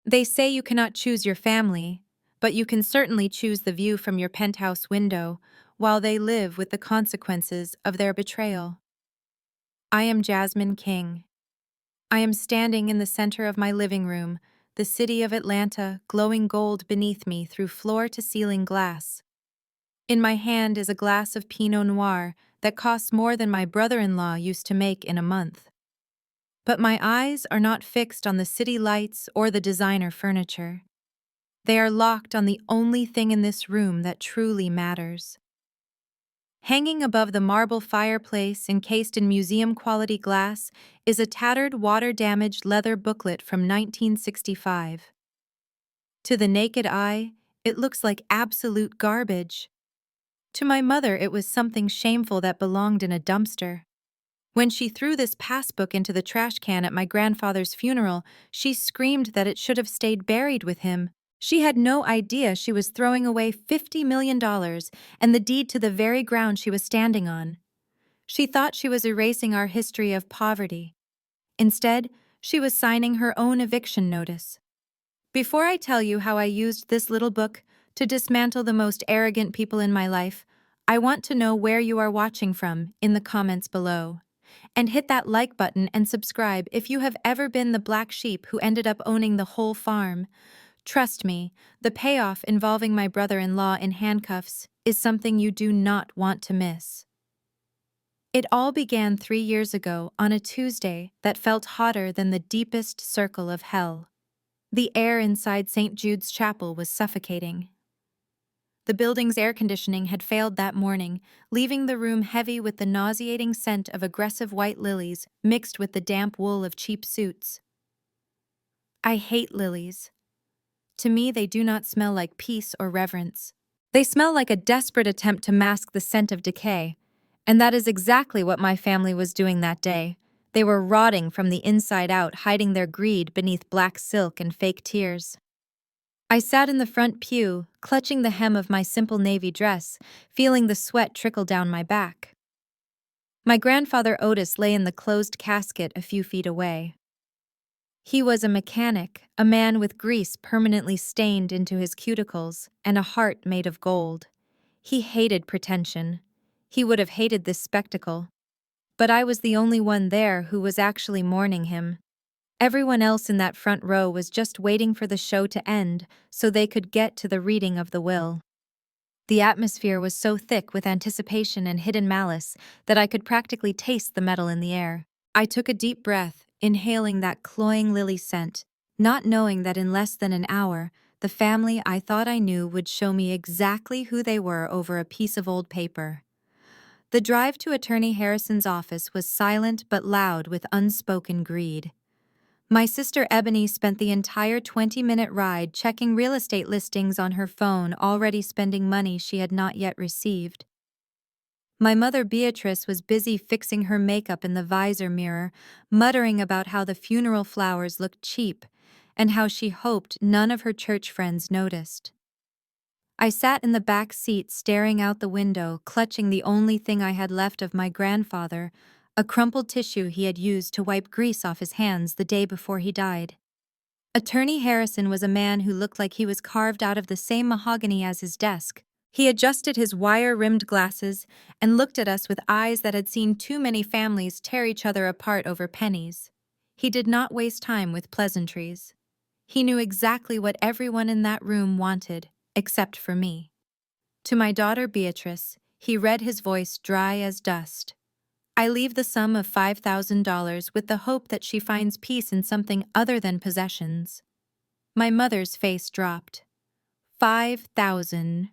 They say you cannot choose your family, but you can certainly choose the view from your penthouse window while they live with the consequences of their betrayal. I am Jasmine King. I am standing in the center of my living room, the city of Atlanta glowing gold beneath me through floor-to-ceiling glass. In my hand is a glass of Pinot Noir that costs more than my brother-in-law used to make in a month. But my eyes are not fixed on the city lights or the designer furniture. They are locked on the only thing in this room that truly matters. Hanging above the marble fireplace encased in museum-quality glass is a tattered, water-damaged leather booklet from 1965. To the naked eye, it looks like absolute garbage. To my mother, it was something shameful that belonged in a dumpster. When she threw this passbook into the trash can at my grandfather's funeral, she screamed that it should have stayed buried with him. She had no idea she was throwing away $50 million and the deed to the very ground she was standing on. She thought she was erasing our history of poverty. Instead, she was signing her own eviction notice. Before I tell you how I used this little book to dismantle the most arrogant people in my life, I want to know where you are watching from in the comments below. And hit that like button and subscribe if you have ever been the black sheep who ended up owning the whole farm. Trust me, the payoff involving my brother-in-law in handcuffs is something you do not want to miss. It all began 3 years ago on a Tuesday that felt hotter than the deepest circle of hell. The air inside St. Jude's Chapel was suffocating. The building's air conditioning had failed that morning, leaving the room heavy with the nauseating scent of aggressive white lilies mixed with the damp wool of cheap suits. I hate lilies. To me, they do not smell like peace or reverence. They smell like a desperate attempt to mask the scent of decay, and that is exactly what my family was doing that day. They were rotting from the inside out, hiding their greed beneath black silk and fake tears. I sat in the front pew, clutching the hem of my simple navy dress, feeling the sweat trickle down my back. My grandfather Otis lay in the closed casket a few feet away. He was a mechanic, a man with grease permanently stained into his cuticles, and a heart made of gold. He hated pretension. He would have hated this spectacle. But I was the only one there who was actually mourning him. Everyone else in that front row was just waiting for the show to end so they could get to the reading of the will. The atmosphere was so thick with anticipation and hidden malice that I could practically taste the metal in the air. I took a deep breath, inhaling that cloying lily scent, not knowing that in less than an hour, the family I thought I knew would show me exactly who they were over a piece of old paper. The drive to Attorney Harrison's office was silent but loud with unspoken greed. My sister Ebony spent the entire 20-minute ride checking real estate listings on her phone, already spending money she had not yet received. My mother Beatrice was busy fixing her makeup in the visor mirror, muttering about how the funeral flowers looked cheap and how she hoped none of her church friends noticed. I sat in the back seat staring out the window, clutching the only thing I had left of my grandfather, a crumpled tissue he had used to wipe grease off his hands the day before he died. Attorney Harrison was a man who looked like he was carved out of the same mahogany as his desk. He adjusted his wire-rimmed glasses and looked at us with eyes that had seen too many families tear each other apart over pennies. He did not waste time with pleasantries. He knew exactly what everyone in that room wanted, except for me. To my daughter Beatrice, he read his voice dry as dust. I leave the sum of $5,000 with the hope that she finds peace in something other than possessions. My mother's face dropped. 5,000.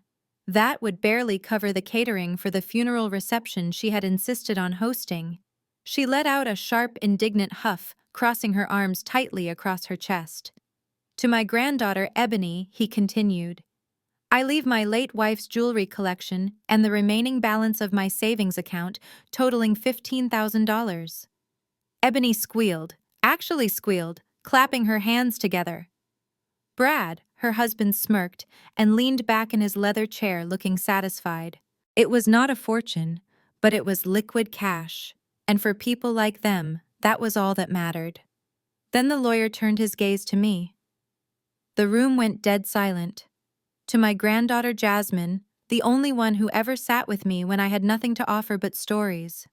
That would barely cover the catering for the funeral reception she had insisted on hosting. She let out a sharp, indignant huff, crossing her arms tightly across her chest. To my granddaughter Ebony, he continued, I leave my late wife's jewelry collection and the remaining balance of my savings account, totaling $15,000. Ebony squealed, actually squealed, clapping her hands together. Brad, her husband, smirked and leaned back in his leather chair looking satisfied. It was not a fortune, but it was liquid cash, and for people like them, that was all that mattered. Then the lawyer turned his gaze to me. The room went dead silent. To my granddaughter Jasmine, the only one who ever sat with me when I had nothing to offer but stories.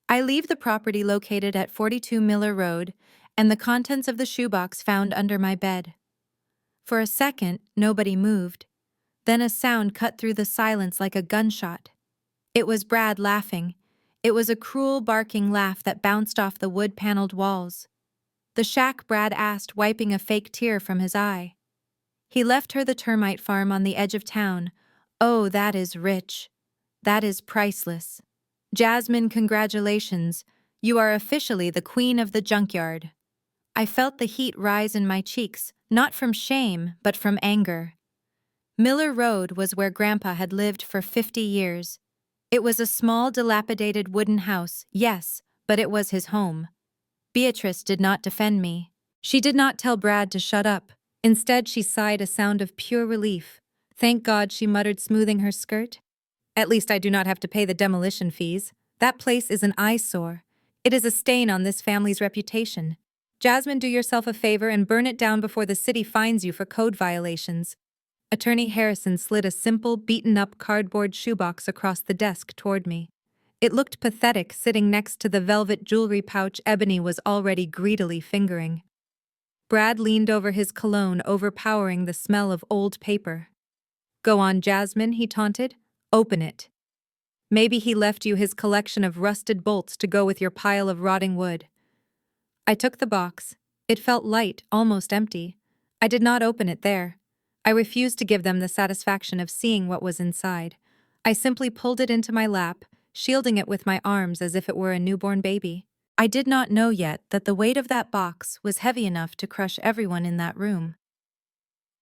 I leave the property located at 42 Miller Road and the contents of the shoebox found under my bed. For a second, nobody moved. Then a sound cut through the silence like a gunshot. It was Brad laughing. It was a cruel, barking laugh that bounced off the wood-paneled walls. "The shack," Brad asked, wiping a fake tear from his eye. "He left her the termite farm on the edge of town. Oh, that is rich. That is priceless. Jasmine, congratulations. You are officially the queen of the junkyard." I felt the heat rise in my cheeks, not from shame, but from anger. Miller Road was where Grandpa had lived for 50 years. It was a small, dilapidated wooden house, yes, but it was his home. Beatrice did not defend me. She did not tell Brad to shut up. Instead, she sighed a sound of pure relief. "Thank God," she muttered, smoothing her skirt. "At least I do not have to pay the demolition fees. That place is an eyesore. It is a stain on this family's reputation. Jasmine, do yourself a favor and burn it down before the city fines you for code violations." Attorney Harrison slid a simple, beaten-up cardboard shoebox across the desk toward me. It looked pathetic sitting next to the velvet jewelry pouch Ebony was already greedily fingering. Brad leaned over his cologne, overpowering the smell of old paper. "Go on, Jasmine," he taunted. "Open it. Maybe he left you his collection of rusted bolts to go with your pile of rotting wood." I took the box. It felt light, almost empty. I did not open it there. I refused to give them the satisfaction of seeing what was inside. I simply pulled it into my lap, shielding it with my arms as if it were a newborn baby. I did not know yet that the weight of that box was heavy enough to crush everyone in that room.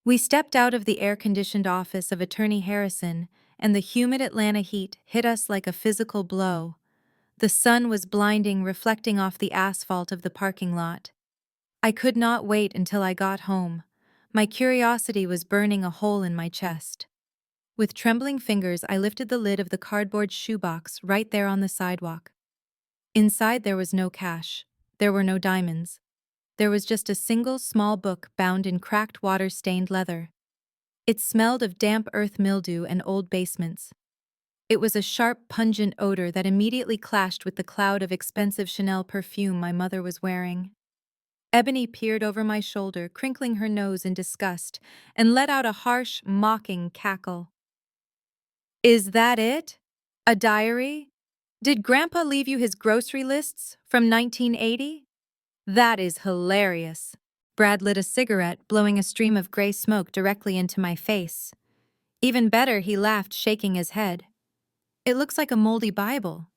We stepped out of the air-conditioned office of Attorney Harrison, and the humid Atlanta heat hit us like a physical blow. The sun was blinding, reflecting off the asphalt of the parking lot. I could not wait until I got home. My curiosity was burning a hole in my chest. With trembling fingers, I lifted the lid of the cardboard shoebox right there on the sidewalk. Inside there was no cash. There were no diamonds. There was just a single small book bound in cracked water-stained leather. It smelled of damp earth mildew and old basements. It was a sharp, pungent odor that immediately clashed with the cloud of expensive Chanel perfume my mother was wearing. Ebony peered over my shoulder, crinkling her nose in disgust, and let out a harsh, mocking cackle. "Is that it? A diary? Did Grandpa leave you his grocery lists from 1980? That is hilarious." Brad lit a cigarette, blowing a stream of gray smoke directly into my face. "Even better," he laughed, shaking his head. "It looks like a moldy Bible.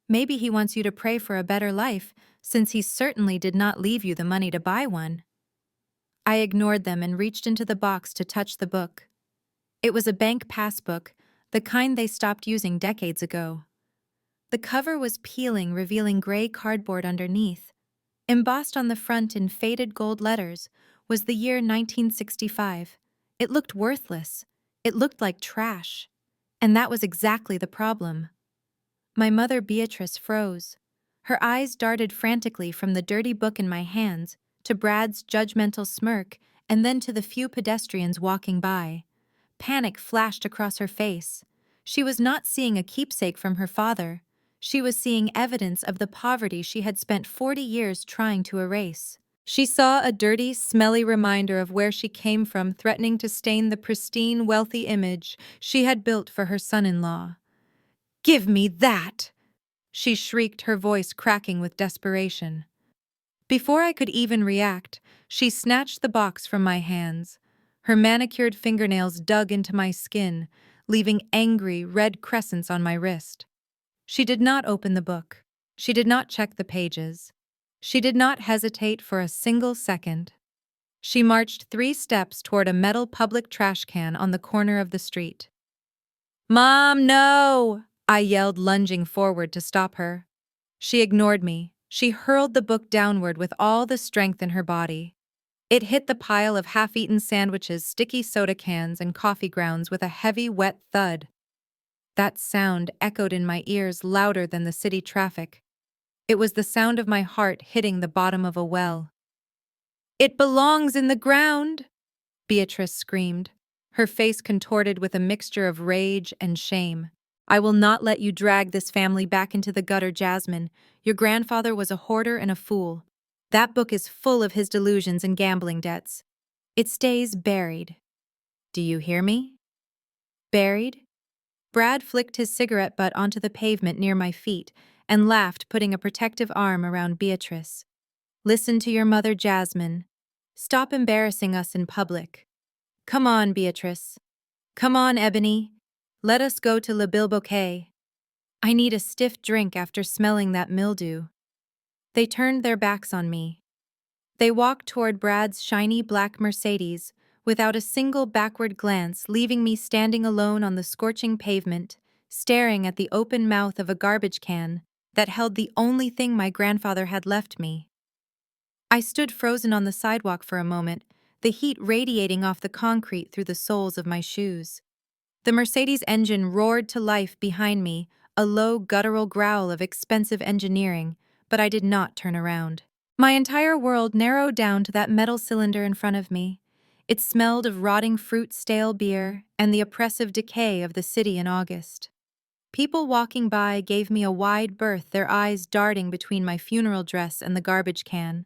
Maybe he wants you to pray for a better life, since he certainly did not leave you the money to buy one." I ignored them and reached into the box to touch the book. It was a bank passbook, the kind they stopped using decades ago. The cover was peeling, revealing gray cardboard underneath. Embossed on the front in faded gold letters was the year 1965. It looked worthless. It looked like trash. And that was exactly the problem. My mother Beatrice froze. Her eyes darted frantically from the dirty book in my hands to Brad's judgmental smirk and then to the few pedestrians walking by. Panic flashed across her face. She was not seeing a keepsake from her father. She was seeing evidence of the poverty she had spent 40 years trying to erase. She saw a dirty, smelly reminder of where she came from, threatening to stain the pristine, wealthy image she had built for her son-in-law. "Give me that!" she shrieked, her voice cracking with desperation. Before I could even react, she snatched the box from my hands. Her manicured fingernails dug into my skin, leaving angry, red crescents on my wrist. She did not open the book. She did not check the pages. She did not hesitate for a single second. She marched 3 steps toward a metal public trash can on the corner of the street. "Mom, no!" I yelled, lunging forward to stop her. She ignored me. She hurled the book downward with all the strength in her body. It hit the pile of half-eaten sandwiches, sticky soda cans, and coffee grounds with a heavy, wet thud. That sound echoed in my ears louder than the city traffic. It was the sound of my heart hitting the bottom of a well. "It belongs in the ground!" Beatrice screamed, her face contorted with a mixture of rage and shame. "I will not let you drag this family back into the gutter, Jasmine. Your grandfather was a hoarder and a fool. That book is full of his delusions and gambling debts. It stays buried. Do you hear me? Buried?" Brad flicked his cigarette butt onto the pavement near my feet and laughed, putting a protective arm around Beatrice. "Listen to your mother, Jasmine. Stop embarrassing us in public. Come on, Beatrice. Come on, Ebony. Let us go to Le Bilboquet. I need a stiff drink after smelling that mildew." They turned their backs on me. They walked toward Brad's shiny black Mercedes, without a single backward glance, leaving me standing alone on the scorching pavement, staring at the open mouth of a garbage can that held the only thing my grandfather had left me. I stood frozen on the sidewalk for a moment, the heat radiating off the concrete through the soles of my shoes. The Mercedes engine roared to life behind me, a low guttural growl of expensive engineering, but I did not turn around. My entire world narrowed down to that metal cylinder in front of me. It smelled of rotting fruit, stale beer, and the oppressive decay of the city in August. People walking by gave me a wide berth, their eyes darting between my funeral dress and the garbage can.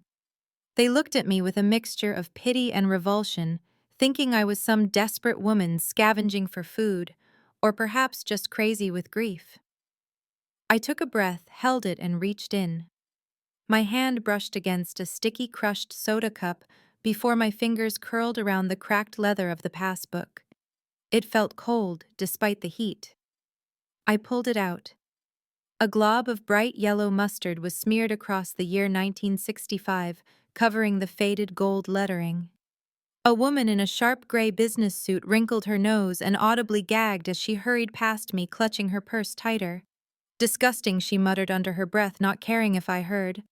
They looked at me with a mixture of pity and revulsion, thinking I was some desperate woman scavenging for food, or perhaps just crazy with grief. I took a breath, held it, and reached in. My hand brushed against a sticky, crushed soda cup before my fingers curled around the cracked leather of the passbook. It felt cold, despite the heat. I pulled it out. A glob of bright yellow mustard was smeared across the year 1965, covering the faded gold lettering. A woman in a sharp gray business suit wrinkled her nose and audibly gagged as she hurried past me, clutching her purse tighter. "Disgusting," she muttered under her breath, not caring if I heard.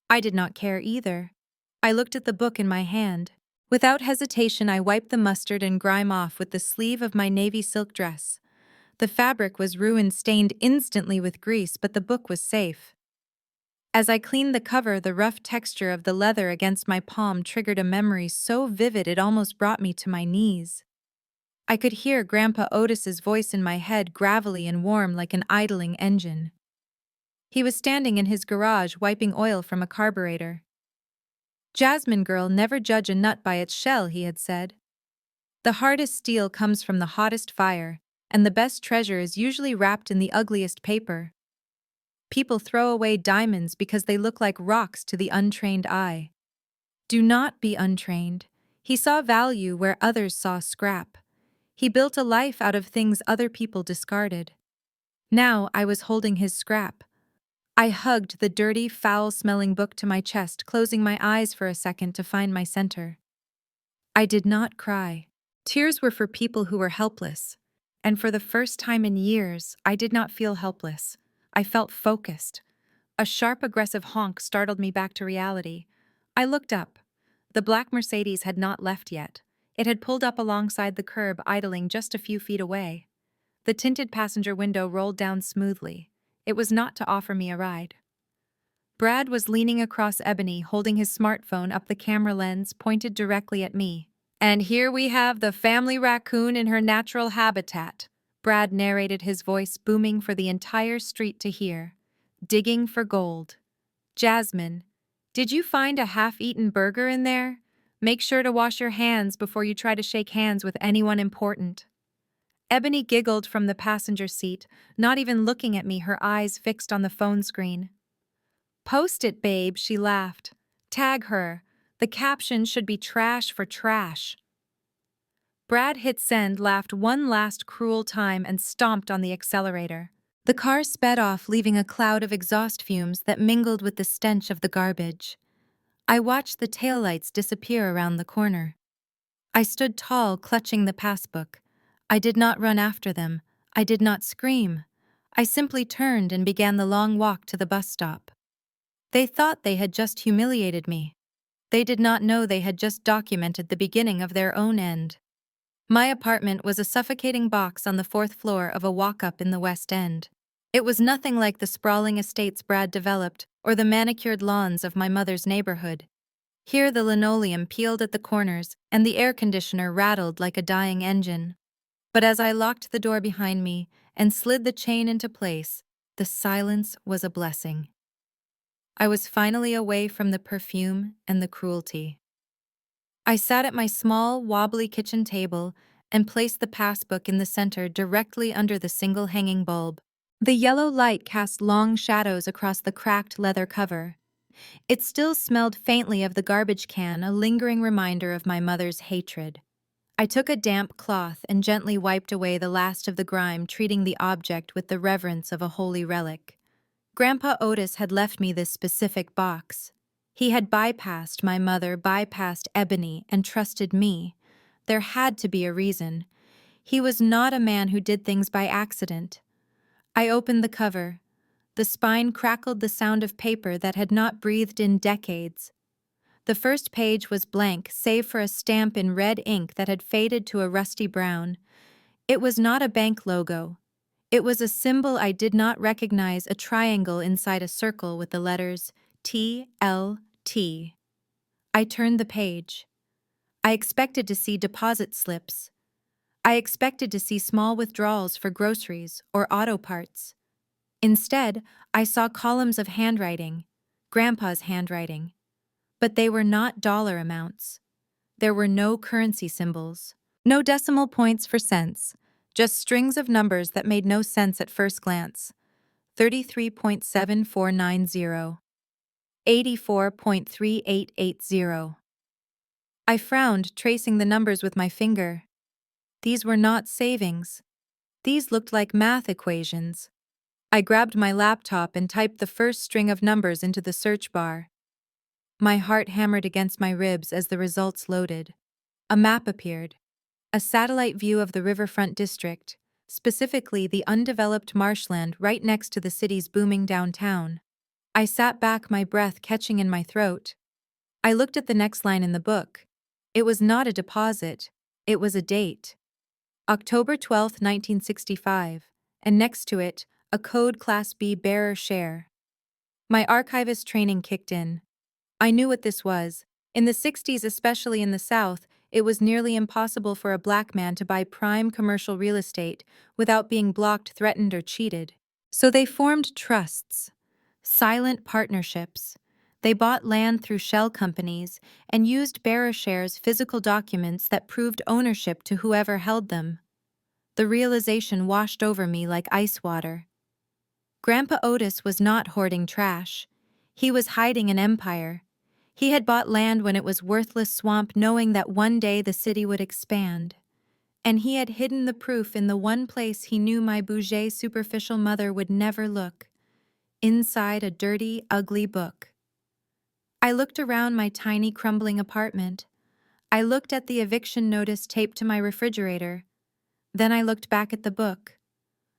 I did not care either. I looked at the book in my hand. Without hesitation, I wiped the mustard and grime off with the sleeve of my navy silk dress. The fabric was ruined, stained instantly with grease, but the book was safe. As I cleaned the cover, the rough texture of the leather against my palm triggered a memory so vivid it almost brought me to my knees. I could hear Grandpa Otis's voice in my head, gravelly and warm like an idling engine. He was standing in his garage wiping oil from a carburetor. "Jasmine girl, never judge a nut by its shell," he had said. "The hardest steel comes from the hottest fire, and the best treasure is usually wrapped in the ugliest paper. People throw away diamonds because they look like rocks to the untrained eye. Do not be untrained." He saw value where others saw scrap. He built a life out of things other people discarded. Now I was holding his scrap. I hugged the dirty, foul-smelling book to my chest, closing my eyes for a second to find my center. I did not cry. Tears were for people who were helpless. And for the first time in years, I did not feel helpless. I felt focused. A sharp, aggressive honk startled me back to reality. I looked up. The black Mercedes had not left yet. It had pulled up alongside the curb, idling just a few feet away. The tinted passenger window rolled down smoothly. It was not to offer me a ride. Brad was leaning across Ebony, holding his smartphone up, the camera lens pointed directly at me. "And here we have the family raccoon in her natural habitat," Brad narrated, his voice booming for the entire street to hear. "Digging for gold. Jasmine, did you find a half-eaten burger in there? Make sure to wash your hands before you try to shake hands with anyone important." Ebony giggled from the passenger seat, not even looking at me, her eyes fixed on the phone screen. "Post it, babe," she laughed. "Tag her. The caption should be trash for trash." Brad hit send, laughed one last cruel time, and stomped on the accelerator. The car sped off, leaving a cloud of exhaust fumes that mingled with the stench of the garbage. I watched the taillights disappear around the corner. I stood tall, clutching the passbook. I did not run after them. I did not scream. I simply turned and began the long walk to the bus stop. They thought they had just humiliated me. They did not know they had just documented the beginning of their own end. My apartment was a suffocating box on the 4th floor of a walk-up in the West End. It was nothing like the sprawling estates Brad developed or the manicured lawns of my mother's neighborhood. Here the linoleum peeled at the corners and the air conditioner rattled like a dying engine. But as I locked the door behind me and slid the chain into place, the silence was a blessing. I was finally away from the perfume and the cruelty. I sat at my small, wobbly kitchen table and placed the passbook in the center directly under the single hanging bulb. The yellow light cast long shadows across the cracked leather cover. It still smelled faintly of the garbage can, a lingering reminder of my mother's hatred. I took a damp cloth and gently wiped away the last of the grime, treating the object with the reverence of a holy relic. Grandpa Otis had left me this specific box. He had bypassed my mother, bypassed Ebony, and trusted me. There had to be a reason. He was not a man who did things by accident. I opened the cover. The spine crackled the sound of paper that had not breathed in decades. The first page was blank, save for a stamp in red ink that had faded to a rusty brown. It was not a bank logo. It was a symbol I did not recognize, a triangle inside a circle with the letters TLT. I turned the page. I expected to see deposit slips. I expected to see small withdrawals for groceries or auto parts. Instead, I saw columns of handwriting, Grandpa's handwriting. But they were not dollar amounts. There were no currency symbols, no decimal points for cents, just strings of numbers that made no sense at first glance. 33.7490, 84.3880. I frowned, tracing the numbers with my finger. These were not savings. These looked like math equations. I grabbed my laptop and typed the first string of numbers into the search bar. My heart hammered against my ribs as the results loaded. A map appeared. A satellite view of the riverfront district, specifically the undeveloped marshland right next to the city's booming downtown. I sat back, my breath catching in my throat. I looked at the next line in the book. It was not a deposit. It was a date. October 12, 1965, and next to it, a code Class B bearer share. My archivist training kicked in. I knew what this was. In the 60s, especially in the South, it was nearly impossible for a black man to buy prime commercial real estate without being blocked, threatened, or cheated. So they formed trusts, silent partnerships. They bought land through shell companies and used bearer shares, physical documents that proved ownership to whoever held them. The realization washed over me like ice water. Grandpa Otis was not hoarding trash. He was hiding an empire. He had bought land when it was worthless swamp, knowing that one day the city would expand. And he had hidden the proof in the one place he knew my bourgeois, superficial mother would never look. Inside a dirty, ugly book. I looked around my tiny, crumbling apartment. I looked at the eviction notice taped to my refrigerator. Then I looked back at the book.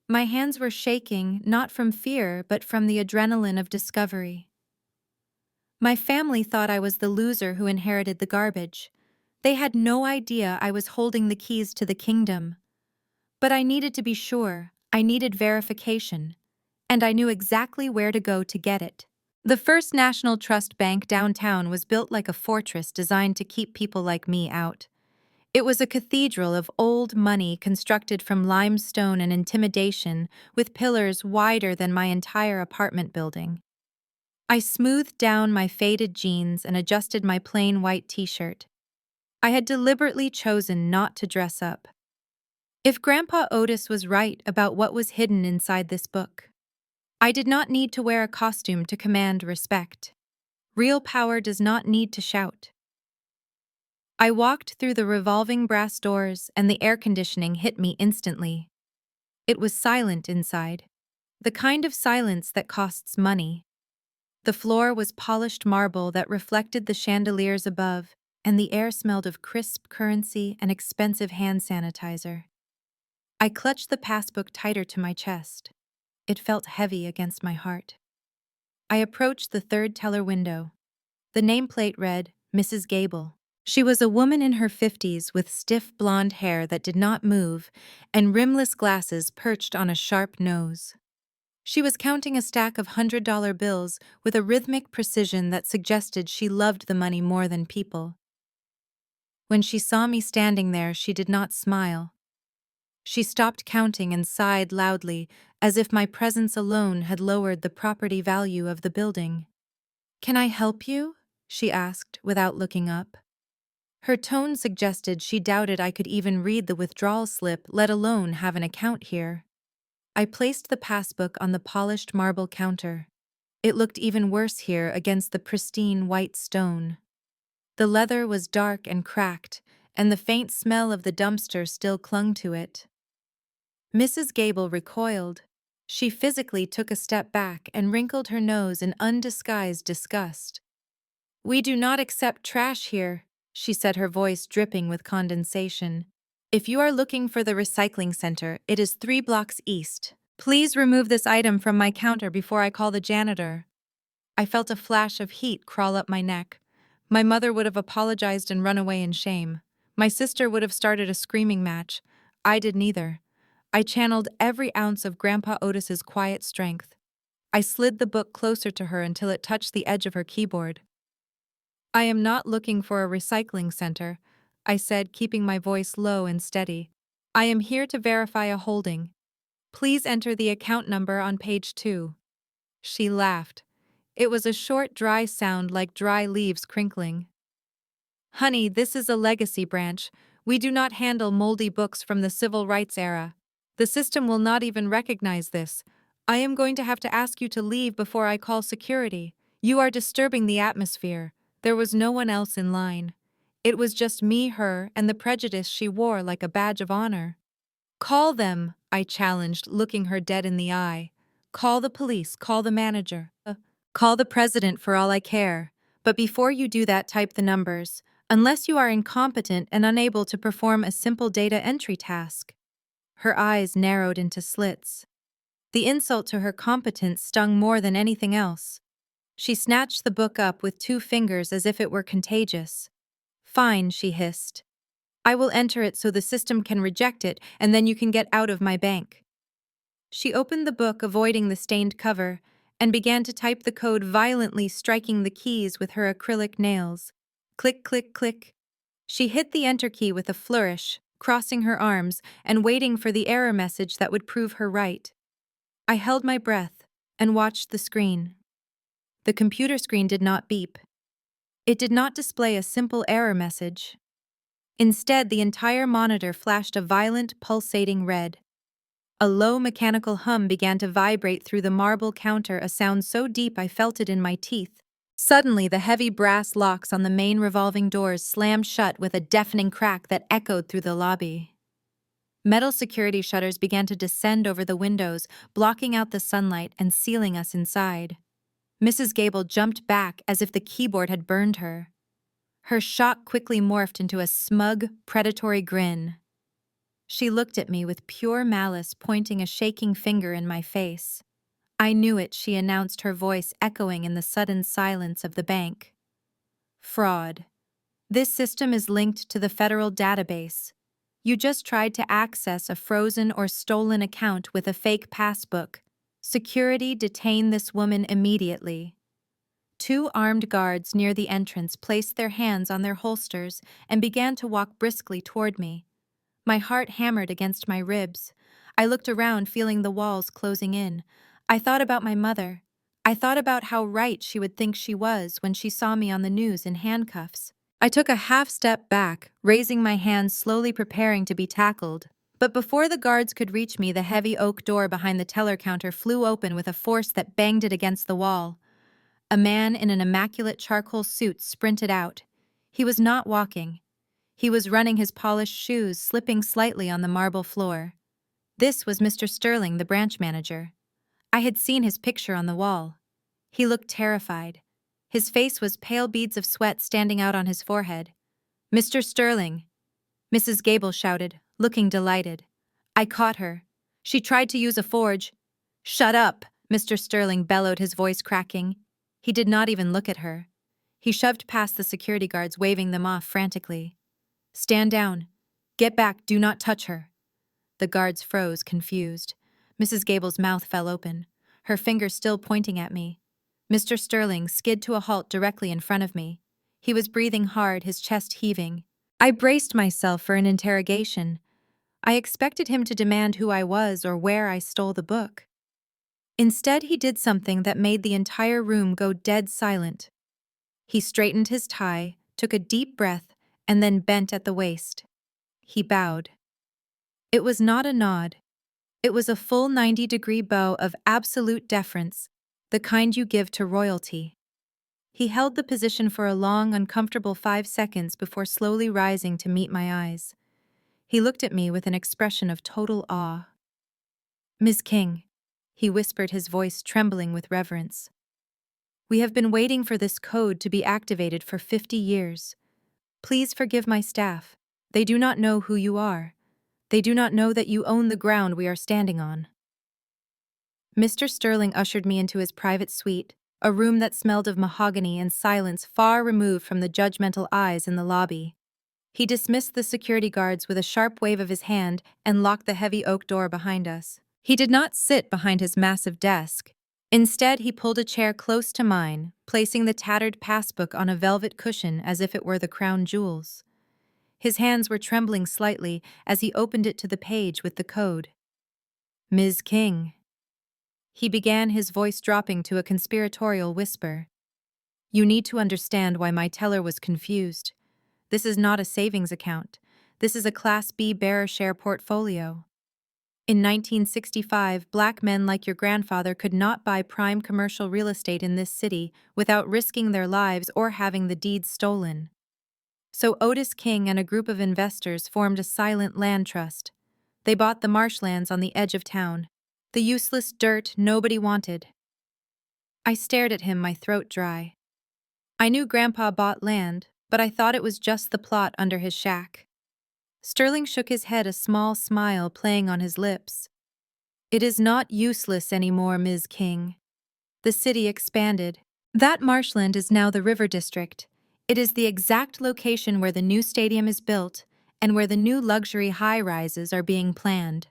My hands were shaking, not from fear, but from the adrenaline of discovery. My family thought I was the loser who inherited the garbage. They had no idea I was holding the keys to the kingdom. But I needed to be sure. I needed verification. And I knew exactly where to go to get it. The First National Trust Bank downtown was built like a fortress designed to keep people like me out. It was a cathedral of old money constructed from limestone and intimidation, with pillars wider than my entire apartment building. I smoothed down my faded jeans and adjusted my plain white t-shirt. I had deliberately chosen not to dress up. If Grandpa Otis was right about what was hidden inside this book, I did not need to wear a costume to command respect. Real power does not need to shout. I walked through the revolving brass doors and the air conditioning hit me instantly. It was silent inside. The kind of silence that costs money. The floor was polished marble that reflected the chandeliers above, and the air smelled of crisp currency and expensive hand sanitizer. I clutched the passbook tighter to my chest. It felt heavy against my heart. I approached the third teller window. The nameplate read, Mrs. Gable. She was a woman in her 50s with stiff blonde hair that did not move and rimless glasses perched on a sharp nose. She was counting a stack of $100 bills with a rhythmic precision that suggested she loved the money more than people. When she saw me standing there, she did not smile. She stopped counting and sighed loudly, as if my presence alone had lowered the property value of the building. "Can I help you?" she asked, without looking up. Her tone suggested she doubted I could even read the withdrawal slip, let alone have an account here. I placed the passbook on the polished marble counter. It looked even worse here against the pristine white stone. The leather was dark and cracked, and the faint smell of the dumpster still clung to it. Mrs. Gable recoiled. She physically took a step back and wrinkled her nose in undisguised disgust. "We do not accept trash here," she said, her voice dripping with condensation. "If you are looking for the recycling center, it is 3 blocks east. Please remove this item from my counter before I call the janitor." I felt a flash of heat crawl up my neck. My mother would have apologized and run away in shame. My sister would have started a screaming match. I did neither. I channeled every ounce of Grandpa Otis's quiet strength. I slid the book closer to her until it touched the edge of her keyboard. "I am not looking for a recycling center," I said, keeping my voice low and steady. "I am here to verify a holding. Please enter the account number on page 2. She laughed. It was a short, dry sound like dry leaves crinkling. "Honey, this is a legacy branch. We do not handle moldy books from the civil rights era. The system will not even recognize this. I am going to have to ask you to leave before I call security. You are disturbing the atmosphere." There was no one else in line. It was just me, her, and the prejudice she wore like a badge of honor. "Call them," I challenged, looking her dead in the eye. "Call the police, call the manager. Call the president for all I care. But before you do that, type the numbers, unless you are incompetent and unable to perform a simple data entry task." Her eyes narrowed into slits. The insult to her competence stung more than anything else. She snatched the book up with 2 fingers as if it were contagious. "Fine," she hissed. "I will enter it so the system can reject it, and then you can get out of my bank." She opened the book, avoiding the stained cover, and began to type the code, violently striking the keys with her acrylic nails. Click, click, click. She hit the enter key with a flourish, crossing her arms and waiting for the error message that would prove her right. I held my breath and watched the screen. The computer screen did not beep. It did not display a simple error message. Instead, the entire monitor flashed a violent, pulsating red. A low mechanical hum began to vibrate through the marble counter, a sound so deep I felt it in my teeth. Suddenly, the heavy brass locks on the main revolving doors slammed shut with a deafening crack that echoed through the lobby. Metal security shutters began to descend over the windows, blocking out the sunlight and sealing us inside. Mrs. Gable jumped back as if the keyboard had burned her. Her shock quickly morphed into a smug, predatory grin. She looked at me with pure malice, pointing a shaking finger in my face. "I knew it," she announced, her voice echoing in the sudden silence of the bank. "Fraud. This system is linked to the federal database. You just tried to access a frozen or stolen account with a fake passbook. Security, detain this woman immediately." 2 armed guards near the entrance placed their hands on their holsters and began to walk briskly toward me. My heart hammered against my ribs. I looked around, feeling the walls closing in. I thought about my mother. I thought about how right she would think she was when she saw me on the news in handcuffs. I took a half step back, raising my hands, slowly preparing to be tackled. But before the guards could reach me, the heavy oak door behind the teller counter flew open with a force that banged it against the wall. A man in an immaculate charcoal suit sprinted out. He was not walking. He was running, his polished shoes slipping slightly on the marble floor. This was Mr. Sterling, the branch manager. I had seen his picture on the wall. He looked terrified. His face was pale, beads of sweat standing out on his forehead. "Mr. Sterling," Mrs. Gable shouted, looking delighted. "I caught her. She tried to use a forge." "Shut up," Mr. Sterling bellowed, his voice cracking. He did not even look at her. He shoved past the security guards, waving them off frantically. "Stand down. Get back, do not touch her." The guards froze, confused. Mrs. Gable's mouth fell open. her finger still pointing at me. Mr. Sterling skid to a halt directly in front of me. He was breathing hard, his chest heaving. I braced myself for an interrogation. I expected him to demand who I was or where I stole the book. Instead, he did something that made the entire room go dead silent. He straightened his tie, took a deep breath, and then bent at the waist. He bowed. It was not a nod. It was a full 90-degree bow of absolute deference, the kind you give to royalty. He held the position for a long, uncomfortable 5 seconds before slowly rising to meet my eyes. He looked at me with an expression of total awe. "Ms. King," he whispered, his voice trembling with reverence. "We have been waiting for this code to be activated for 50 years. Please forgive my staff. They do not know who you are. They do not know that you own the ground we are standing on." Mr. Sterling ushered me into his private suite, a room that smelled of mahogany and silence far removed from the judgmental eyes in the lobby. He dismissed the security guards with a sharp wave of his hand and locked the heavy oak door behind us. He did not sit behind his massive desk. Instead, he pulled a chair close to mine, placing the tattered passbook on a velvet cushion as if it were the crown jewels. His hands were trembling slightly as he opened it to the page with the code. "Ms. King." He began, his voice dropping to a conspiratorial whisper. "You need to understand why my teller was confused. This is not a savings account. This is a Class B bearer share portfolio. In 1965, black men like your grandfather could not buy prime commercial real estate in this city without risking their lives or having the deeds stolen. So Otis King and a group of investors formed a silent land trust. They bought the marshlands on the edge of town, the useless dirt nobody wanted." I stared at him, my throat dry. I knew Grandpa bought land, but I thought it was just the plot under his shack. Sterling shook his head, a small smile playing on his lips. "It is not useless anymore, Ms. King." The city expanded. That marshland is now the River District. It is the exact location where the new stadium is built and where the new luxury high-rises are being planned.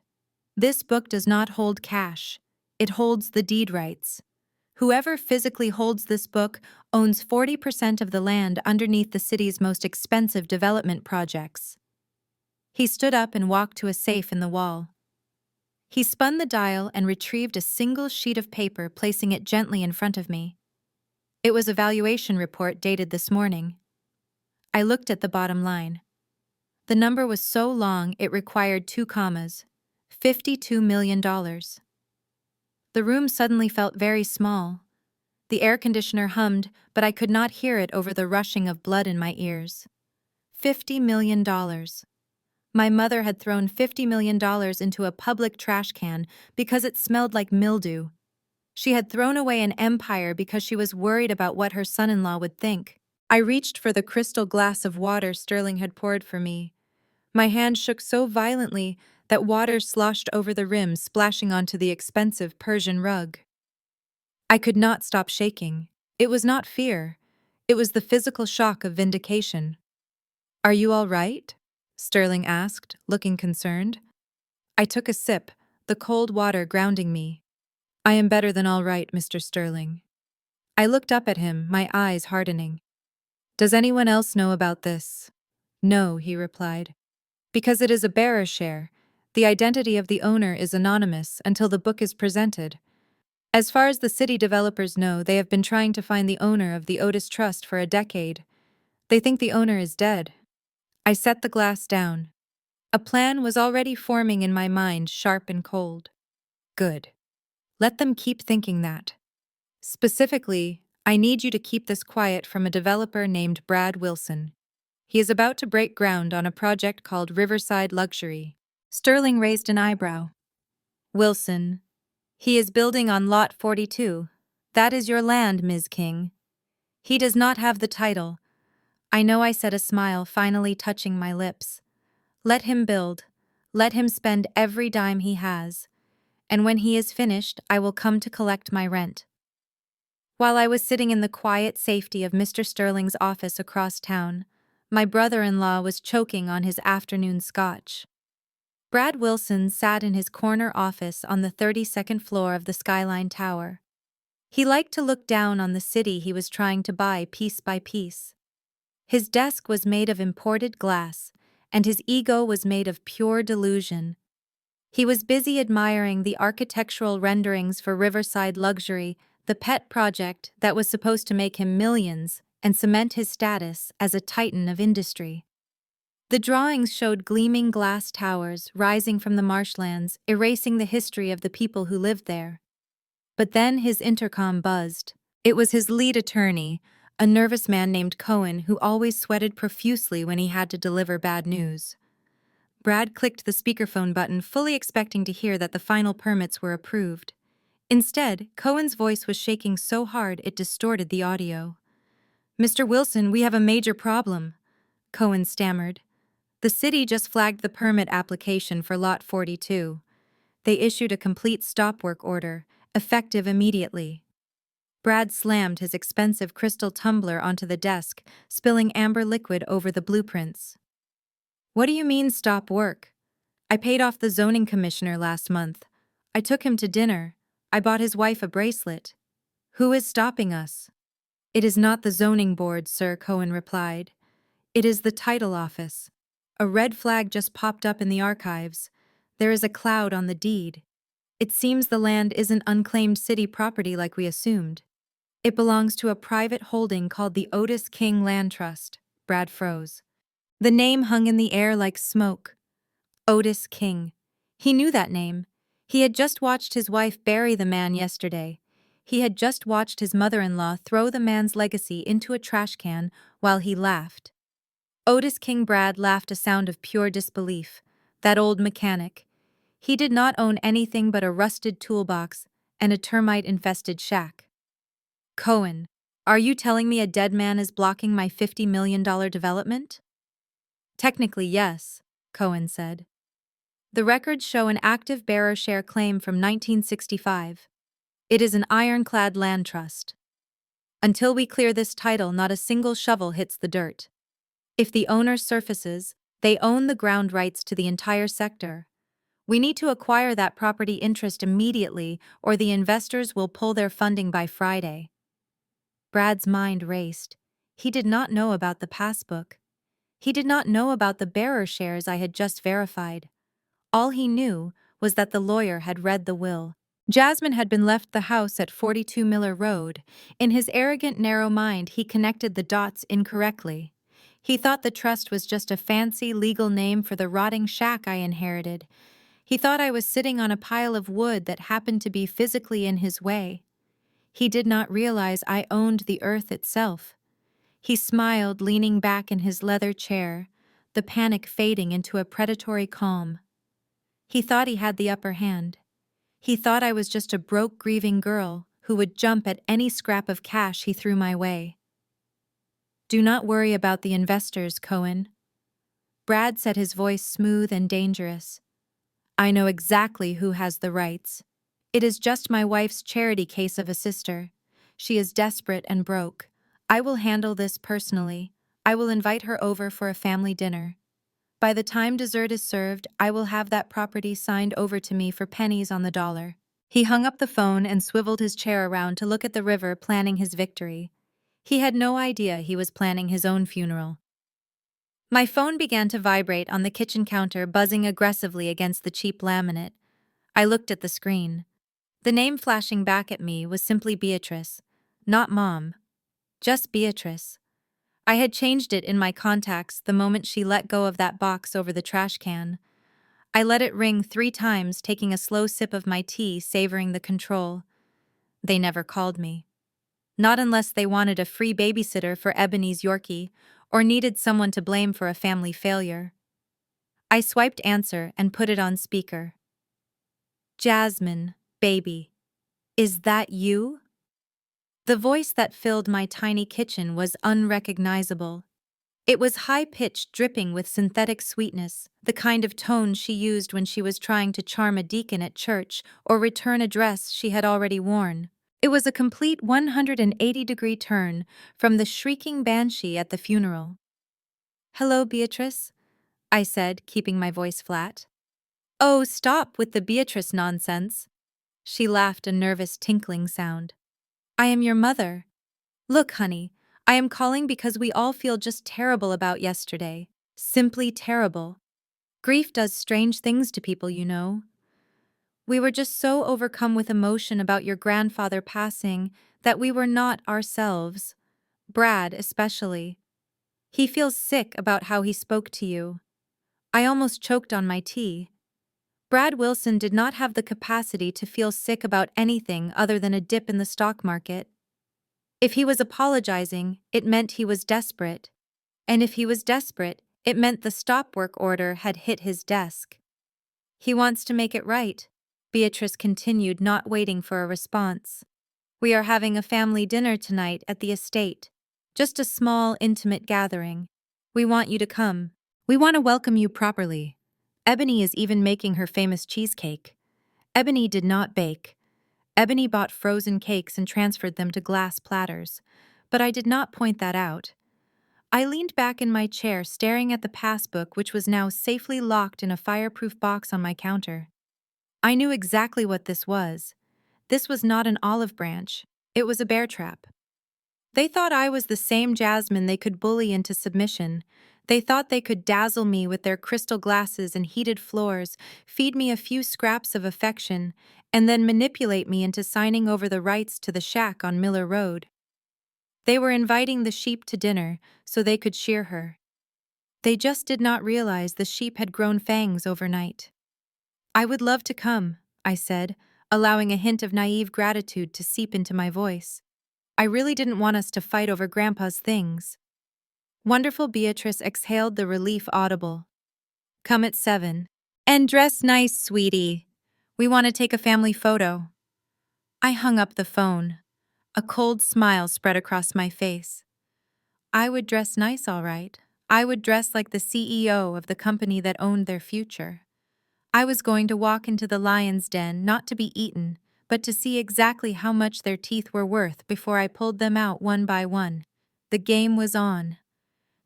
This book does not hold cash. It holds the deed rights. Whoever physically holds this book owns 40% of the land underneath the city's most expensive development projects. He stood up and walked to a safe in the wall. He spun the dial and retrieved a single sheet of paper, placing it gently in front of me. It was a valuation report dated this morning. I looked at the bottom line. The number was so long it required 2 commas. $52 million. The room suddenly felt very small. The air conditioner hummed, but I could not hear it over the rushing of blood in my ears. $50 million. My mother had thrown $50 million into a public trash can because it smelled like mildew. She had thrown away an empire because she was worried about what her son-in-law would think. I reached for the crystal glass of water Sterling had poured for me. My hand shook so violently that water sloshed over the rim, splashing onto the expensive Persian rug. I could not stop shaking. It was not fear. It was the physical shock of vindication. "Are you all right?" Sterling asked, looking concerned. I took a sip, the cold water grounding me. "I am better than all right, Mr. Sterling." I looked up at him, my eyes hardening. "Does anyone else know about this?" "No," he replied. "Because it is a bearer share. The identity of the owner is anonymous until the book is presented. As far as the city developers know, they have been trying to find the owner of the Otis Trust for a decade. They think the owner is dead." I set the glass down. A plan was already forming in my mind, sharp and cold. Good. Let them keep thinking that. Specifically, I need you to keep this quiet from a developer named Brad Wilson. He is about to break ground on a project called Riverside Luxury. Sterling raised an eyebrow. "Wilson. He is building on Lot 42. That is your land, Ms. King. He does not have the title." I know I said, a smile finally touching my lips. "Let him build. Let him spend every dime he has. And when he is finished, I will come to collect my rent." While I was sitting in the quiet safety of Mr. Sterling's office across town, my brother-in-law was choking on his afternoon scotch. Brad Wilson sat in his corner office on the 32nd floor of the Skyline Tower. He liked to look down on the city he was trying to buy piece by piece. His desk was made of imported glass, and his ego was made of pure delusion. He was busy admiring the architectural renderings for Riverside Luxury, the pet project that was supposed to make him millions and cement his status as a titan of industry. The drawings showed gleaming glass towers rising from the marshlands, erasing the history of the people who lived there. But then his intercom buzzed. It was his lead attorney, a nervous man named Cohen who always sweated profusely when he had to deliver bad news. Brad clicked the speakerphone button, fully expecting to hear that the final permits were approved. Instead, Cohen's voice was shaking so hard it distorted the audio. "Mr. Wilson, we have a major problem," Cohen stammered. "The city just flagged the permit application for Lot 42. They issued a complete stop work order, effective immediately." Brad slammed his expensive crystal tumbler onto the desk, spilling amber liquid over the blueprints. "What do you mean, stop work? I paid off the zoning commissioner last month. I took him to dinner. I bought his wife a bracelet. Who is stopping us?" "It is not the zoning board, sir," Cohen replied. "It is the title office. A red flag just popped up in the archives. There is a cloud on the deed. It seems the land isn't unclaimed city property like we assumed. It belongs to a private holding called the Otis King Land Trust." Brad froze. The name hung in the air like smoke. Otis King. He knew that name. He had just watched his wife bury the man yesterday. He had just watched his mother-in-law throw the man's legacy into a trash can while he laughed. Otis King. Brad laughed a sound of pure disbelief. That old mechanic. He did not own anything but a rusted toolbox and a termite-infested shack. "Cohen, are you telling me a dead man is blocking my $50 million development?" "Technically, yes," Cohen said. "The records show an active bearer share claim from 1965. It is an ironclad land trust. Until we clear this title, not a single shovel hits the dirt. If the owner surfaces, they own the ground rights to the entire sector. We need to acquire that property interest immediately, or the investors will pull their funding by Friday." Brad's mind raced. He did not know about the passbook. He did not know about the bearer shares I had just verified. All he knew was that the lawyer had read the will. Jasmine had been left the house at 42 Miller Road. In his arrogant, narrow mind, he connected the dots incorrectly. He thought the trust was just a fancy legal name for the rotting shack I inherited. He thought I was sitting on a pile of wood that happened to be physically in his way. He did not realize I owned the earth itself. He smiled, leaning back in his leather chair, the panic fading into a predatory calm. He thought he had the upper hand. He thought I was just a broke, grieving girl who would jump at any scrap of cash he threw my way. "Do not worry about the investors, Cohen." Brad said, his voice smooth and dangerous. "I know exactly who has the rights. It is just my wife's charity case of a sister. She is desperate and broke. I will handle this personally. I will invite her over for a family dinner. By the time dessert is served, I will have that property signed over to me for pennies on the dollar." He hung up the phone and swiveled his chair around to look at the river, planning his victory. He had no idea he was planning his own funeral. My phone began to vibrate on the kitchen counter, buzzing aggressively against the cheap laminate. I looked at the screen. The name flashing back at me was simply Beatrice. Not Mom. Just Beatrice. I had changed it in my contacts the moment she let go of that box over the trash can. I let it ring 3 times, taking a slow sip of my tea, savoring the control. They never called me. Not unless they wanted a free babysitter for Ebony's Yorkie or needed someone to blame for a family failure. I swiped answer and put it on speaker. "Jasmine, baby. Is that you?" The voice that filled my tiny kitchen was unrecognizable. It was high-pitched, dripping with synthetic sweetness, the kind of tone she used when she was trying to charm a deacon at church or return a dress she had already worn. It was a complete 180-degree turn from the shrieking banshee at the funeral. "Hello, Beatrice," I said, keeping my voice flat. Oh, stop with the Beatrice nonsense. She laughed a nervous tinkling sound. I am your mother. Look, honey, I am calling because we all feel just terrible about yesterday. Simply terrible. Grief does strange things to people, you know. We were just so overcome with emotion about your grandfather passing that we were not ourselves. Brad, especially. He feels sick about how he spoke to you. I almost choked on my tea. Brad Wilson did not have the capacity to feel sick about anything other than a dip in the stock market. If he was apologizing, it meant he was desperate. And if he was desperate, it meant the stop work order had hit his desk. He wants to make it right, Beatrice continued, not waiting for a response. We are having a family dinner tonight at the estate. Just a small, intimate gathering. We want you to come. We want to welcome you properly. Ebony is even making her famous cheesecake. Ebony did not bake. Ebony bought frozen cakes and transferred them to glass platters. But I did not point that out. I leaned back in my chair, staring at the passbook, which was now safely locked in a fireproof box on my counter. I knew exactly what this was. This was not an olive branch. It was a bear trap. They thought I was the same Jasmine they could bully into submission. They thought they could dazzle me with their crystal glasses and heated floors, feed me a few scraps of affection, and then manipulate me into signing over the rights to the shack on Miller Road. They were inviting the sheep to dinner so they could shear her. They just did not realize the sheep had grown fangs overnight. I would love to come, I said, allowing a hint of naive gratitude to seep into my voice. I really didn't want us to fight over Grandpa's things. Wonderful Beatrice exhaled the relief audible. Come at 7. And dress nice, sweetie. We want to take a family photo. I hung up the phone. A cold smile spread across my face. I would dress nice, all right. I would dress like the CEO of the company that owned their future. I was going to walk into the lion's den not to be eaten, but to see exactly how much their teeth were worth before I pulled them out one by one. The game was on.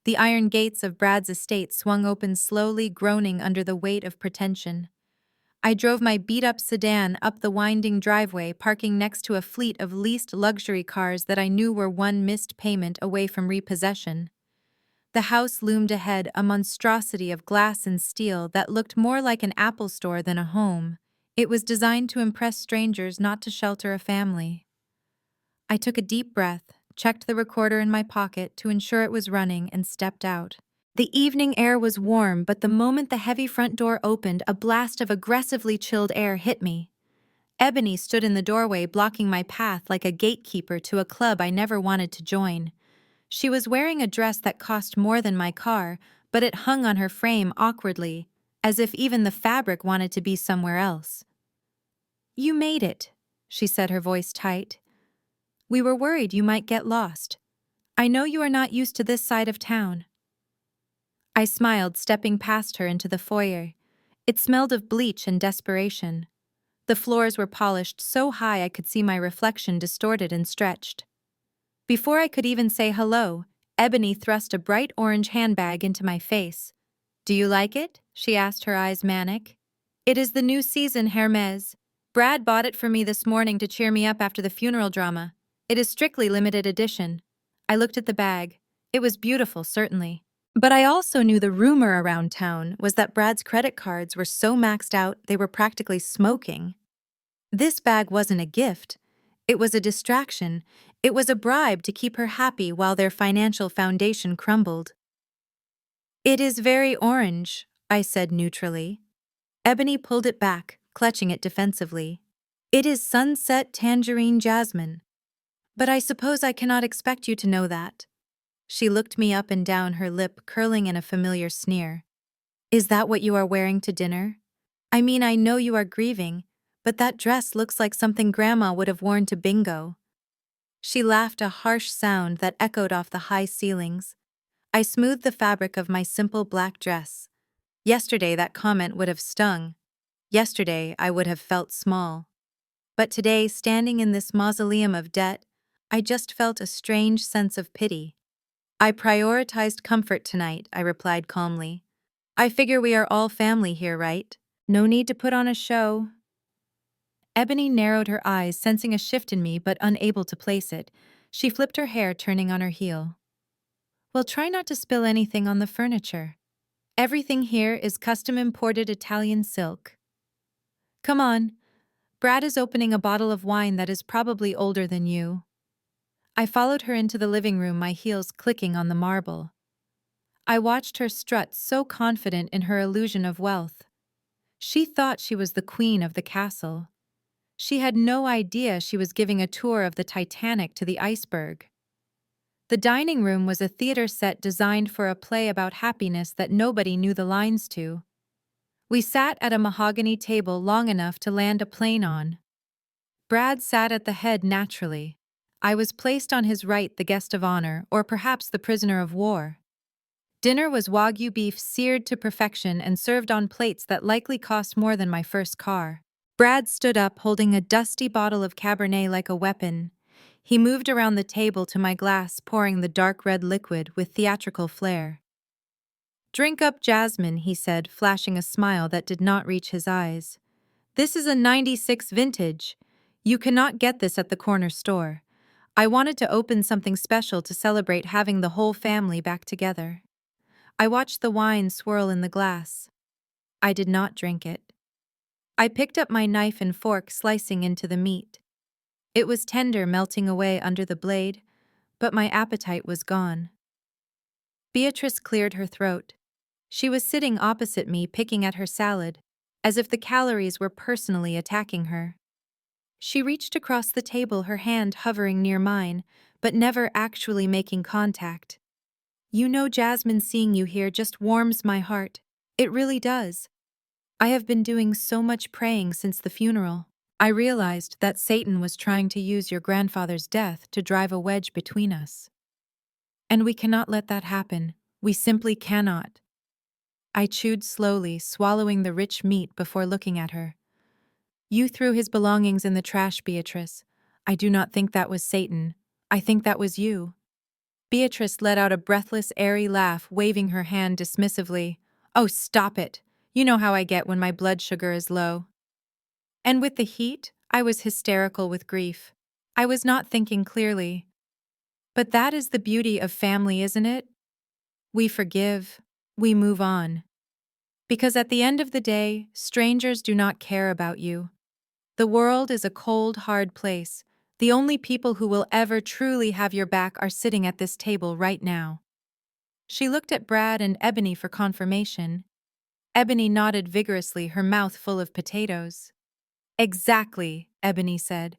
The iron gates of Brad's estate swung open slowly, groaning under the weight of pretension. I drove my beat-up sedan up the winding driveway, parking next to a fleet of leased luxury cars that I knew were one missed payment away from repossession. The house loomed ahead, a monstrosity of glass and steel that looked more like an Apple store than a home. It was designed to impress strangers, not to shelter a family. I took a deep breath, checked the recorder in my pocket to ensure it was running, and stepped out. The evening air was warm, but the moment the heavy front door opened, a blast of aggressively chilled air hit me. Ebony stood in the doorway, blocking my path like a gatekeeper to a club I never wanted to join. She was wearing a dress that cost more than my car, but it hung on her frame awkwardly, as if even the fabric wanted to be somewhere else. You made it, she said, her voice tight. We were worried you might get lost. I know you are not used to this side of town. I smiled, stepping past her into the foyer. It smelled of bleach and desperation. The floors were polished so high I could see my reflection distorted and stretched. Before I could even say hello, Ebony thrust a bright orange handbag into my face. Do you like it? She asked, her eyes manic. It is the new season, Hermes. Brad bought it for me this morning to cheer me up after the funeral drama. It is strictly limited edition. I looked at the bag. It was beautiful, certainly. But I also knew the rumor around town was that Brad's credit cards were so maxed out they were practically smoking. This bag wasn't a gift. It was a distraction. It was a bribe to keep her happy while their financial foundation crumbled. It is very orange, I said neutrally. Ebony pulled it back, clutching it defensively. It is sunset tangerine jasmine. But I suppose I cannot expect you to know that. She looked me up and down, her lip curling in a familiar sneer. Is that what you are wearing to dinner? I mean, I know you are grieving, but that dress looks like something Grandma would have worn to bingo. She laughed, a harsh sound that echoed off the high ceilings. I smoothed the fabric of my simple black dress. Yesterday that comment would have stung. Yesterday I would have felt small. But today, standing in this mausoleum of debt, I just felt a strange sense of pity. I prioritized comfort tonight, I replied calmly. I figure we are all family here, right? No need to put on a show. Ebony narrowed her eyes, sensing a shift in me but unable to place it. She flipped her hair, turning on her heel. Well, try not to spill anything on the furniture. Everything here is custom imported Italian silk. Come on. Brad is opening a bottle of wine that is probably older than you. I followed her into the living room, my heels clicking on the marble. I watched her strut, so confident in her illusion of wealth. She thought she was the queen of the castle. She had no idea she was giving a tour of the Titanic to the iceberg. The dining room was a theater set designed for a play about happiness that nobody knew the lines to. We sat at a mahogany table long enough to land a plane on. Brad sat at the head naturally. I was placed on his right, the guest of honor, or perhaps the prisoner of war. Dinner was Wagyu beef seared to perfection and served on plates that likely cost more than my first car. Brad stood up, holding a dusty bottle of Cabernet like a weapon. He moved around the table to my glass, pouring the dark red liquid with theatrical flair. "Drink up, Jasmine," he said, flashing a smile that did not reach his eyes. "This is a '96 vintage. You cannot get this at the corner store. I wanted to open something special to celebrate having the whole family back together." I watched the wine swirl in the glass. I did not drink it. I picked up my knife and fork, slicing into the meat. It was tender, melting away under the blade, but my appetite was gone. Beatrice cleared her throat. She was sitting opposite me, picking at her salad, as if the calories were personally attacking her. She reached across the table, her hand hovering near mine, but never actually making contact. "You know, Jasmine, seeing you here just warms my heart. It really does. I have been doing so much praying since the funeral. I realized that Satan was trying to use your grandfather's death to drive a wedge between us. And we cannot let that happen. We simply cannot." I chewed slowly, swallowing the rich meat before looking at her. "You threw his belongings in the trash, Beatrice. I do not think that was Satan. I think that was you." Beatrice let out a breathless, airy laugh, waving her hand dismissively. "Oh, stop it. You know how I get when my blood sugar is low." And with the heat, I was hysterical with grief. I was not thinking clearly. But that is the beauty of family, isn't it? We forgive. We move on. Because at the end of the day, strangers do not care about you. The world is a cold, hard place. The only people who will ever truly have your back are sitting at this table right now. She looked at Brad and Ebony for confirmation. Ebony nodded vigorously, her mouth full of potatoes. "Exactly," Ebony said.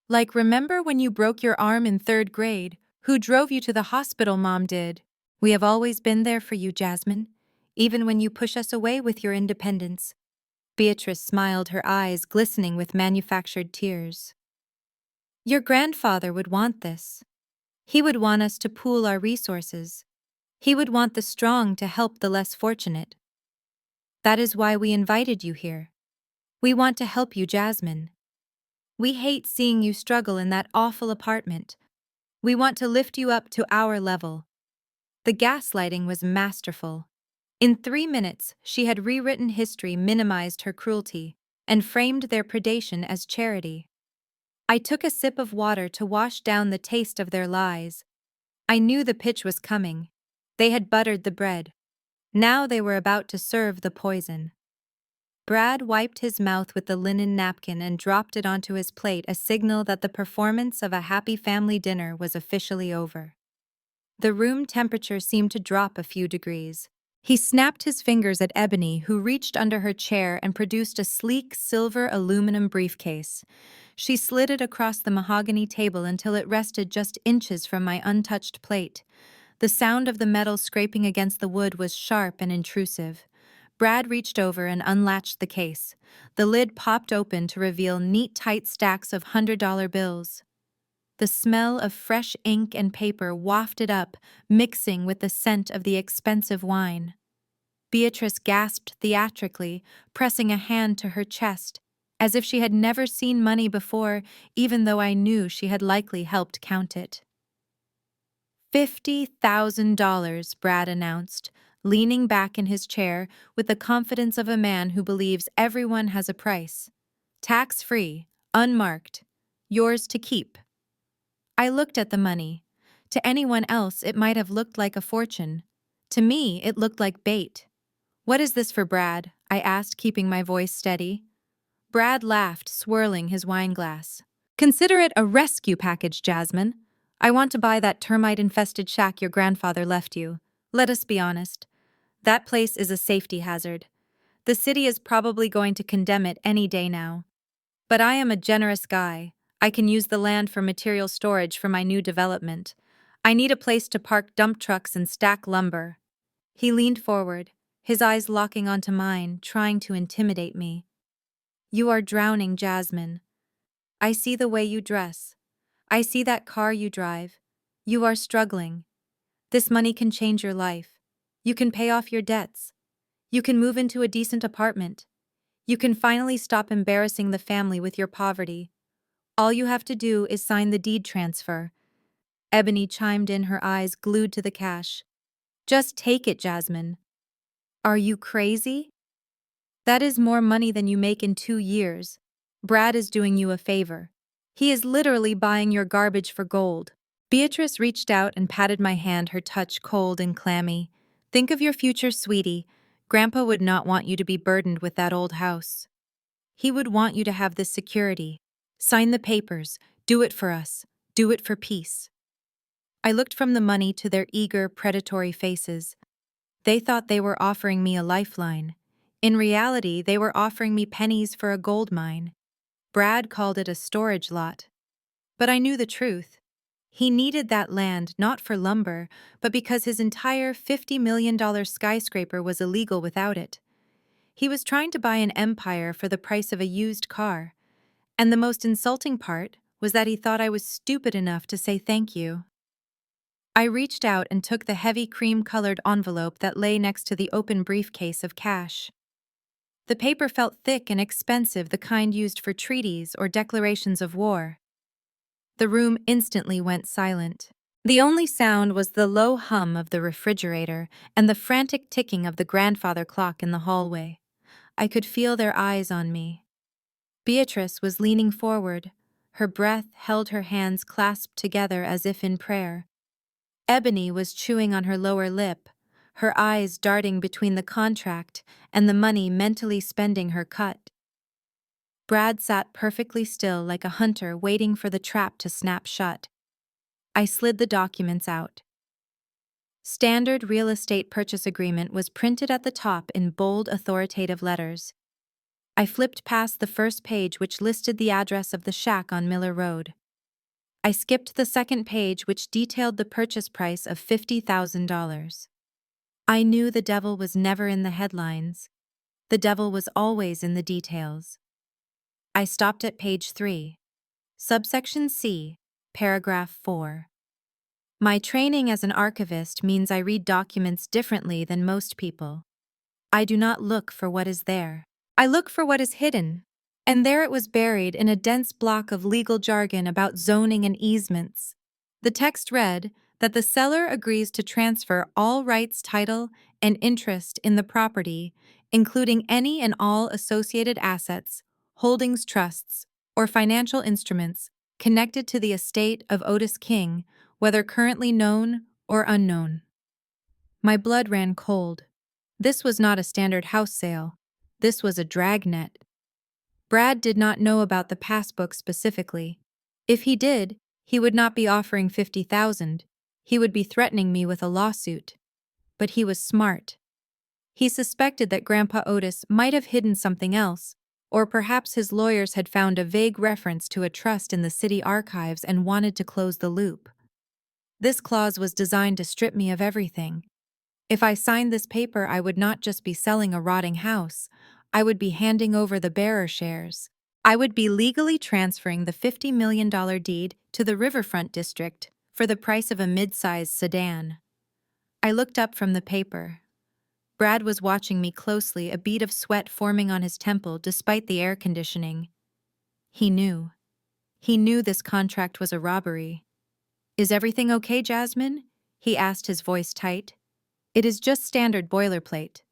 "Like, remember when you broke your arm in 3rd grade? Who drove you to the hospital? Mom did. We have always been there for you, Jasmine, even when you push us away with your independence." Beatrice smiled, her eyes glistening with manufactured tears. "Your grandfather would want this. He would want us to pool our resources. He would want the strong to help the less fortunate. That is why we invited you here. We want to help you, Jasmine. We hate seeing you struggle in that awful apartment. We want to lift you up to our level." The gaslighting was masterful. In 3 minutes, she had rewritten history, minimized her cruelty, and framed their predation as charity. I took a sip of water to wash down the taste of their lies. I knew the pitch was coming. They had buttered the bread. Now they were about to serve the poison. Brad wiped his mouth with the linen napkin and dropped it onto his plate, a signal that the performance of a happy family dinner was officially over. The room temperature seemed to drop a few degrees. He snapped his fingers at Ebony, who reached under her chair and produced a sleek silver aluminum briefcase. She slid it across the mahogany table until it rested just inches from my untouched plate. The sound of the metal scraping against the wood was sharp and intrusive. Brad reached over and unlatched the case. The lid popped open to reveal neat, tight stacks of $100 bills. The smell of fresh ink and paper wafted up, mixing with the scent of the expensive wine. Beatrice gasped theatrically, pressing a hand to her chest, as if she had never seen money before, even though I knew she had likely helped count it. $50,000, Brad announced, leaning back in his chair with the confidence of a man who believes everyone has a price. Tax-free, unmarked, yours to keep. I looked at the money. To anyone else, it might have looked like a fortune. To me, it looked like bait. "What is this for, Brad?" I asked, keeping my voice steady. Brad laughed, swirling his wineglass. "Consider it a rescue package, Jasmine. I want to buy that termite-infested shack your grandfather left you. Let us be honest. That place is a safety hazard. The city is probably going to condemn it any day now. But I am a generous guy. I can use the land for material storage for my new development. I need a place to park dump trucks and stack lumber." He leaned forward, his eyes locking onto mine, trying to intimidate me. "You are drowning, Jasmine. I see the way you dress. I see that car you drive. You are struggling. This money can change your life. You can pay off your debts. You can move into a decent apartment. You can finally stop embarrassing the family with your poverty. All you have to do is sign the deed transfer." Ebony chimed in, her eyes glued to the cash. "Just take it, Jasmine." "Are you crazy? That is more money than you make in 2 years. Brad is doing you a favor. He is literally buying your garbage for gold." Beatrice reached out and patted my hand, her touch cold and clammy. "Think of your future, sweetie. Grandpa would not want you to be burdened with that old house. He would want you to have this security. Sign the papers. Do it for us. Do it for peace." I looked from the money to their eager, predatory faces. They thought they were offering me a lifeline. In reality, they were offering me pennies for a gold mine. Brad called it a storage lot. But I knew the truth. He needed that land not for lumber, but because his entire $50 million skyscraper was illegal without it. He was trying to buy an empire for the price of a used car. And the most insulting part was that he thought I was stupid enough to say thank you. I reached out and took the heavy cream-colored envelope that lay next to the open briefcase of cash. The paper felt thick and expensive, the kind used for treaties or declarations of war. The room instantly went silent. The only sound was the low hum of the refrigerator and the frantic ticking of the grandfather clock in the hallway. I could feel their eyes on me. Beatrice was leaning forward. Her breath held her hands clasped together as if in prayer. Ebony was chewing on her lower lip, her eyes darting between the contract and the money, mentally spending her cut. Brad sat perfectly still, like a hunter waiting for the trap to snap shut. I slid the documents out. Standard real estate purchase agreement was printed at the top in bold, authoritative letters. I flipped past the first page, which listed the address of the shack on Miller Road. I skipped the second page, which detailed the purchase price of $50,000. I knew the devil was never in the headlines. The devil was always in the details. I stopped at page 3. Subsection C, paragraph 4. My training as an archivist means I read documents differently than most people. I do not look for what is there. I look for what is hidden. And there it was, buried in a dense block of legal jargon about zoning and easements. The text read that the seller agrees to transfer all rights, title, and interest in the property, including any and all associated assets, holdings, trusts, or financial instruments connected to the estate of Otis King, whether currently known or unknown. My blood ran cold. This was not a standard house sale. This was a dragnet. Brad did not know about the passbook specifically. If he did, he would not be offering $50,000. He would be threatening me with a lawsuit. But he was smart. He suspected that Grandpa Otis might have hidden something else, or perhaps his lawyers had found a vague reference to a trust in the city archives and wanted to close the loop. This clause was designed to strip me of everything. If I signed this paper, I would not just be selling a rotting house. I would be handing over the bearer shares. I would be legally transferring the $50 million deed to the Riverfront District for the price of a mid-sized sedan. I looked up from the paper. Brad was watching me closely, a bead of sweat forming on his temple despite the air conditioning. He knew. He knew this contract was a robbery. "Is everything okay, Jasmine?" he asked, his voice tight. It is just standard boilerplate.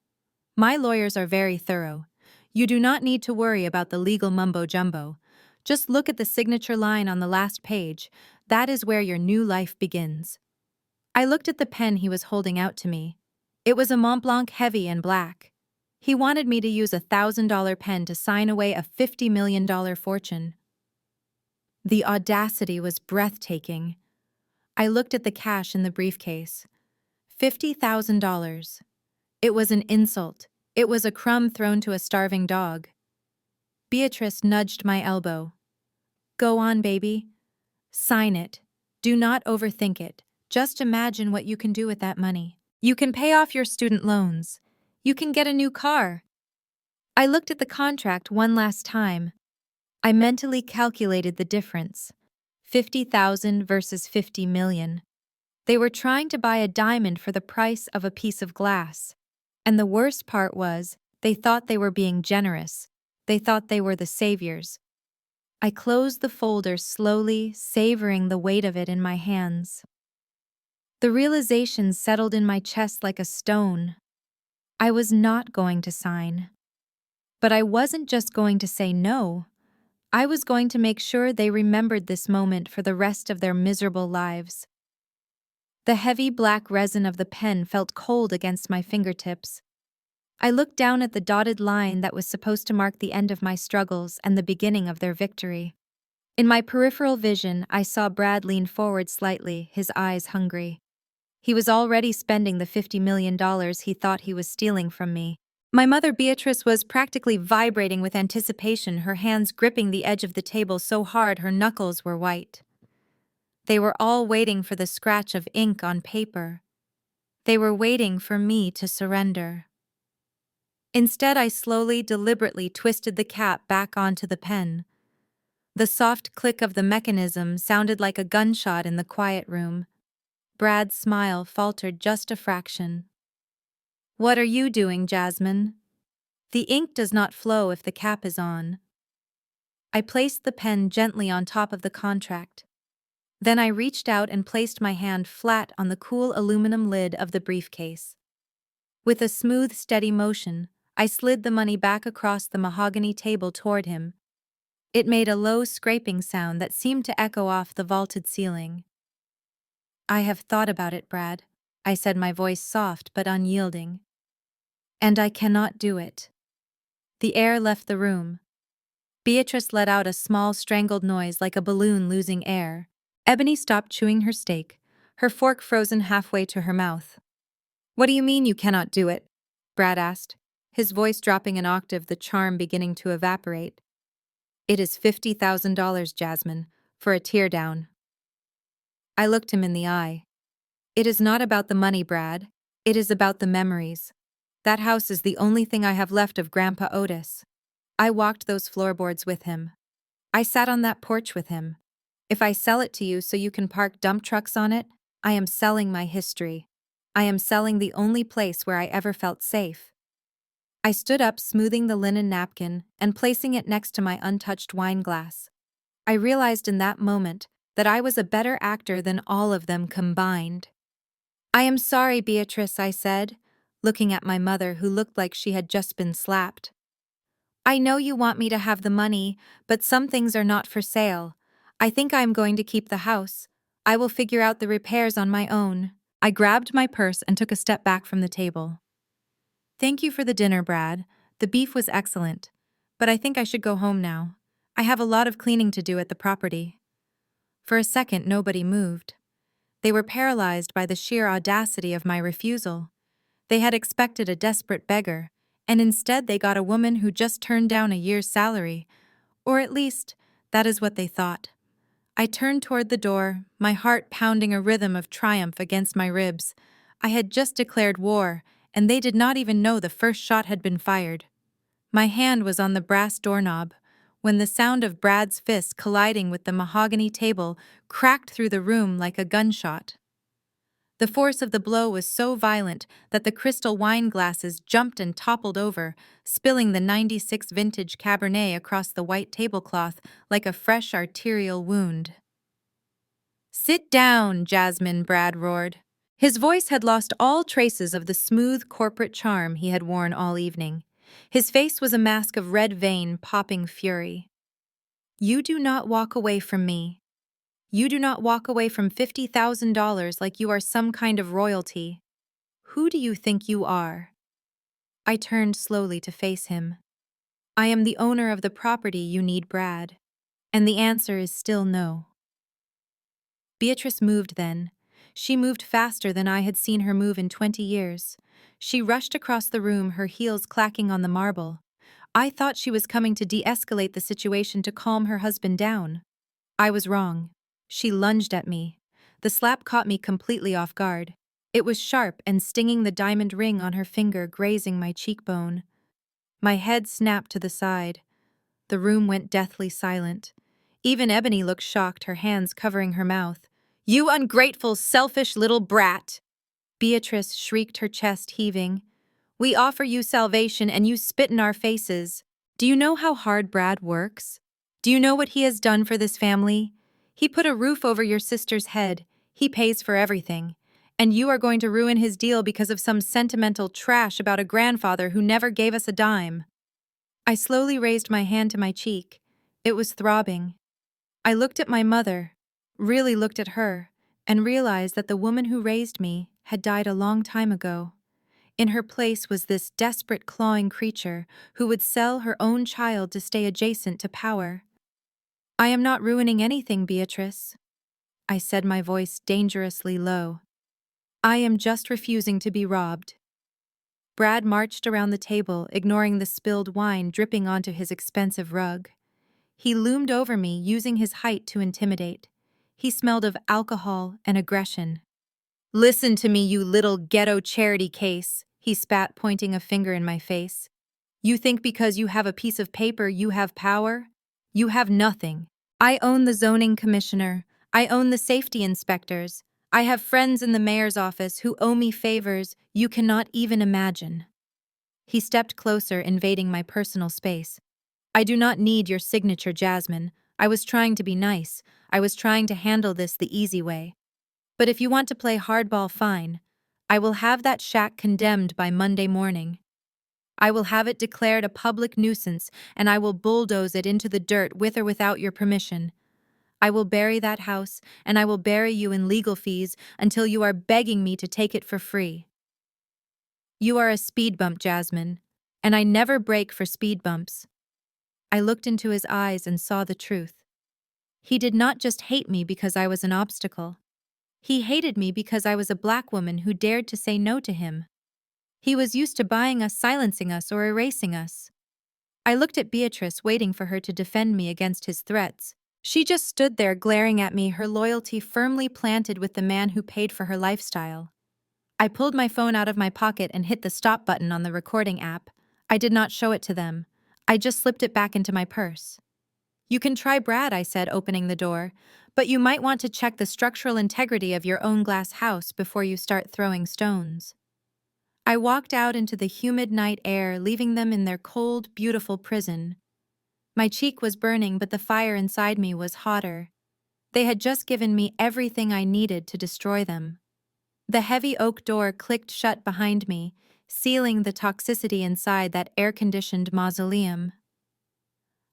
My lawyers are very thorough. You do not need to worry about the legal mumbo-jumbo. Just look at the signature line on the last page. That is where your new life begins. I looked at the pen he was holding out to me. It was a Montblanc heavy and black. He wanted me to use a $1,000 pen to sign away a $50 million fortune. The audacity was breathtaking. I looked at the cash in the briefcase. $50,000. It was an insult. It was a crumb thrown to a starving dog. Beatrice nudged my elbow. Go on, baby. Sign it. Do not overthink it. Just imagine what you can do with that money. You can pay off your student loans. You can get a new car. I looked at the contract one last time. I mentally calculated the difference. 50,000 versus 50 million. They were trying to buy a diamond for the price of a piece of glass. And the worst part was, they thought they were being generous. They thought they were the saviors. I closed the folder slowly, savoring the weight of it in my hands. The realization settled in my chest like a stone. I was not going to sign. But I wasn't just going to say no. I was going to make sure they remembered this moment for the rest of their miserable lives. The heavy black resin of the pen felt cold against my fingertips. I looked down at the dotted line that was supposed to mark the end of my struggles and the beginning of their victory. In my peripheral vision, I saw Brad lean forward slightly, his eyes hungry. He was already spending the $50 million he thought he was stealing from me. My mother Beatrice was practically vibrating with anticipation, her hands gripping the edge of the table so hard her knuckles were white. They were all waiting for the scratch of ink on paper. They were waiting for me to surrender. Instead, I slowly, deliberately twisted the cap back onto the pen. The soft click of the mechanism sounded like a gunshot in the quiet room. Brad's smile faltered just a fraction. What are you doing, Jasmine? The ink does not flow if the cap is on. I placed the pen gently on top of the contract. Then I reached out and placed my hand flat on the cool aluminum lid of the briefcase. With a smooth, steady motion, I slid the money back across the mahogany table toward him. It made a low scraping sound that seemed to echo off the vaulted ceiling. I have thought about it, Brad, I said, my voice soft but unyielding. And I cannot do it. The air left the room. Beatrice let out a small strangled noise like a balloon losing air. Ebony stopped chewing her steak, her fork frozen halfway to her mouth. What do you mean you cannot do it? Brad asked, his voice dropping an octave, the charm beginning to evaporate. It is $50,000, Jasmine, for a teardown. I looked him in the eye. It is not about the money, Brad. It is about the memories. That house is the only thing I have left of Grandpa Otis. I walked those floorboards with him. I sat on that porch with him. If I sell it to you so you can park dump trucks on it, I am selling my history. I am selling the only place where I ever felt safe. I stood up, smoothing the linen napkin and placing it next to my untouched wine glass. I realized in that moment that I was a better actor than all of them combined. I am sorry, Beatrice, I said, looking at my mother who looked like she had just been slapped. I know you want me to have the money, but some things are not for sale. I think I am going to keep the house. I will figure out the repairs on my own. I grabbed my purse and took a step back from the table. Thank you for the dinner, Brad. The beef was excellent. But I think I should go home now. I have a lot of cleaning to do at the property. For a second, nobody moved. They were paralyzed by the sheer audacity of my refusal. They had expected a desperate beggar, and instead they got a woman who just turned down a year's salary. Or at least, that is what they thought. I turned toward the door, my heart pounding a rhythm of triumph against my ribs. I had just declared war, and they did not even know the first shot had been fired. My hand was on the brass doorknob when the sound of Brad's fist colliding with the mahogany table cracked through the room like a gunshot. The force of the blow was so violent that the crystal wine glasses jumped and toppled over, spilling the '96 vintage Cabernet across the white tablecloth like a fresh arterial wound. Sit down, Jasmine, Brad roared. His voice had lost all traces of the smooth corporate charm he had worn all evening. His face was a mask of red vein popping fury. You do not walk away from me. You do not walk away from $50,000 like you are some kind of royalty. Who do you think you are? I turned slowly to face him. I am the owner of the property you need, Brad. And the answer is still no. Beatrice moved then. She moved faster than I had seen her move in 20 years. She rushed across the room, her heels clacking on the marble. I thought she was coming to de-escalate the situation to calm her husband down. I was wrong. She lunged at me. The slap caught me completely off guard. It was sharp and stinging, the diamond ring on her finger grazing my cheekbone. My head snapped to the side. The room went deathly silent. Even Ebony looked shocked, her hands covering her mouth. You ungrateful, selfish little brat! Beatrice shrieked, her chest heaving. We offer you salvation and you spit in our faces. Do you know how hard Brad works? Do you know what he has done for this family? He put a roof over your sister's head. He pays for everything. And you are going to ruin his deal because of some sentimental trash about a grandfather who never gave us a dime. I slowly raised my hand to my cheek. It was throbbing. I looked at my mother, really looked at her, and realized that the woman who raised me had died a long time ago. In her place was this desperate, clawing creature who would sell her own child to stay adjacent to power. I am not ruining anything, Beatrice. I said, my voice dangerously low. I am just refusing to be robbed. Brad marched around the table, ignoring the spilled wine dripping onto his expensive rug. He loomed over me, using his height to intimidate. He smelled of alcohol and aggression. Listen to me, you little ghetto charity case, he spat, pointing a finger in my face. You think because you have a piece of paper you have power? You have nothing. I own the zoning commissioner. I own the safety inspectors. I have friends in the mayor's office who owe me favors you cannot even imagine. He stepped closer, invading my personal space. I do not need your signature, Jasmine. I was trying to be nice. I was trying to handle this the easy way. But if you want to play hardball, fine. I will have that shack condemned by Monday morning. I will have it declared a public nuisance, and I will bulldoze it into the dirt with or without your permission. I will bury that house, and I will bury you in legal fees until you are begging me to take it for free. You are a speed bump, Jasmine, and I never break for speed bumps. I looked into his eyes and saw the truth. He did not just hate me because I was an obstacle. He hated me because I was a black woman who dared to say no to him. He was used to buying us, silencing us, or erasing us. I looked at Beatrice, waiting for her to defend me against his threats. She just stood there glaring at me, her loyalty firmly planted with the man who paid for her lifestyle. I pulled my phone out of my pocket and hit the stop button on the recording app. I did not show it to them. I just slipped it back into my purse. You can try Brad, I said, opening the door, but you might want to check the structural integrity of your own glass house before you start throwing stones. I walked out into the humid night air, leaving them in their cold, beautiful prison. My cheek was burning, but the fire inside me was hotter. They had just given me everything I needed to destroy them. The heavy oak door clicked shut behind me, sealing the toxicity inside that air-conditioned mausoleum.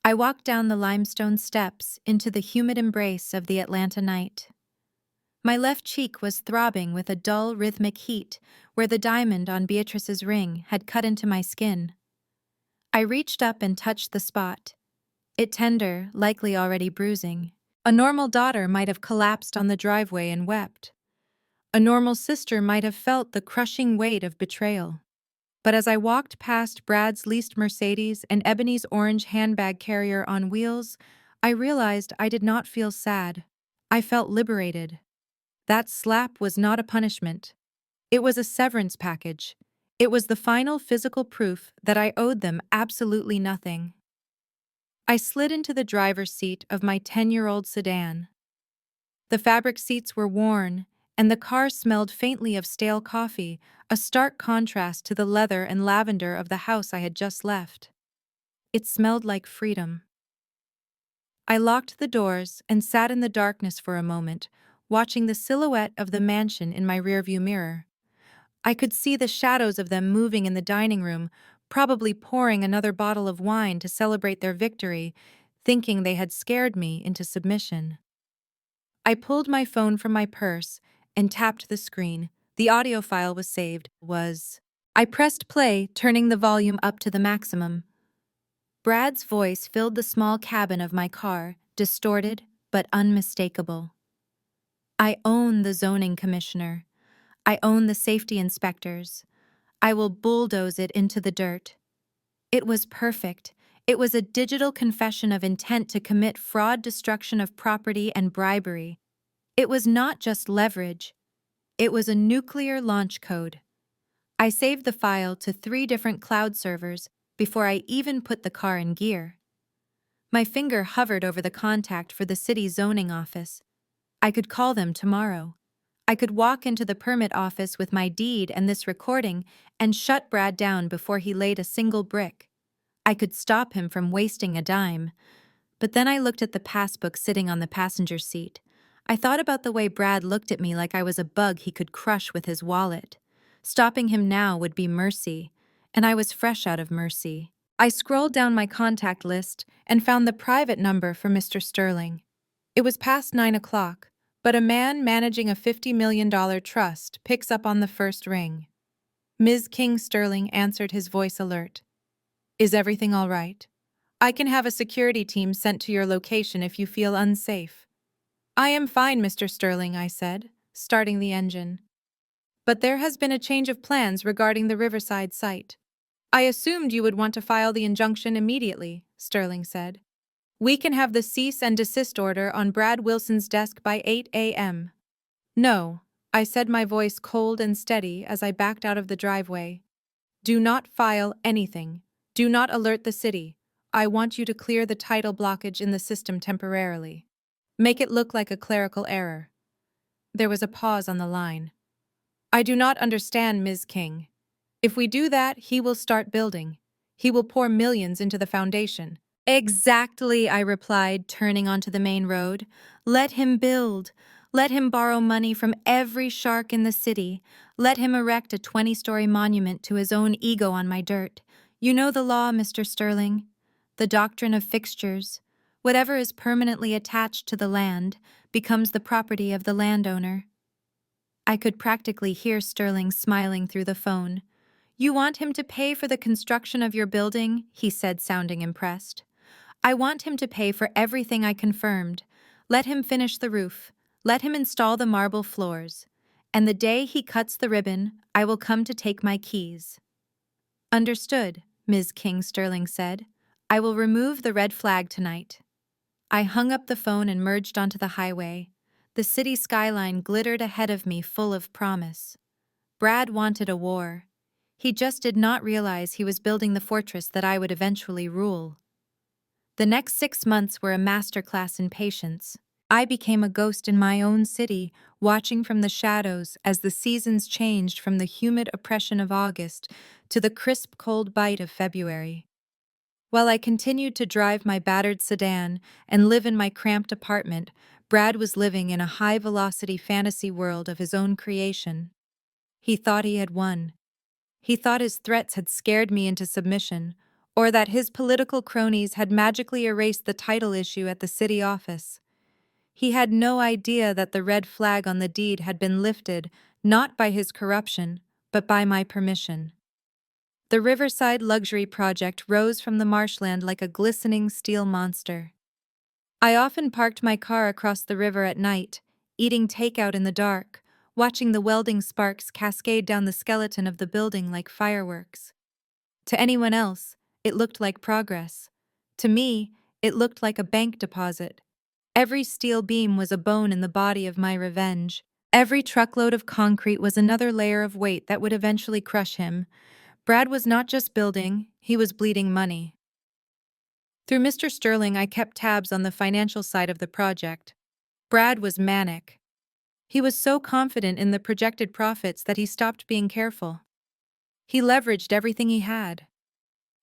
I walked down the limestone steps into the humid embrace of the Atlanta night. My left cheek was throbbing with a dull, rhythmic heat where the diamond on Beatrice's ring had cut into my skin. I reached up and touched the spot. It tender, likely already bruising. A normal daughter might have collapsed on the driveway and wept. A normal sister might have felt the crushing weight of betrayal. But as I walked past Brad's leased Mercedes and Ebony's orange handbag carrier on wheels, I realized I did not feel sad. I felt liberated. That slap was not a punishment. It was a severance package. It was the final physical proof that I owed them absolutely nothing. I slid into the driver's seat of my 10-year-old sedan. The fabric seats were worn, and the car smelled faintly of stale coffee, a stark contrast to the leather and lavender of the house I had just left. It smelled like freedom. I locked the doors and sat in the darkness for a moment, watching the silhouette of the mansion in my rearview mirror. I could see the shadows of them moving in the dining room, probably pouring another bottle of wine to celebrate their victory, thinking they had scared me into submission. I pulled my phone from my purse and tapped the screen. The audio file was saved. I pressed play, turning the volume up to the maximum. Brad's voice filled the small cabin of my car, distorted but unmistakable. I own the zoning commissioner. I own the safety inspectors. I will bulldoze it into the dirt. It was perfect. It was a digital confession of intent to commit fraud, destruction of property, and bribery. It was not just leverage. It was a nuclear launch code. I saved the file to 3 different cloud servers before I even put the car in gear. My finger hovered over the contact for the city zoning office. I could call them tomorrow. I could walk into the permit office with my deed and this recording and shut Brad down before he laid a single brick. I could stop him from wasting a dime. But then I looked at the passbook sitting on the passenger seat. I thought about the way Brad looked at me like I was a bug he could crush with his wallet. Stopping him now would be mercy, and I was fresh out of mercy. I scrolled down my contact list and found the private number for Mr. Sterling. It was past 9 o'clock, but a man managing a $50 million trust picks up on the first ring. Ms. King Sterling answered, his voice alert. Is everything all right? I can have a security team sent to your location if you feel unsafe. I am fine, Mr. Sterling, I said, starting the engine. But there has been a change of plans regarding the Riverside site. I assumed you would want to file the injunction immediately, Sterling said. We can have the cease and desist order on Brad Wilson's desk by 8 a.m. No, I said, my voice cold and steady as I backed out of the driveway. Do not file anything. Do not alert the city. I want you to clear the title blockage in the system temporarily. Make it look like a clerical error. There was a pause on the line. I do not understand, Ms. King. If we do that, he will start building. He will pour millions into the foundation. Exactly, I replied, turning onto the main road. Let him build. Let him borrow money from every shark in the city. Let him erect a 20-story monument to his own ego on my dirt. You know the law, Mr. Sterling. The doctrine of fixtures. Whatever is permanently attached to the land becomes the property of the landowner. I could practically hear Sterling smiling through the phone. You want him to pay for the construction of your building, he said, sounding impressed. I want him to pay for everything I confirmed. Let him finish the roof. Let him install the marble floors. And the day he cuts the ribbon, I will come to take my keys. Understood, Ms. King Sterling said. I will remove the red flag tonight. I hung up the phone and merged onto the highway. The city skyline glittered ahead of me, full of promise. Brad wanted a war. He just did not realize he was building the fortress that I would eventually rule. The next 6 months were a masterclass in patience. I became a ghost in my own city, watching from the shadows as the seasons changed from the humid oppression of August to the crisp, cold bite of February. While I continued to drive my battered sedan and live in my cramped apartment, Brad was living in a high-velocity fantasy world of his own creation. He thought he had won. He thought his threats had scared me into submission, or that his political cronies had magically erased the title issue at the city office. He had no idea that the red flag on the deed had been lifted not by his corruption, but by my permission. The Riverside Luxury Project rose from the marshland like a glistening steel monster. I often parked my car across the river at night, eating takeout in the dark, watching the welding sparks cascade down the skeleton of the building like fireworks. To anyone else, it looked like progress. To me, it looked like a bank deposit. Every steel beam was a bone in the body of my revenge. Every truckload of concrete was another layer of weight that would eventually crush him. Brad was not just building, he was bleeding money. Through Mr. Sterling, I kept tabs on the financial side of the project. Brad was manic. He was so confident in the projected profits that he stopped being careful. He leveraged everything he had.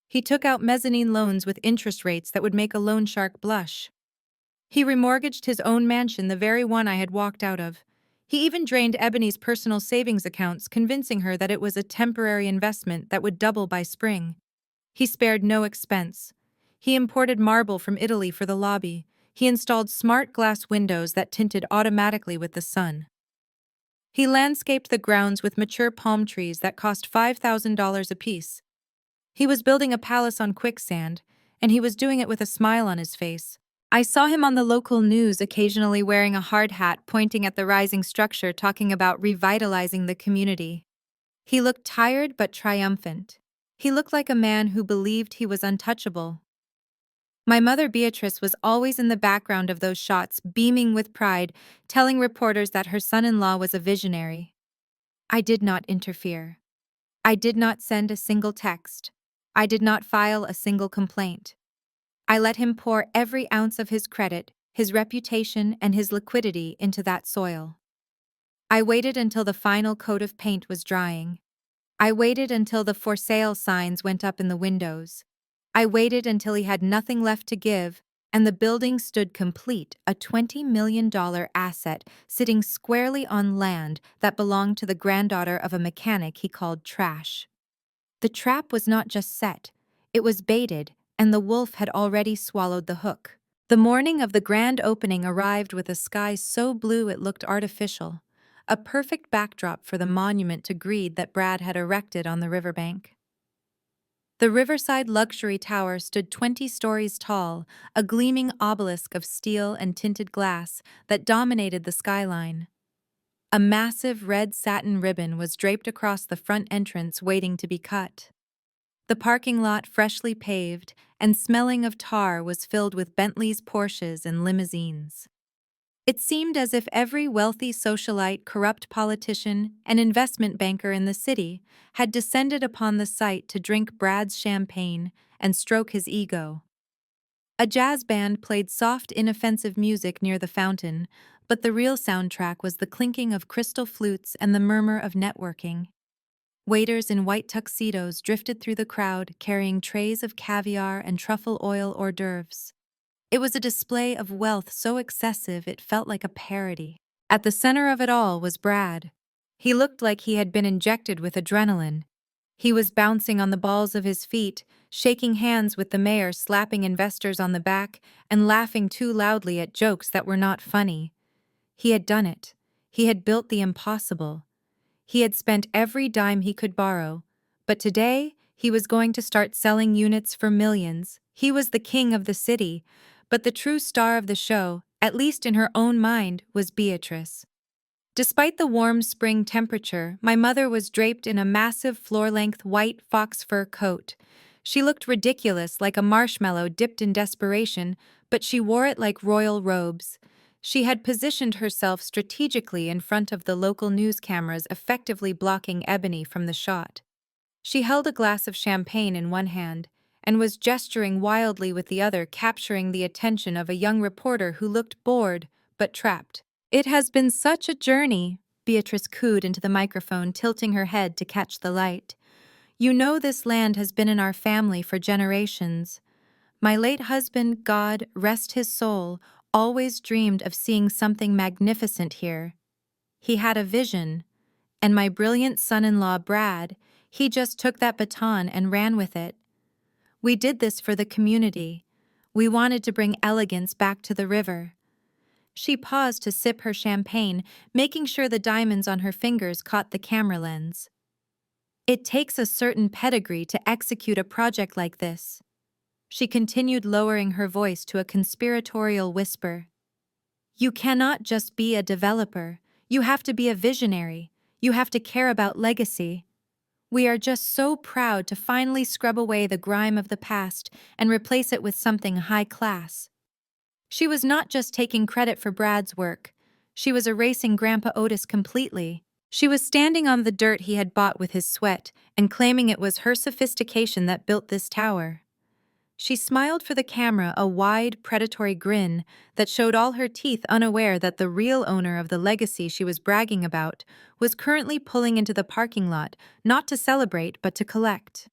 He took out mezzanine loans with interest rates that would make a loan shark blush. He remortgaged his own mansion, the very one I had walked out of. He even drained Ebony's personal savings accounts, convincing her that it was a temporary investment that would double by spring. He spared no expense. He imported marble from Italy for the lobby. He installed smart glass windows that tinted automatically with the sun. He landscaped the grounds with mature palm trees that cost $5,000 apiece. He was building a palace on quicksand, and he was doing it with a smile on his face. I saw him on the local news, occasionally wearing a hard hat, pointing at the rising structure, talking about revitalizing the community. He looked tired but triumphant. He looked like a man who believed he was untouchable. My mother Beatrice was always in the background of those shots, beaming with pride, telling reporters that her son-in-law was a visionary. I did not interfere. I did not send a single text. I did not file a single complaint. I let him pour every ounce of his credit, his reputation, and his liquidity into that soil. I waited until the final coat of paint was drying. I waited until the for sale signs went up in the windows. I waited until he had nothing left to give, and the building stood complete, a $20 million asset sitting squarely on land that belonged to the granddaughter of a mechanic he called Trash. The trap was not just set, it was baited, and the wolf had already swallowed the hook. The morning of the grand opening arrived with a sky so blue it looked artificial, a perfect backdrop for the monument to greed that Brad had erected on the riverbank. The riverside luxury tower stood 20 stories tall, a gleaming obelisk of steel and tinted glass that dominated the skyline. A massive red satin ribbon was draped across the front entrance, waiting to be cut. The parking lot, freshly paved and smelling of tar, was filled with Bentleys, Porsches, and limousines. It seemed as if every wealthy socialite, corrupt politician, and investment banker in the city had descended upon the site to drink Brad's champagne and stroke his ego. A jazz band played soft, inoffensive music near the fountain, but the real soundtrack was the clinking of crystal flutes and the murmur of networking. Waiters in white tuxedos drifted through the crowd, carrying trays of caviar and truffle oil hors d'oeuvres. It was a display of wealth so excessive it felt like a parody. At the center of it all was Brad. He looked like he had been injected with adrenaline. He was bouncing on the balls of his feet, shaking hands with the mayor, slapping investors on the back, and laughing too loudly at jokes that were not funny. He had done it. He had built the impossible. He had spent every dime he could borrow, but today he was going to start selling units for millions. He was the king of the city, but the true star of the show, at least in her own mind, was Beatrice. Despite the warm spring temperature, my mother was draped in a massive floor-length white fox fur coat. She looked ridiculous, like a marshmallow dipped in desperation, but she wore it like royal robes. She had positioned herself strategically in front of the local news cameras, effectively blocking Ebony from the shot. She held a glass of champagne in one hand and was gesturing wildly with the other, capturing the attention of a young reporter who looked bored but trapped. "It has been such a journey," Beatrice cooed into the microphone, tilting her head to catch the light. "You know, this land has been in our family for generations. My late husband, God rest his soul, always dreamed of seeing something magnificent here. He had a vision, and my brilliant son-in-law, Brad, he just took that baton and ran with it. We did this for the community. We wanted to bring elegance back to the river." She paused to sip her champagne, making sure the diamonds on her fingers caught the camera lens. "It takes a certain pedigree to execute a project like this." She continued, lowering her voice to a conspiratorial whisper. "You cannot just be a developer. You have to be a visionary. You have to care about legacy. We are just so proud to finally scrub away the grime of the past and replace it with something high class." She was not just taking credit for Brad's work. She was erasing Grandpa Otis completely. She was standing on the dirt he had bought with his sweat and claiming it was her sophistication that built this tower. She smiled for the camera, a wide, predatory grin that showed all her teeth, unaware that the real owner of the legacy she was bragging about was currently pulling into the parking lot, not to celebrate but to collect.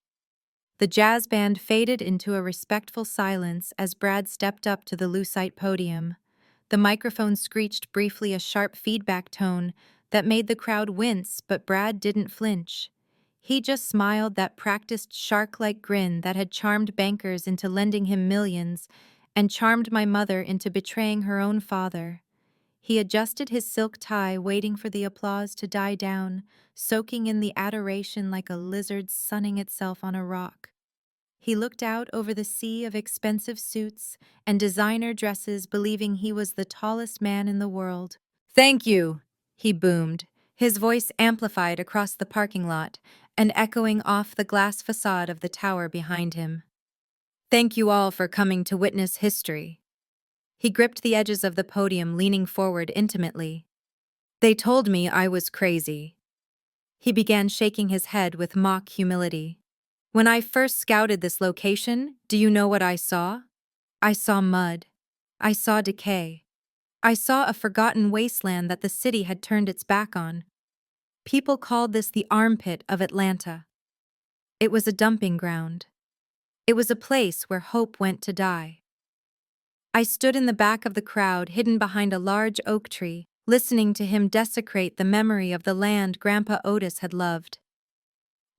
The jazz band faded into a respectful silence as Brad stepped up to the lucite podium. The microphone screeched briefly, a sharp feedback tone that made the crowd wince, but Brad didn't flinch. He just smiled, that practiced shark-like grin that had charmed bankers into lending him millions and charmed my mother into betraying her own father. He adjusted his silk tie, waiting for the applause to die down, soaking in the adoration like a lizard sunning itself on a rock. He looked out over the sea of expensive suits and designer dresses, believing he was the tallest man in the world. "Thank you," he boomed, his voice amplified across the parking lot and echoing off the glass facade of the tower behind him. "Thank you all for coming to witness history." He gripped the edges of the podium, leaning forward intimately. "They told me I was crazy." He began shaking his head with mock humility. "When I first scouted this location, do you know what I saw? I saw mud. I saw decay. I saw a forgotten wasteland that the city had turned its back on. People called this the armpit of Atlanta. It was a dumping ground. It was a place where hope went to die." I stood in the back of the crowd, hidden behind a large oak tree, listening to him desecrate the memory of the land Grandpa Otis had loved.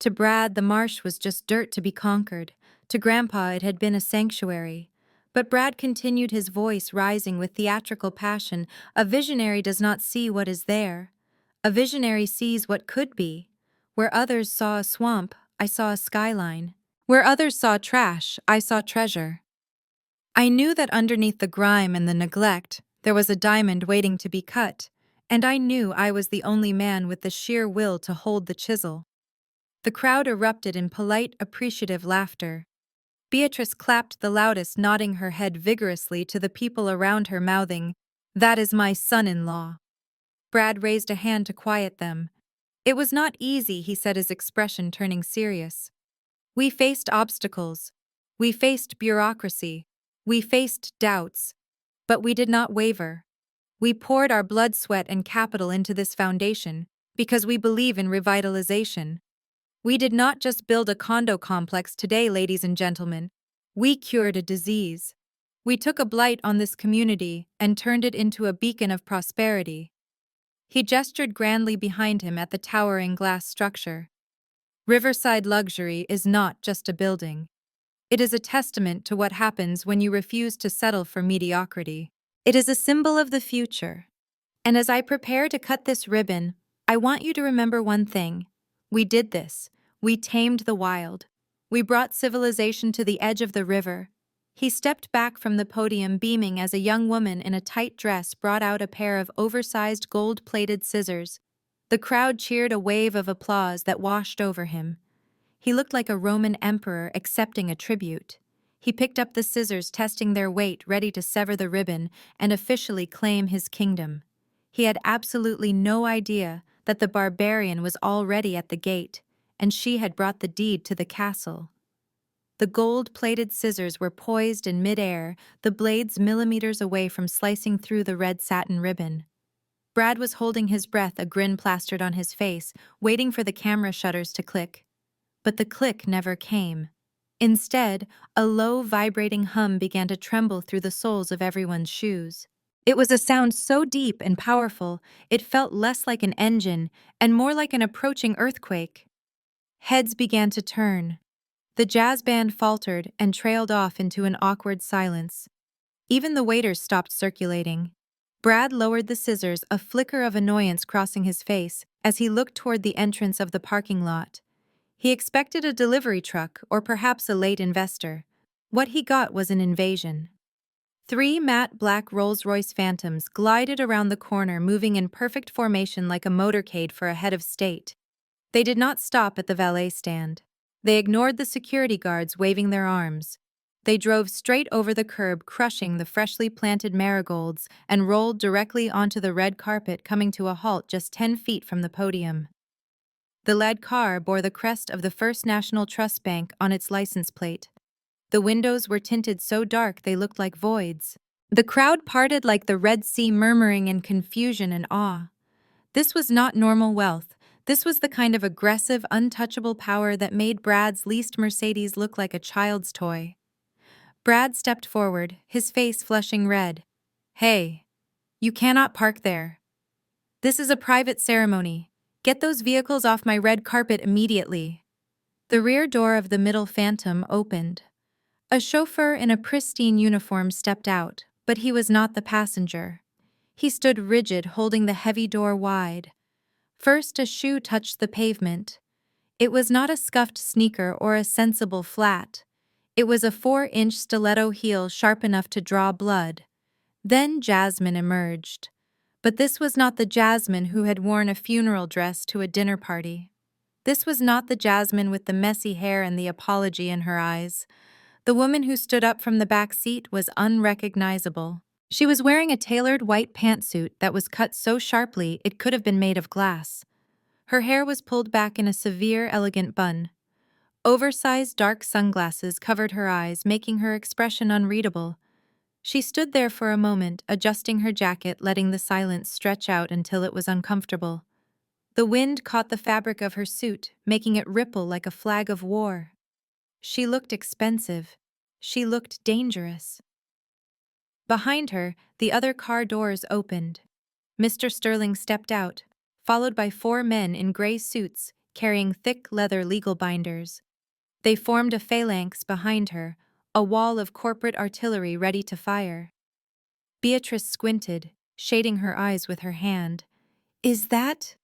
To Brad, the marsh was just dirt to be conquered. To Grandpa, it had been a sanctuary. But Brad continued, his voice rising with theatrical passion. "A visionary does not see what is there. A visionary sees what could be. Where others saw a swamp, I saw a skyline. Where others saw trash, I saw treasure." I knew that underneath the grime and the neglect, there was a diamond waiting to be cut, and I knew I was the only man with the sheer will to hold the chisel. The crowd erupted in polite, appreciative laughter. Beatrice clapped the loudest, nodding her head vigorously to the people around her, mouthing, "That is my son-in-law." Brad raised a hand to quiet them. "It was not easy," he said, his expression turning serious. "We faced obstacles. We faced bureaucracy. We faced doubts. But we did not waver. We poured our blood, sweat, and capital into this foundation because we believe in revitalization. We did not just build a condo complex today, ladies and gentlemen. We cured a disease. We took a blight on this community and turned it into a beacon of prosperity." He gestured grandly behind him at the towering glass structure. "Riverside luxury is not just a building. It is a testament to what happens when you refuse to settle for mediocrity. It is a symbol of the future. And as I prepare to cut this ribbon, I want you to remember one thing. We did this. We tamed the wild. We brought civilization to the edge of the river." He stepped back from the podium, beaming as a young woman in a tight dress brought out a pair of oversized gold-plated scissors. The crowd cheered, a wave of applause that washed over him. He looked like a Roman emperor accepting a tribute. He picked up the scissors, testing their weight, ready to sever the ribbon and officially claim his kingdom. He had absolutely no idea that the barbarian was already at the gate, and she had brought the deed to the castle. The gold-plated scissors were poised in mid-air, the blades millimeters away from slicing through the red satin ribbon. Brad was holding his breath, a grin plastered on his face, waiting for the camera shutters to click. But the click never came. Instead, a low, vibrating hum began to tremble through the soles of everyone's shoes. It was a sound so deep and powerful, it felt less like an engine and more like an approaching earthquake. Heads began to turn. The jazz band faltered and trailed off into an awkward silence. Even the waiters stopped circulating. Brad lowered the scissors, a flicker of annoyance crossing his face as he looked toward the entrance of the parking lot. He expected a delivery truck or perhaps a late investor. What he got was an invasion. 3 matte black Rolls-Royce Phantoms glided around the corner, moving in perfect formation like a motorcade for a head of state. They did not stop at the valet stand. They ignored the security guards waving their arms. They drove straight over the curb, crushing the freshly planted marigolds, and rolled directly onto the red carpet, coming to a halt just 10 feet from the podium. The lead car bore the crest of the First National Trust Bank on its license plate. The windows were tinted so dark they looked like voids. The crowd parted like the Red Sea, murmuring in confusion and awe. This was not normal wealth. This was the kind of aggressive, untouchable power that made Brad's leased Mercedes look like a child's toy. Brad stepped forward, his face flushing red. "Hey," You cannot park there. This is a private ceremony. Get those vehicles off my red carpet immediately. The rear door of the middle Phantom opened. A chauffeur in a pristine uniform stepped out, but he was not the passenger. He stood rigid, holding the heavy door wide. First, a shoe touched the pavement. It was not a scuffed sneaker or a sensible flat. It was a 4-inch stiletto heel sharp enough to draw blood. Then Jasmine emerged. But this was not the Jasmine who had worn a funeral dress to a dinner party. This was not the Jasmine with the messy hair and the apology in her eyes. The woman who stood up from the back seat was unrecognizable. She was wearing a tailored white pantsuit that was cut so sharply it could have been made of glass. Her hair was pulled back in a severe, elegant bun. Oversized dark sunglasses covered her eyes, making her expression unreadable. She stood there for a moment, adjusting her jacket, letting the silence stretch out until it was uncomfortable. The wind caught the fabric of her suit, making it ripple like a flag of war. She looked expensive. She looked dangerous. Behind her, the other car doors opened. Mr. Sterling stepped out, followed by 4 men in gray suits carrying thick leather legal binders. They formed a phalanx behind her, a wall of corporate artillery ready to fire. Beatrice squinted, shading her eyes with her hand. Is that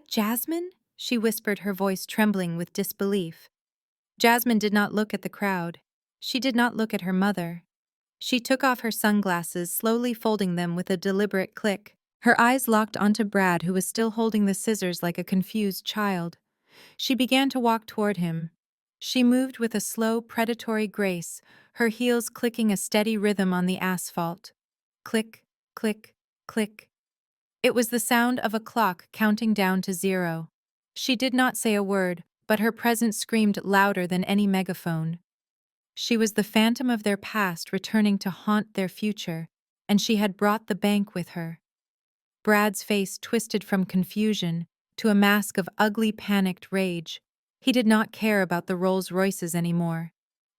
Jasmine?" she whispered, her voice trembling with disbelief. Jasmine did not look at the crowd. She did not look at her mother. She took off her sunglasses, slowly folding them with a deliberate click. Her eyes locked onto Brad, who was still holding the scissors like a confused child. She began to walk toward him. She moved with a slow, predatory grace, her heels clicking a steady rhythm on the asphalt. Click, click, click. It was the sound of a clock counting down to 0. She did not say a word, but her presence screamed louder than any megaphone. She was the phantom of their past returning to haunt their future, and she had brought the bank with her. Brad's face twisted from confusion to a mask of ugly, panicked rage. He did not care about the Rolls-Royces anymore.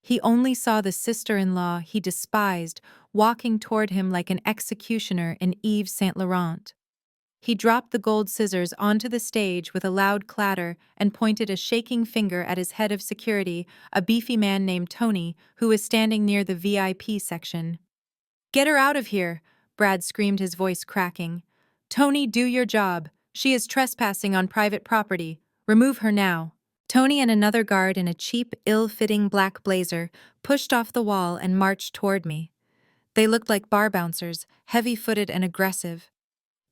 He only saw the sister-in-law he despised walking toward him like an executioner in Yves Saint Laurent. He dropped the gold scissors onto the stage with a loud clatter and pointed a shaking finger at his head of security, a beefy man named Tony, who was standing near the VIP section. "Get her out of here!" Brad screamed, his voice cracking. "Tony, do your job. She is trespassing on private property. Remove her now." Tony and another guard in a cheap, ill-fitting black blazer pushed off the wall and marched toward me. They looked like bar bouncers, heavy-footed and aggressive.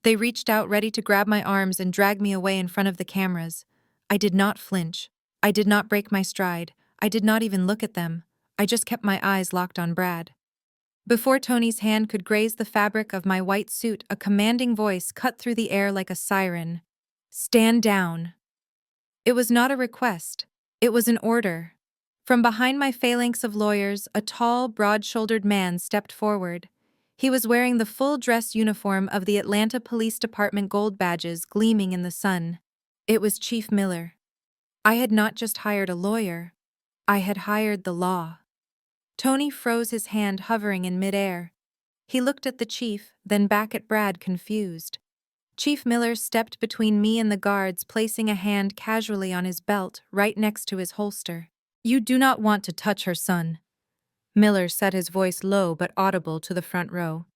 They reached out, ready to grab my arms and drag me away in front of the cameras. I did not flinch. I did not break my stride. I did not even look at them. I just kept my eyes locked on Brad. Before Tony's hand could graze the fabric of my white suit, a commanding voice cut through the air like a siren. "Stand down." It was not a request. It was an order. From behind my phalanx of lawyers, a tall, broad-shouldered man stepped forward. He was wearing the full dress uniform of the Atlanta Police Department, gold badges gleaming in the sun. It was Chief Miller. I had not just hired a lawyer. I had hired the law. Tony froze, his hand hovering in midair. He looked at the chief, then back at Brad, confused. Chief Miller stepped between me and the guards, placing a hand casually on his belt, right next to his holster. "You do not want to touch her, son," Miller said, his voice low but audible to the front row.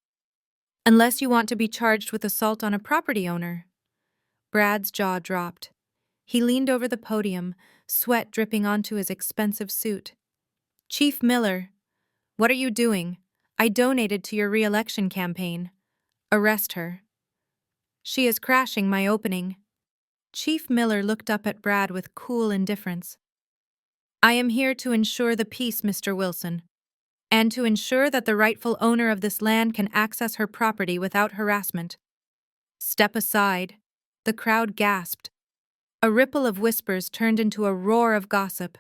"Unless you want to be charged with assault on a property owner." Brad's jaw dropped. He leaned over the podium, sweat dripping onto his expensive suit. "Chief Miller, what are you doing? I donated to your re-election campaign. Arrest her. She is crashing my opening." Chief Miller looked up at Brad with cool indifference. "I am here to ensure the peace, Mr. Wilson, and to ensure that the rightful owner of this land can access her property without harassment. Step aside." The crowd gasped. A ripple of whispers turned into a roar of gossip.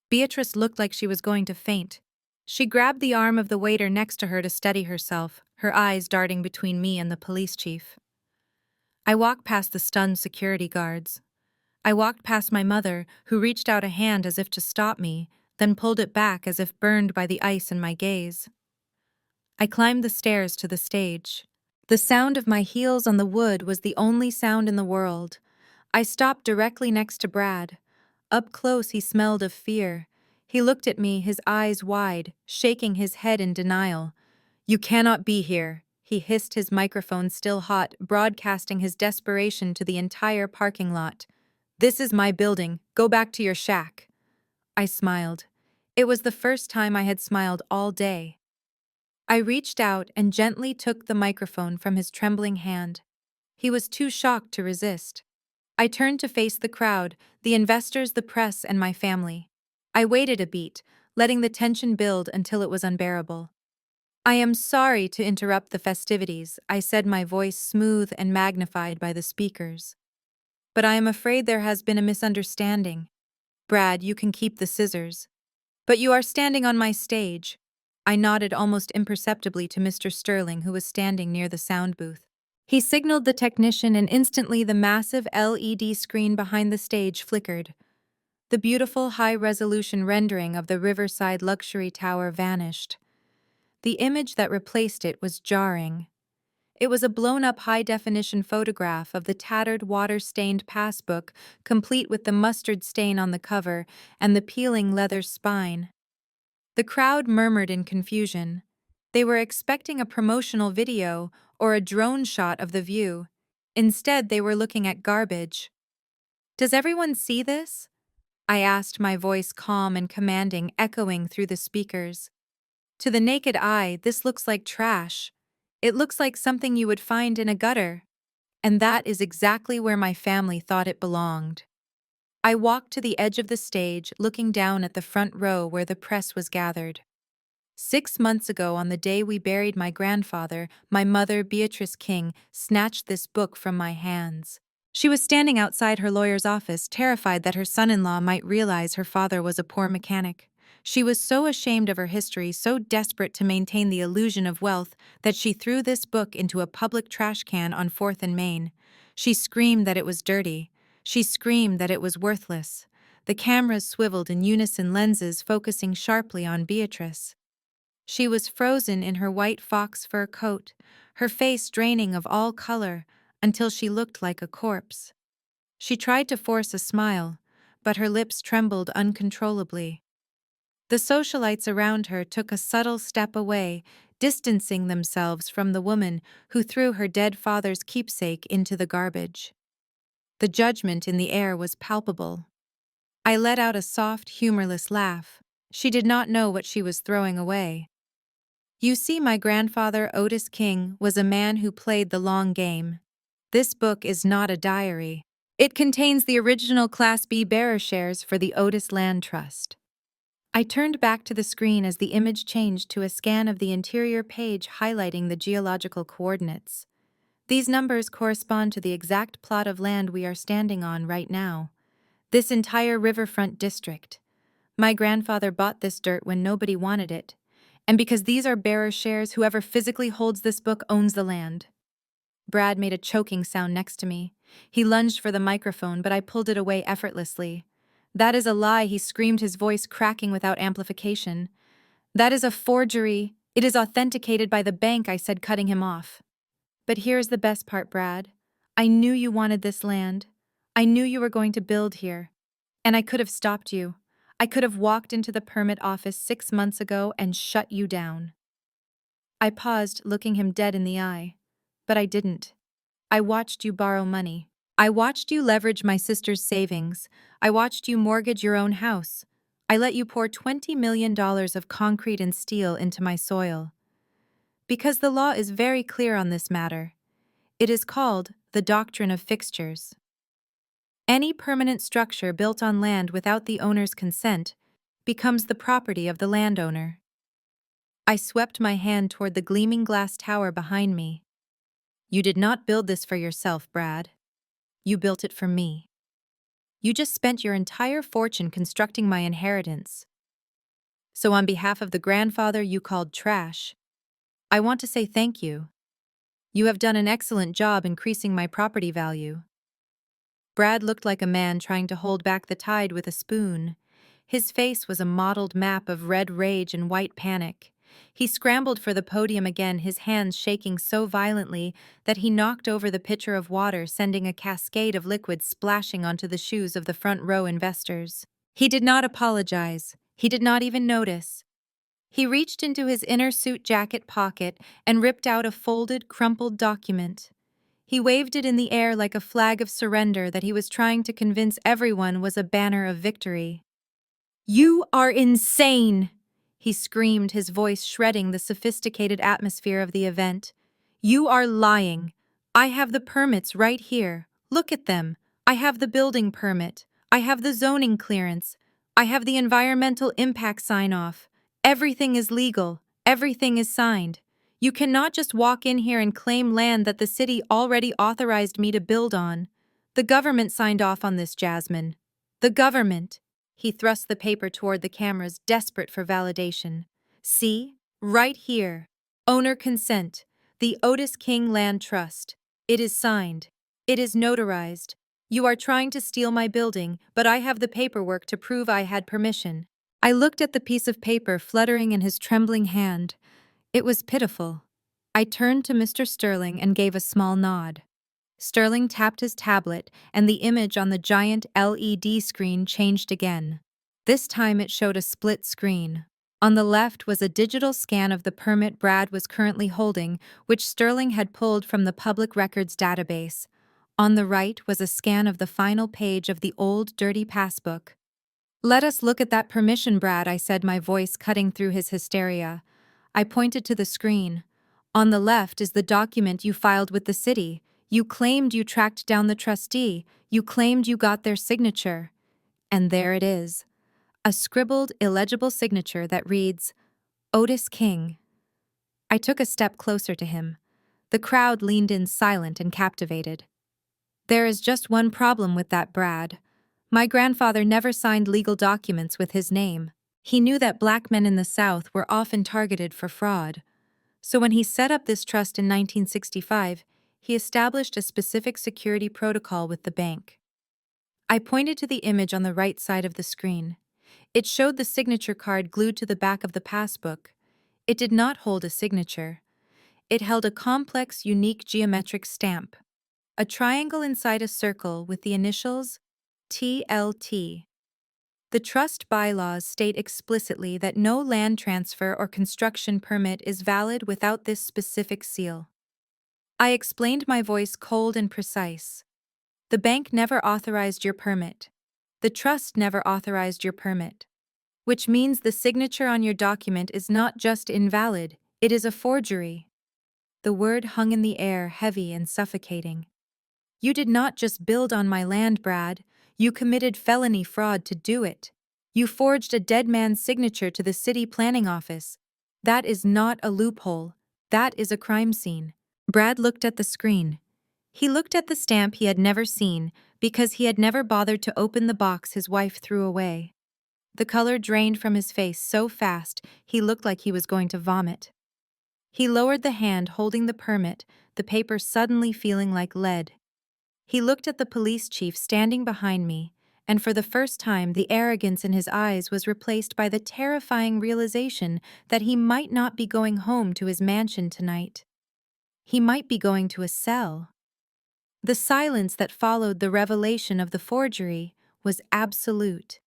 Beatrice looked like she was going to faint. She grabbed the arm of the waiter next to her to steady herself, her eyes darting between me and the police chief. I walked past the stunned security guards. I walked past my mother, who reached out a hand as if to stop me, then pulled it back as if burned by the ice in my gaze. I climbed the stairs to the stage. The sound of my heels on the wood was the only sound in the world. I stopped directly next to Brad. Up close, he smelled of fear. He looked at me, his eyes wide, shaking his head in denial. "You cannot be here," he hissed, his microphone still hot, broadcasting his desperation to the entire parking lot. "This is my building. Go back to your shack." I smiled. It was the first time I had smiled all day. I reached out and gently took the microphone from his trembling hand. He was too shocked to resist. I turned to face the crowd, the investors, the press, and my family. I waited a beat, letting the tension build until it was unbearable. "I am sorry to interrupt the festivities," I said, my voice smooth and magnified by the speakers. "But I am afraid there has been a misunderstanding. Brad, you can keep the scissors. But you are standing on my stage." I nodded almost imperceptibly to Mr. Sterling, who was standing near the sound booth. He signaled the technician, and instantly the massive LED screen behind the stage flickered. The beautiful high-resolution rendering of the Riverside Luxury Tower vanished. The image that replaced it was jarring. It was a blown-up high-definition photograph of the tattered, water-stained Passbook, complete with the mustard stain on the cover and the peeling leather spine. The crowd murmured in confusion. They were expecting a promotional video or a drone shot of the view. Instead, they were looking at garbage. "Does everyone see this?" I asked, my voice calm and commanding, echoing through the speakers. "To the naked eye, this looks like trash. It looks like something you would find in a gutter." And that is exactly where my family thought it belonged. I walked to the edge of the stage, looking down at the front row where the press was gathered. 6 months ago, on the day we buried my grandfather, my mother, Beatrice King, snatched this book from my hands. She was standing outside her lawyer's office, terrified that her son-in-law might realize her father was a poor mechanic. She was so ashamed of her history, so desperate to maintain the illusion of wealth, that she threw this book into a public trash can on 4th and Main. She screamed that it was dirty. She screamed that it was worthless. The cameras swiveled in unison, lenses focusing sharply on Beatrice. She was frozen in her white fox fur coat, her face draining of all color, until she looked like a corpse. She tried to force a smile, but her lips trembled uncontrollably. The socialites around her took a subtle step away, distancing themselves from the woman who threw her dead father's keepsake into the garbage. The judgment in the air was palpable. I let out a soft, humorless laugh. She did not know what she was throwing away. "You see, my grandfather, Otis King, was a man who played the long game. This book is not a diary. It contains the original Class B bearer shares for the Otis Land Trust." I turned back to the screen as the image changed to a scan of the interior page highlighting the geological coordinates. These numbers correspond to the exact plot of land we are standing on right now. This entire riverfront district. My grandfather bought this dirt when nobody wanted it. And because these are bearer shares, whoever physically holds this book owns the land. Brad made a choking sound next to me. He lunged for the microphone, but I pulled it away effortlessly. "That is a lie," he screamed, his voice cracking without amplification. "That is a forgery. It is authenticated by the bank," I said, cutting him off. "But here's the best part, Brad. I knew you wanted this land. I knew you were going to build here. And I could have stopped you. I could have walked into the permit office 6 months ago and shut you down." I paused, looking him dead in the eye. "But I didn't. I watched you borrow money. I watched you leverage my sister's savings. I watched you mortgage your own house. I let you pour $20 million of concrete and steel into my soil. Because the law is very clear on this matter. It is called the doctrine of fixtures. Any permanent structure built on land without the owner's consent becomes the property of the landowner." I swept my hand toward the gleaming glass tower behind me. "You did not build this for yourself, Brad. You built it for me. You just spent your entire fortune constructing my inheritance. So on behalf of the grandfather you called trash, I want to say thank you. You have done an excellent job increasing my property value." Brad looked like a man trying to hold back the tide with a spoon. His face was a mottled map of red rage and white panic. He scrambled for the podium again, his hands shaking so violently that he knocked over the pitcher of water, sending a cascade of liquid splashing onto the shoes of the front row investors. He did not apologize. He did not even notice. He reached into his inner suit jacket pocket and ripped out a folded, crumpled document. He waved it in the air like a flag of surrender that he was trying to convince everyone was a banner of victory. "You are insane!" he screamed, his voice shredding the sophisticated atmosphere of the event. "You are lying. I have the permits right here. Look at them. I have the building permit. I have the zoning clearance. I have the environmental impact sign-off. Everything is legal. Everything is signed. You cannot just walk in here and claim land that the city already authorized me to build on. The government signed off on this, Jasmine. The government." He thrust the paper toward the cameras, desperate for validation. "See? Right here. Owner consent. The Otis King Land Trust. It is signed. It is notarized. You are trying to steal my building, but I have the paperwork to prove I had permission." I looked at the piece of paper fluttering in his trembling hand. It was pitiful. I turned to Mr. Sterling and gave a small nod. Sterling tapped his tablet, and the image on the giant LED screen changed again. This time it showed a split screen. On the left was a digital scan of the permit Brad was currently holding, which Sterling had pulled from the public records database. On the right was a scan of the final page of the old, dirty passbook. "Let us look at that permission, Brad," I said, my voice cutting through his hysteria. I pointed to the screen. "On the left is the document you filed with the city. You claimed you tracked down the trustee. You claimed you got their signature. And there it is. A scribbled, illegible signature that reads, Otis King." I took a step closer to him. The crowd leaned in silent and captivated. "There is just one problem with that, Brad. My grandfather never signed legal documents with his name. He knew that black men in the South were often targeted for fraud. So when he set up this trust in 1965, he established a specific security protocol with the bank." I pointed to the image on the right side of the screen. It showed the signature card glued to the back of the passbook. It did not hold a signature. It held a complex, unique geometric stamp. A triangle inside a circle with the initials TLT. The trust bylaws state explicitly that no land transfer or construction permit is valid without this specific seal. I explained, my voice cold and precise. "The bank never authorized your permit. The trust never authorized your permit. Which means the signature on your document is not just invalid, it is a forgery." The word hung in the air, heavy and suffocating. "You did not just build on my land, Brad. You committed felony fraud to do it. You forged a dead man's signature to the city planning office. That is not a loophole. That is a crime scene." Brad looked at the screen. He looked at the stamp he had never seen because he had never bothered to open the box his wife threw away. The color drained from his face so fast he looked like he was going to vomit. He lowered the hand holding the permit, the paper suddenly feeling like lead. He looked at the police chief standing behind me, and for the first time the arrogance in his eyes was replaced by the terrifying realization that he might not be going home to his mansion tonight. He might be going to a cell. The silence that followed the revelation of the forgery was absolute.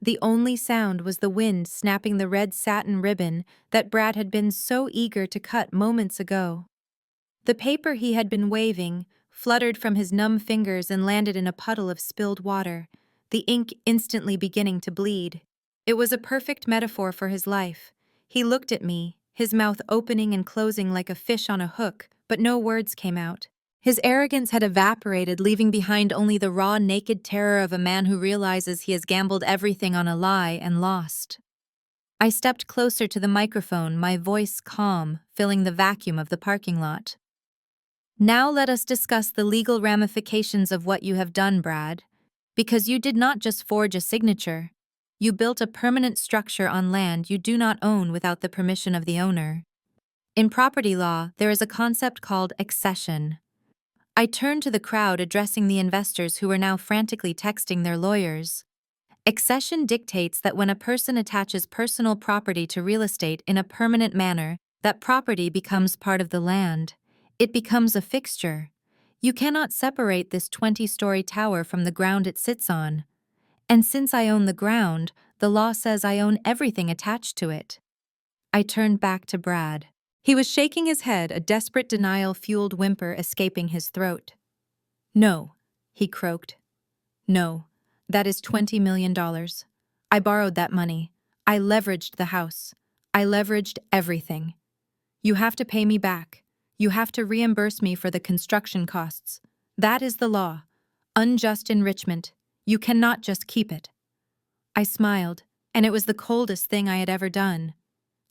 The only sound was the wind snapping the red satin ribbon that Brad had been so eager to cut moments ago. The paper he had been waving fluttered from his numb fingers and landed in a puddle of spilled water, the ink instantly beginning to bleed. It was a perfect metaphor for his life. He looked at me, his mouth opening and closing like a fish on a hook, but no words came out. His arrogance had evaporated, leaving behind only the raw, naked terror of a man who realizes he has gambled everything on a lie and lost. I stepped closer to the microphone, my voice calm, filling the vacuum of the parking lot. "Now let us discuss the legal ramifications of what you have done, Brad. Because you did not just forge a signature. You built a permanent structure on land you do not own without the permission of the owner. In property law, there is a concept called accession." I turned to the crowd, addressing the investors who were now frantically texting their lawyers. Accession dictates that when a person attaches personal property to real estate in a permanent manner, that property becomes part of the land. It becomes a fixture. You cannot separate this 20-story tower from the ground it sits on. And since I own the ground, the law says I own everything attached to it. I turned back to Brad. He was shaking his head, a desperate denial-fueled whimper escaping his throat. "No," he croaked. "No. That is $20 million. I borrowed that money. I leveraged the house. I leveraged everything. You have to pay me back. You have to reimburse me for the construction costs. That is the law. Unjust enrichment. You cannot just keep it." I smiled, and it was the coldest thing I had ever done.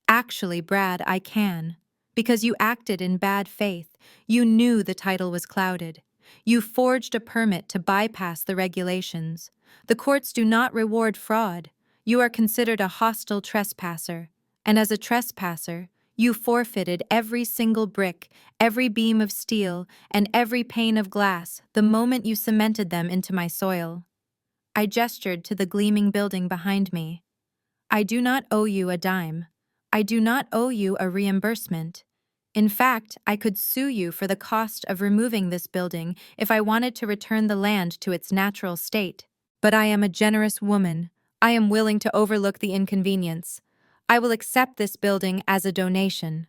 "Actually, Brad, I can. Because you acted in bad faith. You knew the title was clouded. You forged a permit to bypass the regulations. The courts do not reward fraud. You are considered a hostile trespasser. And as a trespasser, you forfeited every single brick, every beam of steel, and every pane of glass the moment you cemented them into my soil." I gestured to the gleaming building behind me. "I do not owe you a dime. I do not owe you a reimbursement. In fact, I could sue you for the cost of removing this building if I wanted to return the land to its natural state. But I am a generous woman. I am willing to overlook the inconvenience. I will accept this building as a donation."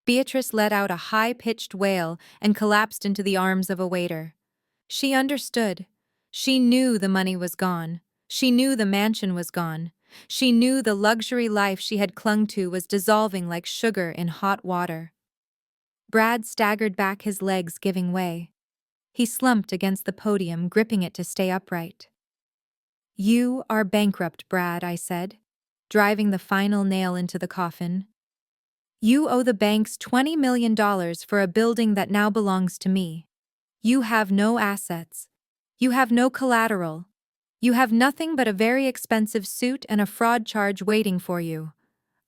Beatrice let out a high-pitched wail and collapsed into the arms of a waiter. She understood. She knew the money was gone. She knew the mansion was gone. She knew the luxury life she had clung to was dissolving like sugar in hot water. Brad staggered back, his legs giving way. He slumped against the podium, gripping it to stay upright. "You are bankrupt, Brad," I said, driving the final nail into the coffin. "You owe the banks $20 million for a building that now belongs to me. You have no assets. You have no collateral. You have nothing but a very expensive suit and a fraud charge waiting for you."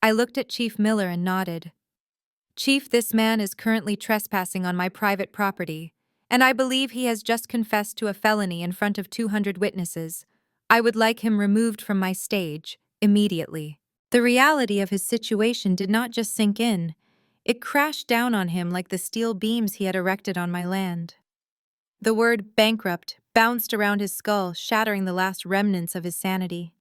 I looked at Chief Miller and nodded. "Chief, this man is currently trespassing on my private property, and I believe he has just confessed to a felony in front of 200 witnesses. I would like him removed from my stage, immediately." The reality of his situation did not just sink in. It crashed down on him like the steel beams he had erected on my land. The word bankrupt bounced around his skull, shattering the last remnants of his sanity.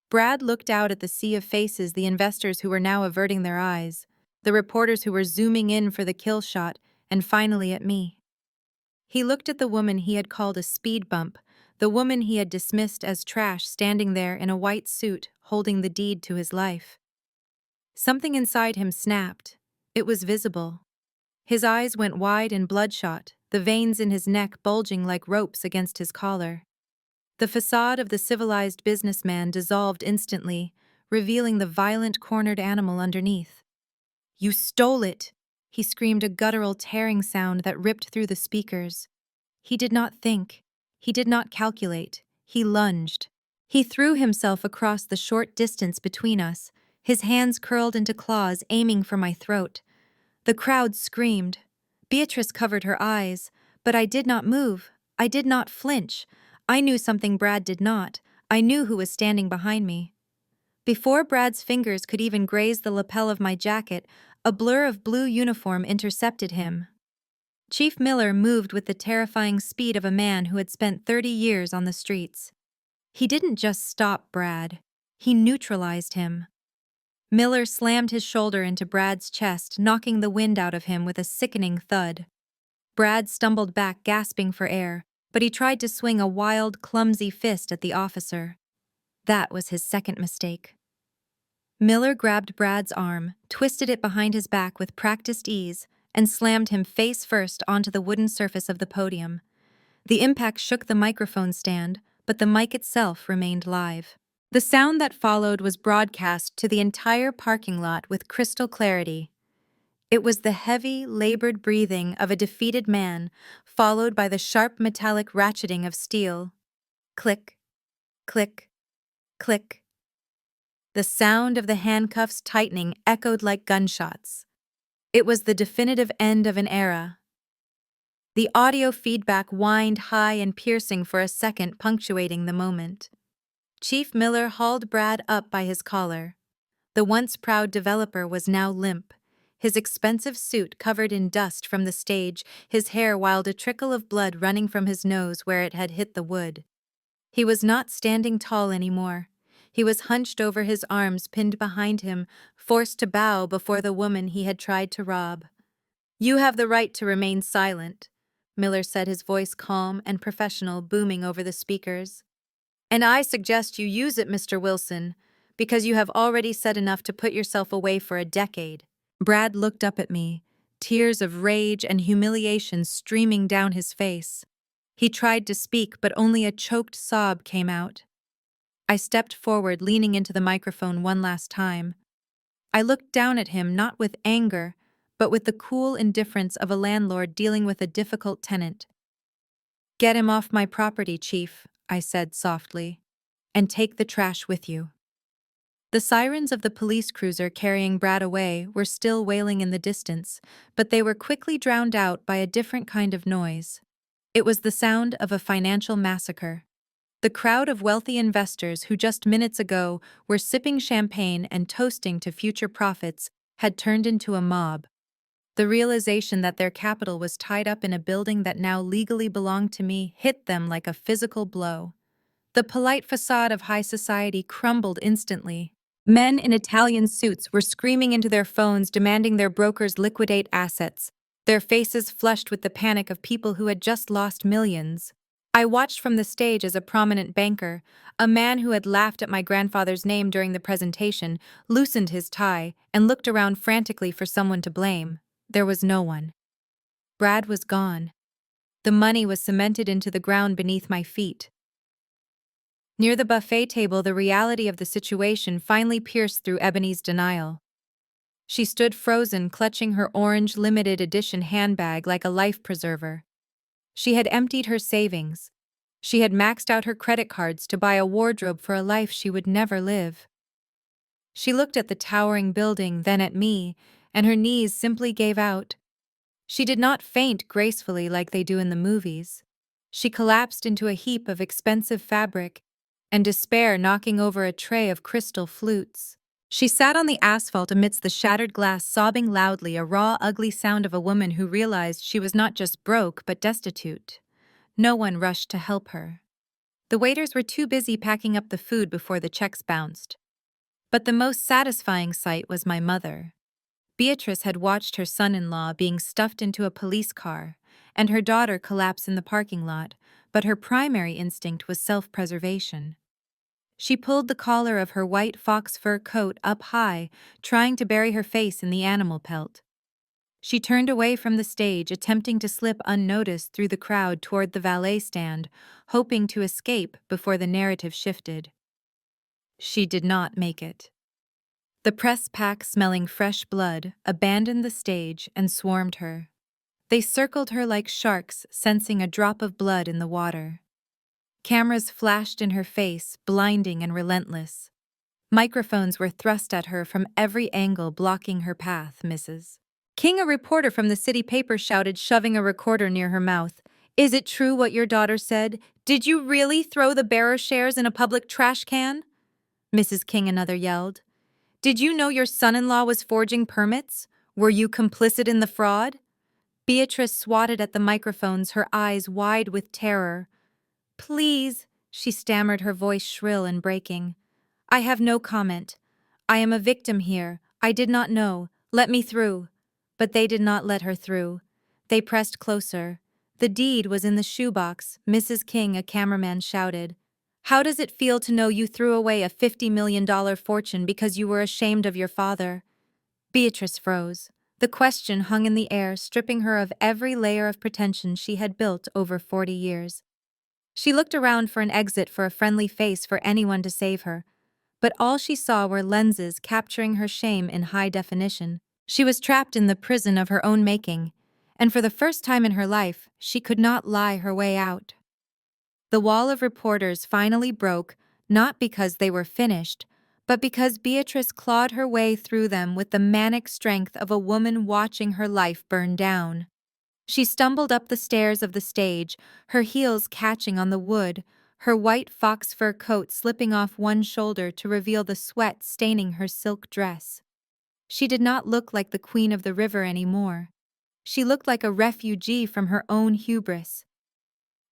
Brad looked out at the sea of faces, the investors who were now averting their eyes, the reporters who were zooming in for the kill shot, and finally at me. He looked at the woman he had called a speed bump, the woman he had dismissed as trash, standing there in a white suit, holding the deed to his life. Something inside him snapped. It was visible. His eyes went wide and bloodshot, the veins in his neck bulging like ropes against his collar. The facade of the civilized businessman dissolved instantly, revealing the violent, cornered animal underneath. "You stole it!" he screamed, a guttural tearing sound that ripped through the speakers. He did not think. He did not calculate. He lunged. He threw himself across the short distance between us, his hands curled into claws aiming for my throat. The crowd screamed. Beatrice covered her eyes, but I did not move. I did not flinch. I knew something Brad did not. I knew who was standing behind me. Before Brad's fingers could even graze the lapel of my jacket, a blur of blue uniform intercepted him. Chief Miller moved with the terrifying speed of a man who had spent 30 years on the streets. He didn't just stop Brad. He neutralized him. Miller slammed his shoulder into Brad's chest, knocking the wind out of him with a sickening thud. Brad stumbled back, gasping for air, but he tried to swing a wild, clumsy fist at the officer. That was his second mistake. Miller grabbed Brad's arm, twisted it behind his back with practiced ease, and slammed him face first onto the wooden surface of the podium. The impact shook the microphone stand, but the mic itself remained live. The sound that followed was broadcast to the entire parking lot with crystal clarity. It was the heavy, labored breathing of a defeated man, followed by the sharp metallic ratcheting of steel. Click, click, click. The sound of the handcuffs tightening echoed like gunshots. It was the definitive end of an era. The audio feedback whined high and piercing for a second, punctuating the moment. Chief Miller hauled Brad up by his collar. The once proud developer was now limp, his expensive suit covered in dust from the stage, his hair wild, a trickle of blood running from his nose where it had hit the wood. He was not standing tall anymore. He was hunched over, his arms pinned behind him, forced to bow before the woman he had tried to rob. "You have the right to remain silent," Miller said, his voice calm and professional, booming over the speakers. "And I suggest you use it, Mr. Wilson, because you have already said enough to put yourself away for a decade." Brad looked up at me, tears of rage and humiliation streaming down his face. He tried to speak, but only a choked sob came out. I stepped forward, leaning into the microphone one last time. I looked down at him, not with anger, but with the cool indifference of a landlord dealing with a difficult tenant. "Get him off my property, Chief," I said softly, "and take the trash with you." The sirens of the police cruiser carrying Brad away were still wailing in the distance, but they were quickly drowned out by a different kind of noise. It was the sound of a financial massacre. The crowd of wealthy investors who just minutes ago were sipping champagne and toasting to future profits had turned into a mob. The realization that their capital was tied up in a building that now legally belonged to me hit them like a physical blow. The polite facade of high society crumbled instantly. Men in Italian suits were screaming into their phones, demanding their brokers liquidate assets, their faces flushed with the panic of people who had just lost millions. I watched from the stage as a prominent banker, a man who had laughed at my grandfather's name during the presentation, loosened his tie and looked around frantically for someone to blame. There was no one. Brad was gone. The money was cemented into the ground beneath my feet. Near the buffet table, the reality of the situation finally pierced through Ebony's denial. She stood frozen, clutching her orange limited edition handbag like a life preserver. She had emptied her savings. She had maxed out her credit cards to buy a wardrobe for a life she would never live. She looked at the towering building, then at me, and her knees simply gave out. She did not faint gracefully like they do in the movies. She collapsed into a heap of expensive fabric, and despair knocking over a tray of crystal flutes. She sat on the asphalt amidst the shattered glass, sobbing loudly, a raw, ugly sound of a woman who realized she was not just broke but destitute. No one rushed to help her. The waiters were too busy packing up the food before the checks bounced. But the most satisfying sight was my mother. Beatrice had watched her son-in-law being stuffed into a police car, and her daughter collapse in the parking lot, but her primary instinct was self-preservation. She pulled the collar of her white fox fur coat up high, trying to bury her face in the animal pelt. She turned away from the stage, attempting to slip unnoticed through the crowd toward the valet stand, hoping to escape before the narrative shifted. She did not make it. The press pack, smelling fresh blood, abandoned the stage and swarmed her. They circled her like sharks, sensing a drop of blood in the water. Cameras flashed in her face, blinding and relentless. Microphones were thrust at her from every angle, blocking her path, Mrs. King, a reporter from the city paper, shouted, shoving a recorder near her mouth. "Is it true what your daughter said? Did you really throw the bearer shares in a public trash can?" Mrs. King, another yelled. "Did you know your son-in-law was forging permits? Were you complicit in the fraud?" Beatrice swatted at the microphones, her eyes wide with terror. "Please," she stammered, her voice shrill and breaking. "I have no comment. I am a victim here. I did not know. Let me through." But they did not let her through. They pressed closer. "The deed was in the shoebox," Mrs. King, a cameraman, shouted. "How does it feel to know you threw away a $50 million fortune because you were ashamed of your father?" Beatrice froze. The question hung in the air, stripping her of every layer of pretension she had built over 40 years. She looked around for an exit, for a friendly face, for anyone to save her. But all she saw were lenses capturing her shame in high definition. She was trapped in the prison of her own making, and for the first time in her life, she could not lie her way out. The wall of reporters finally broke, not because they were finished, but because Beatrice clawed her way through them with the manic strength of a woman watching her life burn down. She stumbled up the stairs of the stage, her heels catching on the wood, her white fox fur coat slipping off one shoulder to reveal the sweat staining her silk dress. She did not look like the queen of the river anymore. She looked like a refugee from her own hubris.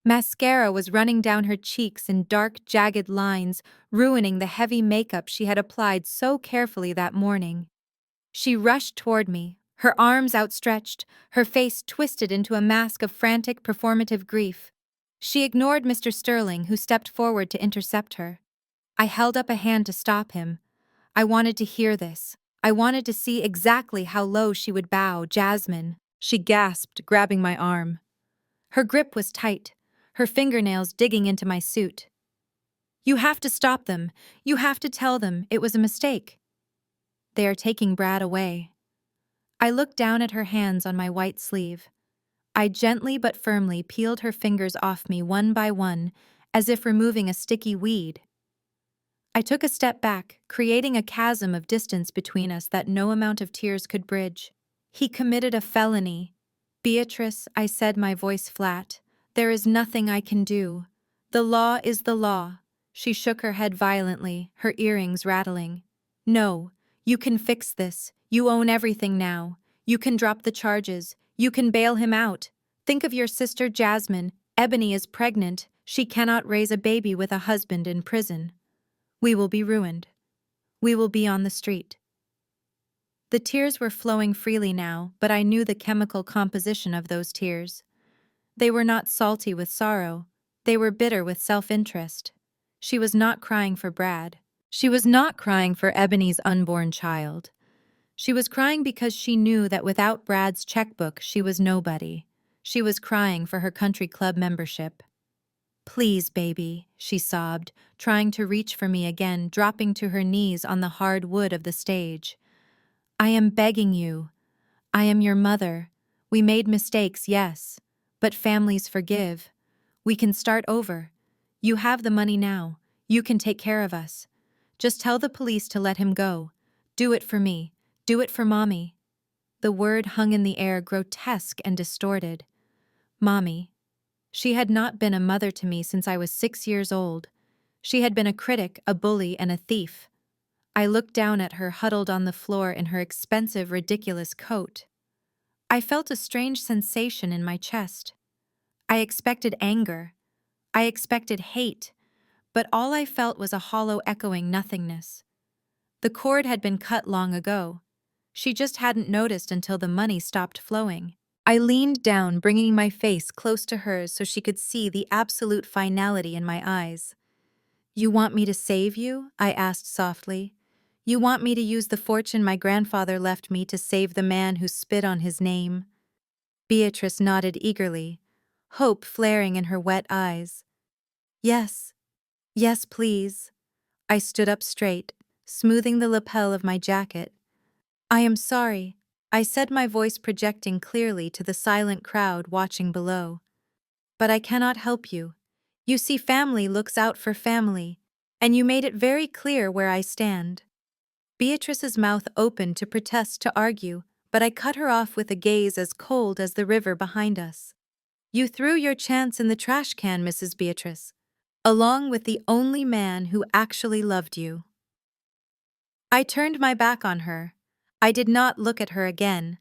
Mascara was running down her cheeks in dark, jagged lines, ruining the heavy makeup she had applied so carefully that morning. She rushed toward me, her arms outstretched, her face twisted into a mask of frantic, performative grief. She ignored Mr. Sterling, who stepped forward to intercept her. I held up a hand to stop him. I wanted to hear this. I wanted to see exactly how low she would bow. "Jasmine," she gasped, grabbing my arm. Her grip was tight, her fingernails digging into my suit. "You have to stop them. You have to tell them it was a mistake. They are taking Brad away." I looked down at her hands on my white sleeve. I gently but firmly peeled her fingers off me one by one, as if removing a sticky weed. I took a step back, creating a chasm of distance between us that no amount of tears could bridge. "He committed a felony." "Beatrice," I said, my voice flat, "there is nothing I can do. The law is the law." She shook her head violently, her earrings rattling. "No, you can fix this. You own everything now. You can drop the charges. You can bail him out. Think of your sister Jasmine. Ebony is pregnant. She cannot raise a baby with a husband in prison. We will be ruined. We will be on the street." The tears were flowing freely now, but I knew the chemical composition of those tears. They were not salty with sorrow. They were bitter with self-interest. She was not crying for Brad. She was not crying for Ebony's unborn child. She was crying because she knew that without Brad's checkbook, she was nobody. She was crying for her country club membership. "Please, baby," she sobbed, trying to reach for me again, dropping to her knees on the hard wood of the stage. "I am begging you. I am your mother. We made mistakes, yes, but families forgive. We can start over. You have the money now. You can take care of us. Just tell the police to let him go. Do it for me. Do it for Mommy." The word hung in the air, grotesque and distorted. Mommy. She had not been a mother to me since I was 6 years old. She had been a critic, a bully, and a thief. I looked down at her huddled on the floor in her expensive, ridiculous coat. I felt a strange sensation in my chest. I expected anger. I expected hate, but all I felt was a hollow, echoing nothingness. The cord had been cut long ago. She just hadn't noticed until the money stopped flowing. I leaned down, bringing my face close to hers so she could see the absolute finality in my eyes. "You want me to save you?" I asked softly. "You want me to use the fortune my grandfather left me to save the man who spit on his name?" Beatrice nodded eagerly, hope flaring in her wet eyes. "Yes. Yes, please." I stood up straight, smoothing the lapel of my jacket. "I am sorry," I said, my voice projecting clearly to the silent crowd watching below. "But I cannot help you. You see, family looks out for family, and you made it very clear where I stand." Beatrice's mouth opened to protest, to argue, but I cut her off with a gaze as cold as the river behind us. "You threw your chance in the trash can, Mrs. Beatrice, along with the only man who actually loved you." I turned my back on her. I did not look at her again.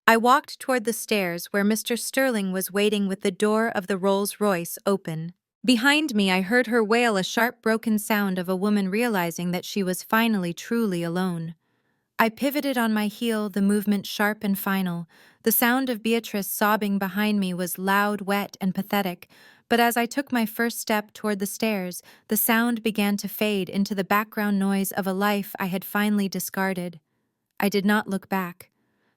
I walked toward the stairs where Mr. Sterling was waiting with the door of the Rolls-Royce open. Behind me, I heard her wail, a sharp, broken sound of a woman realizing that she was finally truly alone. I pivoted on my heel, the movement sharp and final. The sound of Beatrice sobbing behind me was loud, wet, and pathetic, but as I took my first step toward the stairs, the sound began to fade into the background noise of a life I had finally discarded. I did not look back.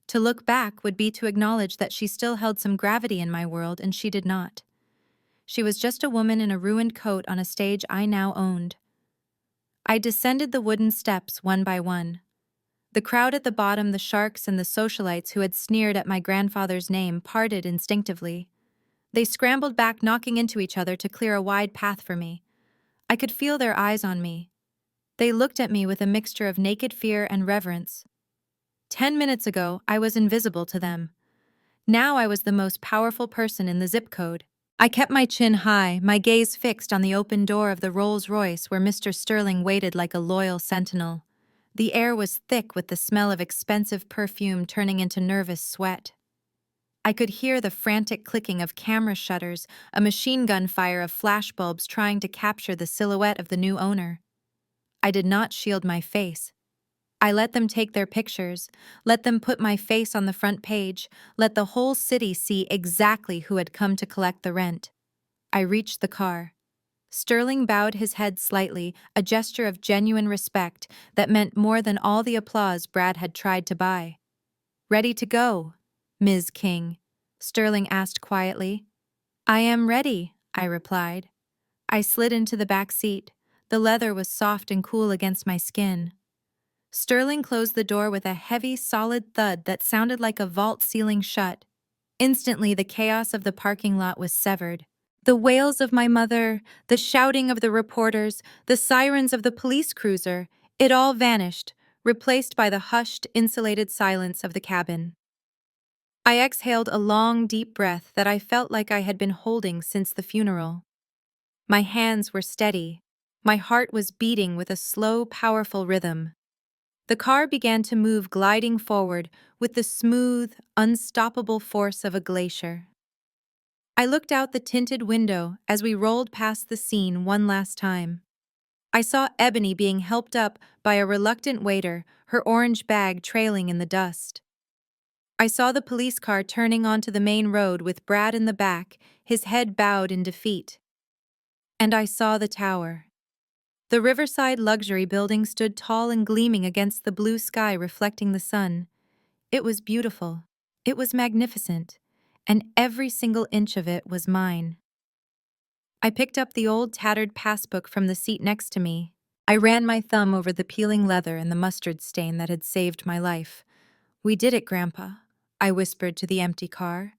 To look back would be to acknowledge that she still held some gravity in my world, and she did not. She was just a woman in a ruined coat on a stage I now owned. I descended the wooden steps one by one. The crowd at the bottom, the sharks and the socialites who had sneered at my grandfather's name, parted instinctively. They scrambled back, knocking into each other to clear a wide path for me. I could feel their eyes on me. They looked at me with a mixture of naked fear and reverence. 10 minutes ago, I was invisible to them. Now I was the most powerful person in the zip code. I kept my chin high, my gaze fixed on the open door of the Rolls-Royce where Mr. Sterling waited like a loyal sentinel. The air was thick with the smell of expensive perfume turning into nervous sweat. I could hear the frantic clicking of camera shutters, a machine gun fire of flashbulbs trying to capture the silhouette of the new owner. I did not shield my face. I let them take their pictures, let them put my face on the front page, let the whole city see exactly who had come to collect the rent. I reached the car. Sterling bowed his head slightly, a gesture of genuine respect that meant more than all the applause Brad had tried to buy. "Ready to go, Ms. King?" Sterling asked quietly. "I am ready," I replied. I slid into the back seat. The leather was soft and cool against my skin. Sterling closed the door with a heavy, solid thud that sounded like a vault ceiling shut. Instantly, the chaos of the parking lot was severed. The wails of my mother, the shouting of the reporters, the sirens of the police cruiser, it all vanished, replaced by the hushed, insulated silence of the cabin. I exhaled a long, deep breath that I felt like I had been holding since the funeral. My hands were steady. My heart was beating with a slow, powerful rhythm. The car began to move, gliding forward with the smooth, unstoppable force of a glacier. I looked out the tinted window as we rolled past the scene one last time. I saw Ebony being helped up by a reluctant waiter, her orange bag trailing in the dust. I saw the police car turning onto the main road with Brad in the back, his head bowed in defeat. And I saw the tower. The riverside luxury building stood tall and gleaming against the blue sky reflecting the sun. It was beautiful. It was magnificent. And every single inch of it was mine. I picked up the old tattered passbook from the seat next to me. I ran my thumb over the peeling leather and the mustard stain that had saved my life. "We did it, Grandpa," I whispered to the empty car.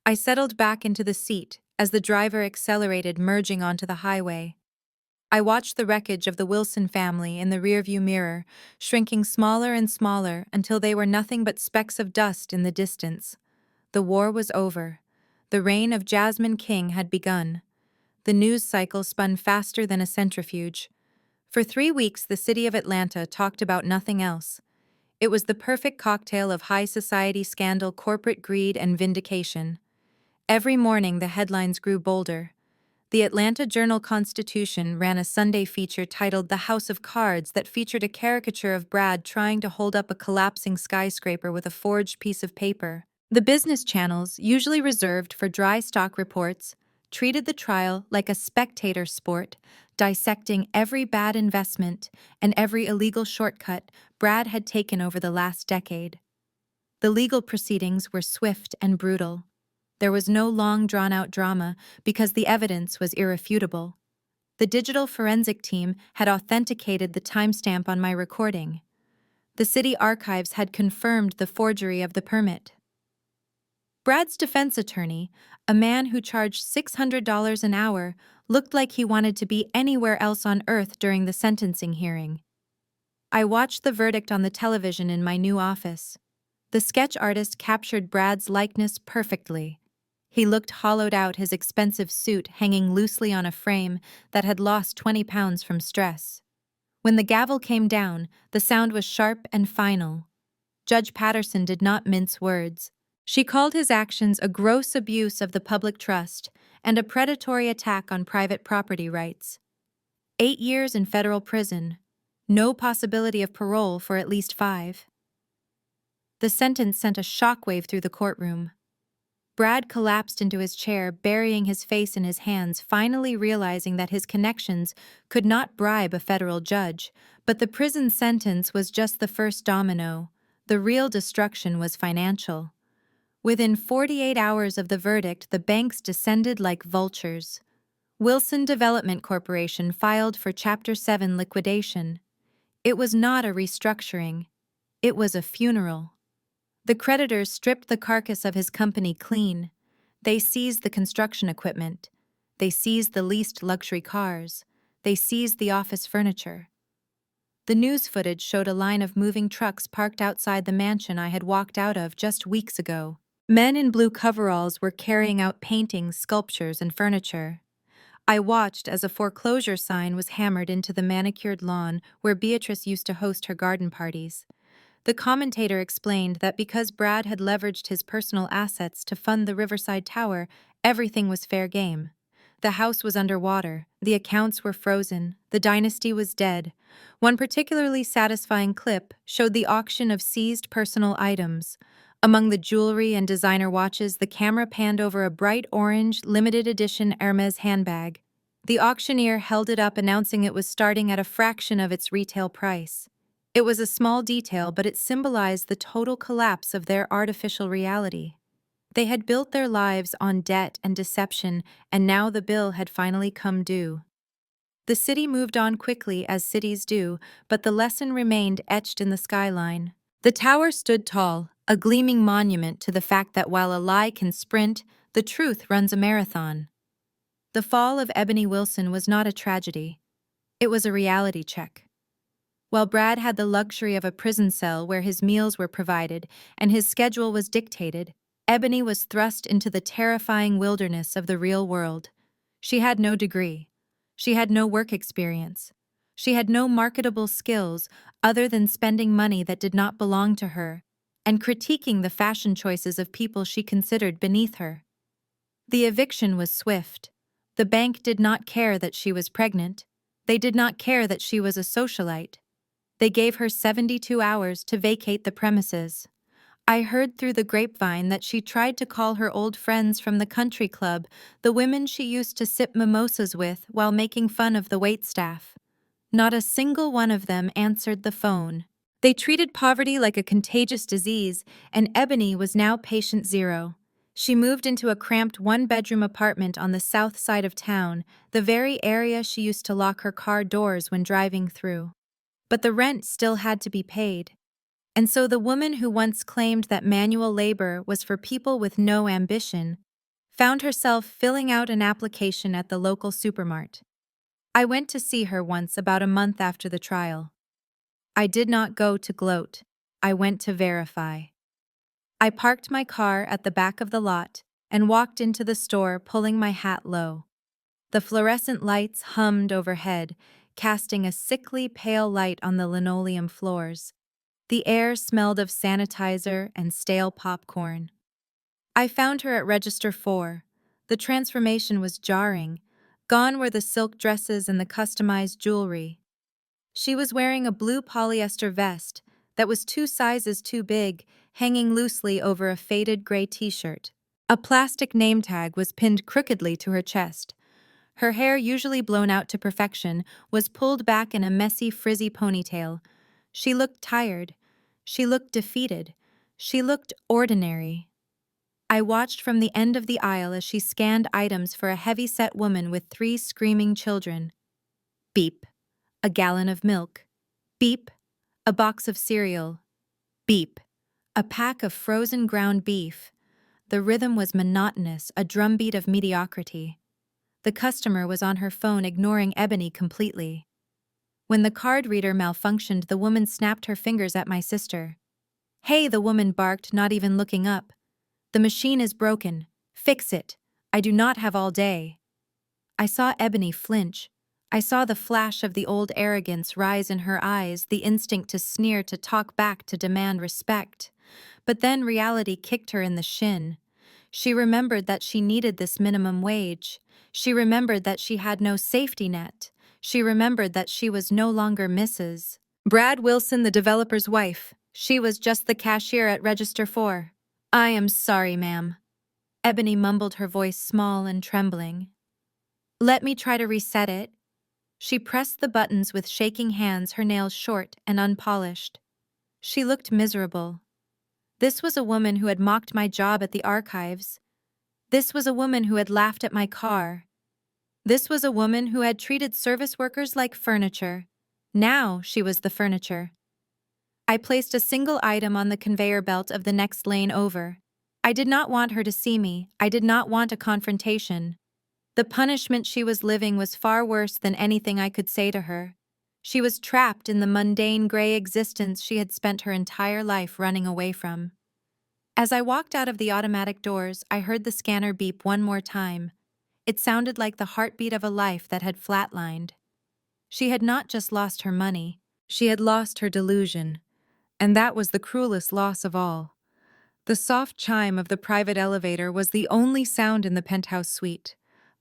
I settled back into the seat as the driver accelerated, merging onto the highway. I watched the wreckage of the Wilson family in the rearview mirror, shrinking smaller and smaller until they were nothing but specks of dust in the distance. The war was over. The reign of Jasmine King had begun. The news cycle spun faster than a centrifuge. For 3 weeks, the city of Atlanta talked about nothing else. It was the perfect cocktail of high society scandal, corporate greed, and vindication. Every morning, the headlines grew bolder. The Atlanta Journal-Constitution ran a Sunday feature titled "The House of Cards" that featured a caricature of Brad trying to hold up a collapsing skyscraper with a forged piece of paper. The business channels, usually reserved for dry stock reports, treated the trial like a spectator sport, dissecting every bad investment and every illegal shortcut Brad had taken over the last decade. The legal proceedings were swift and brutal. There was no long, drawn-out drama because the evidence was irrefutable. The digital forensic team had authenticated the timestamp on my recording. The city archives had confirmed the forgery of the permit. Brad's defense attorney, a man who charged $600 an hour, looked like he wanted to be anywhere else on earth during the sentencing hearing. I watched the verdict on the television in my new office. The sketch artist captured Brad's likeness perfectly. He looked hollowed out, his expensive suit hanging loosely on a frame that had lost 20 pounds from stress. When the gavel came down, the sound was sharp and final. Judge Patterson did not mince words. She called his actions a gross abuse of the public trust and a predatory attack on private property rights. 8 years in federal prison, no possibility of parole for at least 5. The sentence sent a shockwave through the courtroom. Brad collapsed into his chair, burying his face in his hands, finally realizing that his connections could not bribe a federal judge. But the prison sentence was just the first domino. The real destruction was financial. Within 48 hours of the verdict, the banks descended like vultures. Wilson Development Corporation filed for Chapter 7 liquidation. It was not a restructuring. It was a funeral. The creditors stripped the carcass of his company clean. They seized the construction equipment. They seized the leased luxury cars. They seized the office furniture. The news footage showed a line of moving trucks parked outside the mansion I had walked out of just weeks ago. Men in blue coveralls were carrying out paintings, sculptures, and furniture. I watched as a foreclosure sign was hammered into the manicured lawn where Beatrice used to host her garden parties. The commentator explained that because Brad had leveraged his personal assets to fund the Riverside Tower, everything was fair game. The house was underwater, the accounts were frozen, the dynasty was dead. One particularly satisfying clip showed the auction of seized personal items. Among the jewelry and designer watches, the camera panned over a bright orange, limited edition Hermes handbag. The auctioneer held it up, announcing it was starting at a fraction of its retail price. It was a small detail, but it symbolized the total collapse of their artificial reality. They had built their lives on debt and deception, and now the bill had finally come due. The city moved on quickly, as cities do, but the lesson remained etched in the skyline. The tower stood tall, a gleaming monument to the fact that while a lie can sprint, the truth runs a marathon. The fall of Ebony Wilson was not a tragedy. It was a reality check. While Brad had the luxury of a prison cell where his meals were provided and his schedule was dictated, Ebony was thrust into the terrifying wilderness of the real world. She had no degree. She had no work experience. She had no marketable skills other than spending money that did not belong to her and critiquing the fashion choices of people she considered beneath her. The eviction was swift. The bank did not care that she was pregnant. They did not care that she was a socialite. They gave her 72 hours to vacate the premises. I heard through the grapevine that she tried to call her old friends from the country club, the women she used to sip mimosas with while making fun of the waitstaff. Not a single one of them answered the phone. They treated poverty like a contagious disease, and Ebony was now patient zero. She moved into a cramped one-bedroom apartment on the south side of town, the very area she used to lock her car doors when driving through. But the rent still had to be paid. And so the woman who once claimed that manual labor was for people with no ambition found herself filling out an application at the local supermart. I went to see her once about a month after the trial. I did not go to gloat. I went to verify. I parked my car at the back of the lot and walked into the store, pulling my hat low. The fluorescent lights hummed overhead, casting a sickly pale light on the linoleum floors. The air smelled of sanitizer and stale popcorn. I found her at Register 4. The transformation was jarring. Gone were the silk dresses and the customized jewelry. She was wearing a blue polyester vest that was 2 sizes too big, hanging loosely over a faded gray t-shirt. A plastic name tag was pinned crookedly to her chest. Her hair, usually blown out to perfection, was pulled back in a messy, frizzy ponytail. She looked tired. She looked defeated. She looked ordinary. I watched from the end of the aisle as she scanned items for a heavy-set woman with 3 screaming children. Beep. A gallon of milk. Beep. A box of cereal. Beep. A pack of frozen ground beef. The rhythm was monotonous, a drumbeat of mediocrity. The customer was on her phone, ignoring Ebony completely. When the card reader malfunctioned, the woman snapped her fingers at my sister. "Hey," the woman barked, not even looking up. "The machine is broken. Fix it. I do not have all day." I saw Ebony flinch. I saw the flash of the old arrogance rise in her eyes, the instinct to sneer, to talk back, to demand respect. But then reality kicked her in the shin. She remembered that she needed this minimum wage. She remembered that she had no safety net. She remembered that she was no longer Mrs. Brad Wilson, the developer's wife. She was just the cashier at Register 4. "I am sorry, ma'am." Ebony mumbled, her voice small and trembling. "Let me try to reset it." She pressed the buttons with shaking hands, her nails short and unpolished. She looked miserable. This was a woman who had mocked my job at the archives. This was a woman who had laughed at my car. This was a woman who had treated service workers like furniture. Now she was the furniture. I placed a single item on the conveyor belt of the next lane over. I did not want her to see me. I did not want a confrontation. The punishment she was living was far worse than anything I could say to her. She was trapped in the mundane gray existence she had spent her entire life running away from. As I walked out of the automatic doors, I heard the scanner beep one more time. It sounded like the heartbeat of a life that had flatlined. She had not just lost her money, she had lost her delusion. And that was the cruelest loss of all. The soft chime of the private elevator was the only sound in the penthouse suite.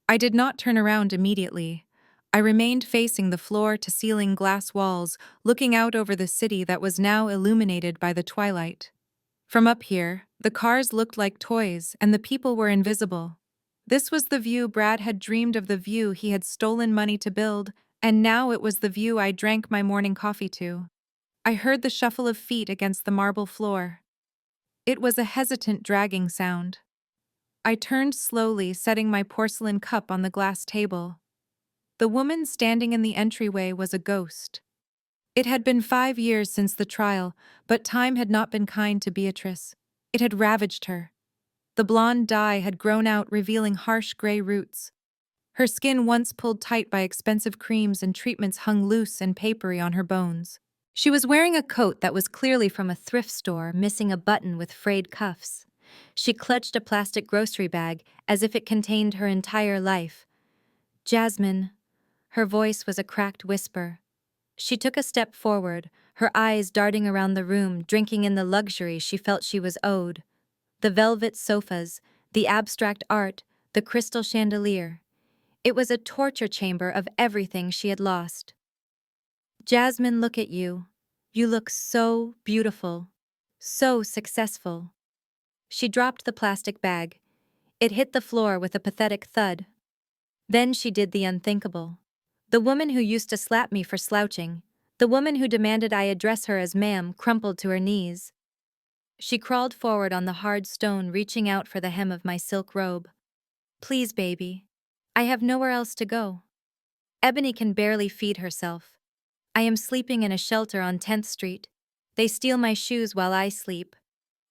I did not turn around immediately. I remained facing the floor-to-ceiling glass walls, looking out over the city that was now illuminated by the twilight. From up here, the cars looked like toys and the people were invisible. This was the view Brad had dreamed of, the view he had stolen money to build, and now it was the view I drank my morning coffee to. I heard the shuffle of feet against the marble floor. It was a hesitant, dragging sound. I turned slowly, setting my porcelain cup on the glass table. The woman standing in the entryway was a ghost. It had been 5 years since the trial, but time had not been kind to Beatrice. It had ravaged her. The blonde dye had grown out, revealing harsh gray roots. Her skin, once pulled tight by expensive creams and treatments, hung loose and papery on her bones. She was wearing a coat that was clearly from a thrift store, missing a button with frayed cuffs. She clutched a plastic grocery bag as if it contained her entire life. Jasmine. Her voice was a cracked whisper. She took a step forward, her eyes darting around the room, drinking in the luxury she felt she was owed. The velvet sofas, the abstract art, the crystal chandelier. It was a torture chamber of everything she had lost. Jasmine, look at you. You look so beautiful, so successful. She dropped the plastic bag. It hit the floor with a pathetic thud. Then she did the unthinkable. The woman who used to slap me for slouching, the woman who demanded I address her as ma'am, crumpled to her knees. She crawled forward on the hard stone, reaching out for the hem of my silk robe. Please, baby. I have nowhere else to go. Ebony can barely feed herself. I am sleeping in a shelter on 10th Street. They steal my shoes while I sleep.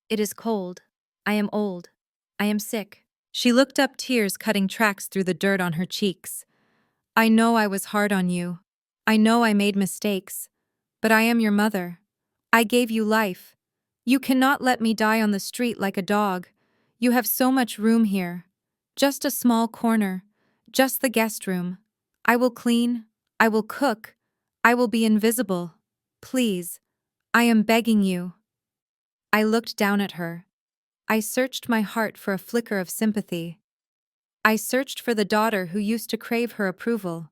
It is cold. I am old. I am sick. She looked up, tears cutting tracks through the dirt on her cheeks. I know I was hard on you. I know I made mistakes. But I am your mother. I gave you life. You cannot let me die on the street like a dog. You have so much room here. Just a small corner. Just the guest room. I will clean. I will cook. I will be invisible. Please. I am begging you. I looked down at her. I searched my heart for a flicker of sympathy. I searched for the daughter who used to crave her approval.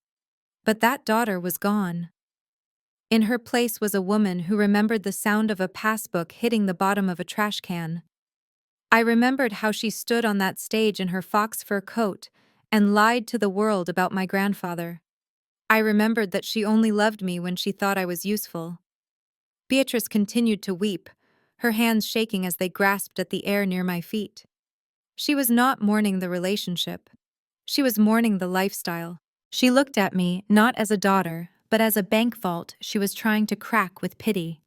But that daughter was gone. In her place was a woman who remembered the sound of a passbook hitting the bottom of a trash can. I remembered how she stood on that stage in her fox fur coat and lied to the world about my grandfather. I remembered that she only loved me when she thought I was useful. Beatrice continued to weep, her hands shaking as they grasped at the air near my feet. She was not mourning the relationship. She was mourning the lifestyle. She looked at me not as a daughter, but as a bank vault she was trying to crack with pity.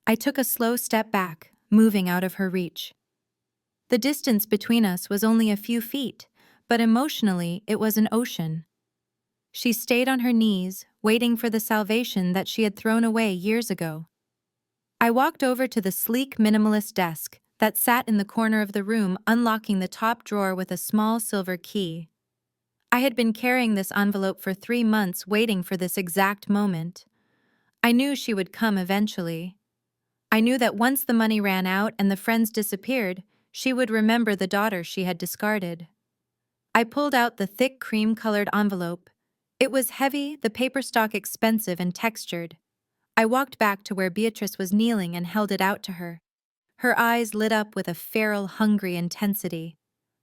I took a slow step back, moving out of her reach. The distance between us was only a few feet, but emotionally it was an ocean. She stayed on her knees, waiting for the salvation that she had thrown away years ago. I walked over to the sleek minimalist desk that sat in the corner of the room, unlocking the top drawer with a small silver key. I had been carrying this envelope for 3 months, waiting for this exact moment. I knew she would come eventually. I knew that once the money ran out and the friends disappeared, she would remember the daughter she had discarded. I pulled out the thick cream-colored envelope. It was heavy, the paper stock expensive and textured. I walked back to where Beatrice was kneeling and held it out to her. Her eyes lit up with a feral, hungry intensity.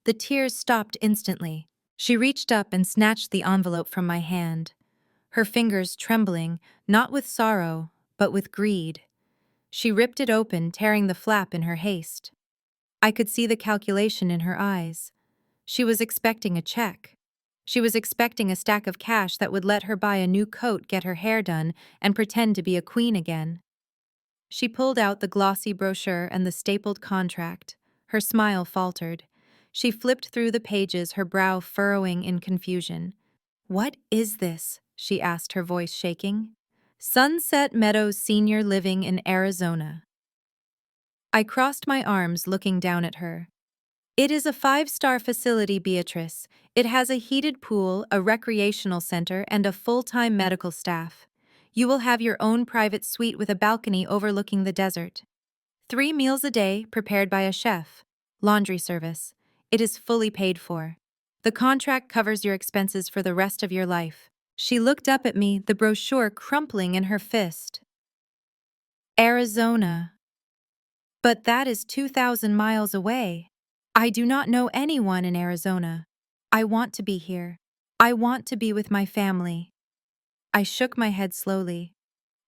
The tears stopped instantly. She reached up and snatched the envelope from my hand, her fingers trembling, not with sorrow, but with greed. She ripped it open, tearing the flap in her haste. I could see the calculation in her eyes. She was expecting a check. She was expecting a stack of cash that would let her buy a new coat, get her hair done, and pretend to be a queen again. She pulled out the glossy brochure and the stapled contract. Her smile faltered. She flipped through the pages, her brow furrowing in confusion. "What is this?" she asked, her voice shaking. "Sunset Meadows Senior Living in Arizona." I crossed my arms, looking down at her. It is a 5-star facility, Beatrice. It has a heated pool, a recreational center, and a full-time medical staff. You will have your own private suite with a balcony overlooking the desert. 3 meals a day, prepared by a chef. Laundry service. It is fully paid for. The contract covers your expenses for the rest of your life. She looked up at me, the brochure crumpling in her fist. Arizona. But that is 2,000 miles away. I do not know anyone in Arizona. I want to be here. I want to be with my family. I shook my head slowly.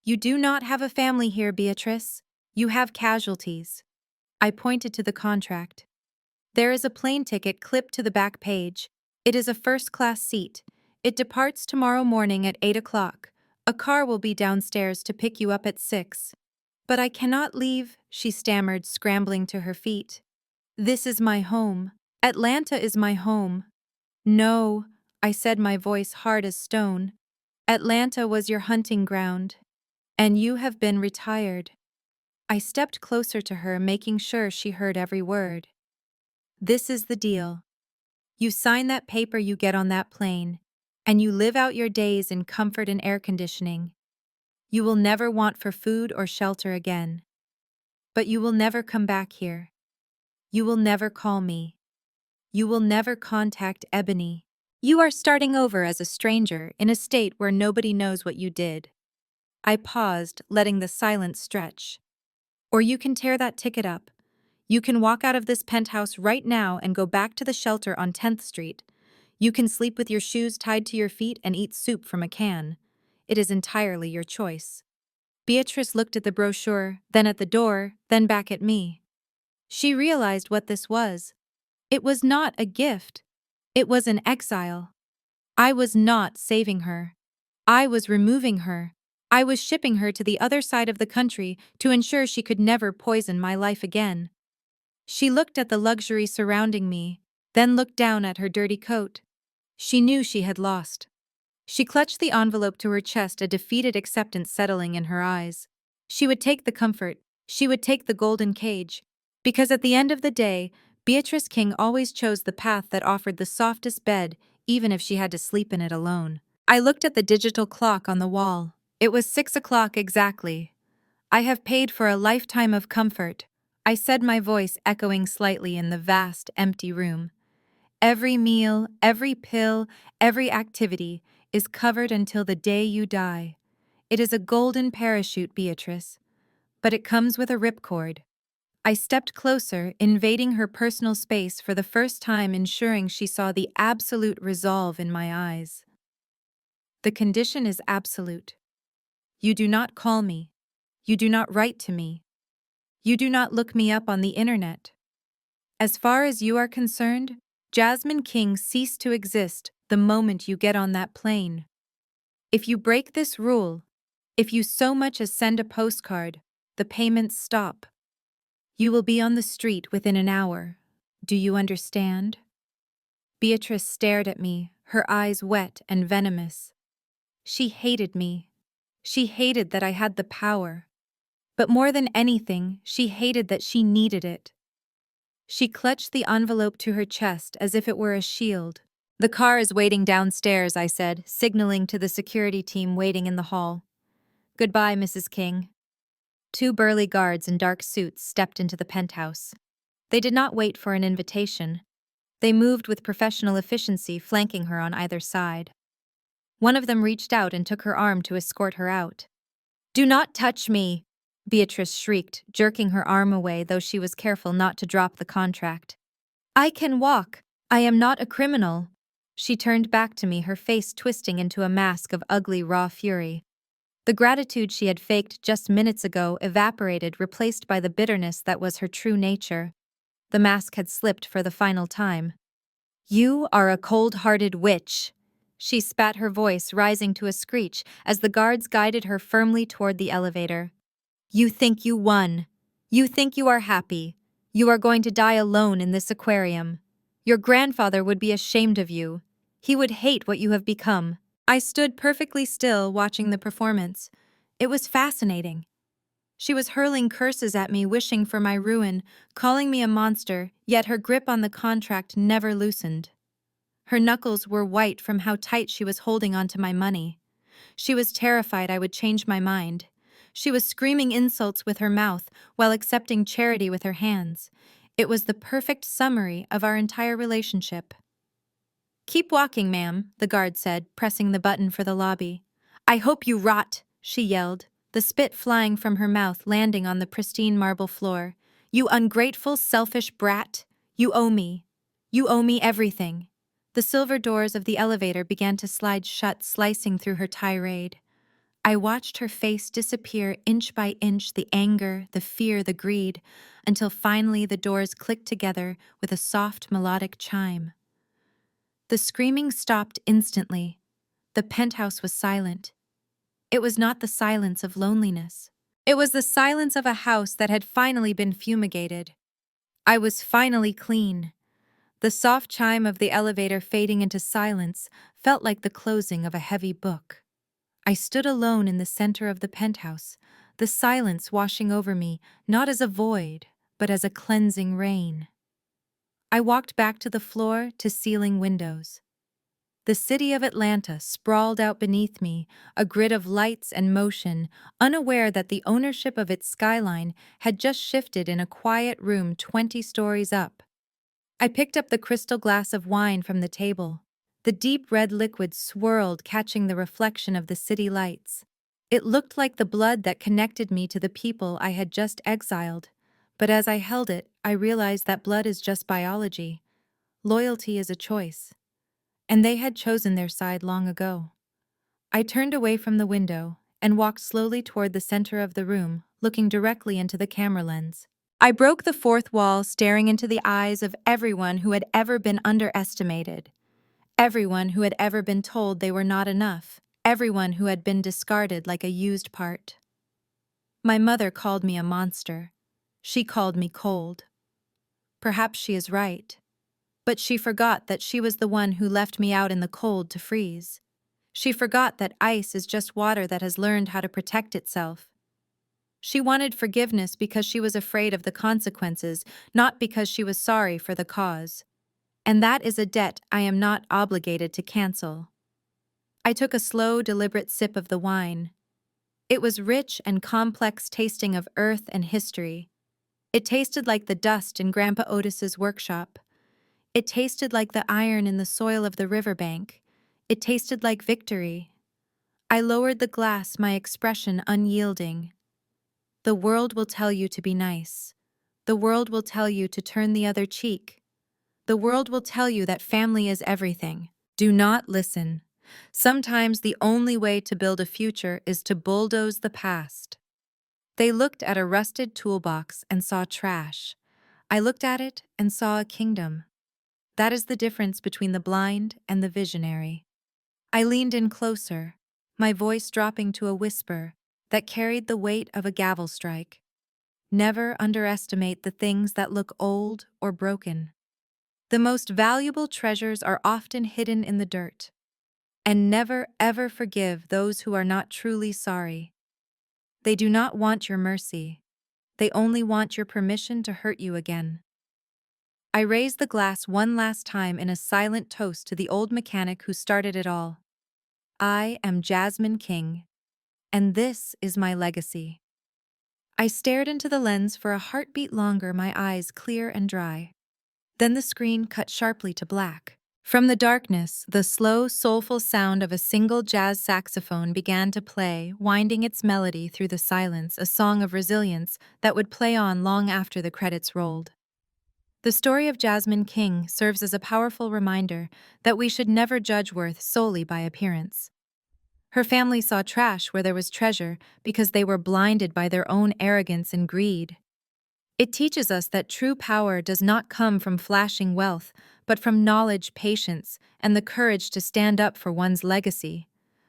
You do not have a family here, Beatrice. You have casualties. I pointed to the contract. There is a plane ticket clipped to the back page. It is a first-class seat. It departs tomorrow morning at 8 o'clock. A car will be downstairs to pick you up at 6. But I cannot leave, she stammered, scrambling to her feet. This is my home. Atlanta is my home. No, I said, my voice hard as stone. Atlanta was your hunting ground. And you have been retired. I stepped closer to her, making sure she heard every word. This is the deal. You sign that paper you get on that plane, and you live out your days in comfort and air conditioning. You will never want for food or shelter again. But you will never come back here. You will never call me. You will never contact Ebony. You are starting over as a stranger in a state where nobody knows what you did. I paused, letting the silence stretch. Or you can tear that ticket up. You can walk out of this penthouse right now and go back to the shelter on 10th Street. You can sleep with your shoes tied to your feet and eat soup from a can. It is entirely your choice. Beatrice looked at the brochure, then at the door, then back at me. She realized what this was. It was not a gift. It was an exile. I was not saving her. I was removing her. I was shipping her to the other side of the country to ensure she could never poison my life again. She looked at the luxury surrounding me, then looked down at her dirty coat. She knew she had lost. She clutched the envelope to her chest, a defeated acceptance settling in her eyes. She would take the comfort. She would take the golden cage. Because at the end of the day, Beatrice King always chose the path that offered the softest bed, even if she had to sleep in it alone. I looked at the digital clock on the wall. It was 6 o'clock exactly. I have paid for a lifetime of comfort, I said, my voice echoing slightly in the vast, empty room. Every meal, every pill, every activity is covered until the day you die. It is a golden parachute, Beatrice, but it comes with a ripcord. I stepped closer, invading her personal space for the first time, ensuring she saw the absolute resolve in my eyes. The condition is absolute. You do not call me. You do not write to me. You do not look me up on the internet. As far as you are concerned, Jasmine King ceased to exist the moment you get on that plane. If you break this rule, if you so much as send a postcard, the payments stop. You will be on the street within an hour. Do you understand? Beatrice stared at me, her eyes wet and venomous. She hated me. She hated that I had the power. But more than anything, she hated that she needed it. She clutched the envelope to her chest as if it were a shield. The car is waiting downstairs, I said, signaling to the security team waiting in the hall. Goodbye, Mrs. King. 2 burly guards in dark suits stepped into the penthouse. They did not wait for an invitation. They moved with professional efficiency, flanking her on either side. One of them reached out and took her arm to escort her out. Do not touch me, Beatrice shrieked, jerking her arm away, though she was careful not to drop the contract. I can walk. I am not a criminal. She turned back to me, her face twisting into a mask of ugly, raw fury. The gratitude she had faked just minutes ago evaporated, replaced by the bitterness that was her true nature. The mask had slipped for the final time. You are a cold-hearted witch. She spat, her voice rising to a screech as the guards guided her firmly toward the elevator. You think you won. You think you are happy. You are going to die alone in this aquarium. Your grandfather would be ashamed of you. He would hate what you have become. I stood perfectly still, watching the performance. It was fascinating. She was hurling curses at me, wishing for my ruin, calling me a monster, yet her grip on the contract never loosened. Her knuckles were white from how tight she was holding onto my money. She was terrified I would change my mind. She was screaming insults with her mouth while accepting charity with her hands. It was the perfect summary of our entire relationship. "Keep walking, ma'am," the guard said, pressing the button for the lobby. "I hope you rot," she yelled, the spit flying from her mouth landing on the pristine marble floor. "You ungrateful, selfish brat. You owe me. You owe me everything." The silver doors of the elevator began to slide shut, slicing through her tirade. I watched her face disappear inch by inch, the anger, the fear, the greed, until finally the doors clicked together with a soft, melodic chime. The screaming stopped instantly. The penthouse was silent. It was not the silence of loneliness. It was the silence of a house that had finally been fumigated. I was finally clean. The soft chime of the elevator fading into silence felt like the closing of a heavy book. I stood alone in the center of the penthouse, the silence washing over me, not as a void, but as a cleansing rain. I walked back to the floor, to ceiling windows. The city of Atlanta sprawled out beneath me, a grid of lights and motion, unaware that the ownership of its skyline had just shifted in a quiet room 20 stories up. I picked up the crystal glass of wine from the table. The deep red liquid swirled, catching the reflection of the city lights. It looked like the blood that connected me to the people I had just exiled. But as I held it, I realized that blood is just biology. Loyalty is a choice. And they had chosen their side long ago. I turned away from the window and walked slowly toward the center of the room, looking directly into the camera lens. I broke the fourth wall, staring into the eyes of everyone who had ever been underestimated, everyone who had ever been told they were not enough, everyone who had been discarded like a used part. My mother called me a monster. She called me cold. Perhaps she is right. But she forgot that she was the one who left me out in the cold to freeze. She forgot that ice is just water that has learned how to protect itself. She wanted forgiveness because she was afraid of the consequences, not because she was sorry for the cause. And that is a debt I am not obligated to cancel. I took a slow, deliberate sip of the wine. It was rich and complex, tasting of earth and history. It tasted like the dust in Grandpa Otis's workshop. It tasted like the iron in the soil of the riverbank. It tasted like victory. I lowered the glass, my expression unyielding. The world will tell you to be nice. The world will tell you to turn the other cheek. The world will tell you that family is everything. Do not listen. Sometimes the only way to build a future is to bulldoze the past. They looked at a rusted toolbox and saw trash. I looked at it and saw a kingdom. That is the difference between the blind and the visionary. I leaned in closer, my voice dropping to a whisper that carried the weight of a gavel strike. Never underestimate the things that look old or broken. The most valuable treasures are often hidden in the dirt. And never, ever forgive those who are not truly sorry. They do not want your mercy. They only want your permission to hurt you again. I raised the glass one last time in a silent toast to the old mechanic who started it all. I am Jasmine King, and this is my legacy. I stared into the lens for a heartbeat longer, my eyes clear and dry. Then the screen cut sharply to black. From the darkness, the slow, soulful sound of a single jazz saxophone began to play, winding its melody through the silence, a song of resilience that would play on long after the credits rolled. The story of Jasmine King serves as a powerful reminder that we should never judge worth solely by appearance. Her family saw trash where there was treasure because they were blinded by their own arrogance and greed. It teaches us that true power does not come from flashing wealth, but from knowledge, patience, and the courage to stand up for one's legacy.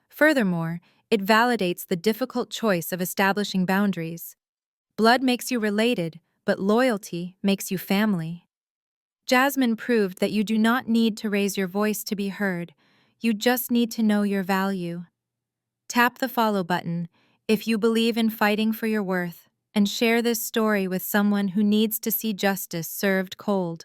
Furthermore, it validates the difficult choice of establishing boundaries. Blood makes you related, but loyalty makes you family. Jasmine proved that you do not need to raise your voice to be heard. You just need to know your value. Tap the follow button if you believe in fighting for your worth. and share this story with someone who needs to see justice served cold.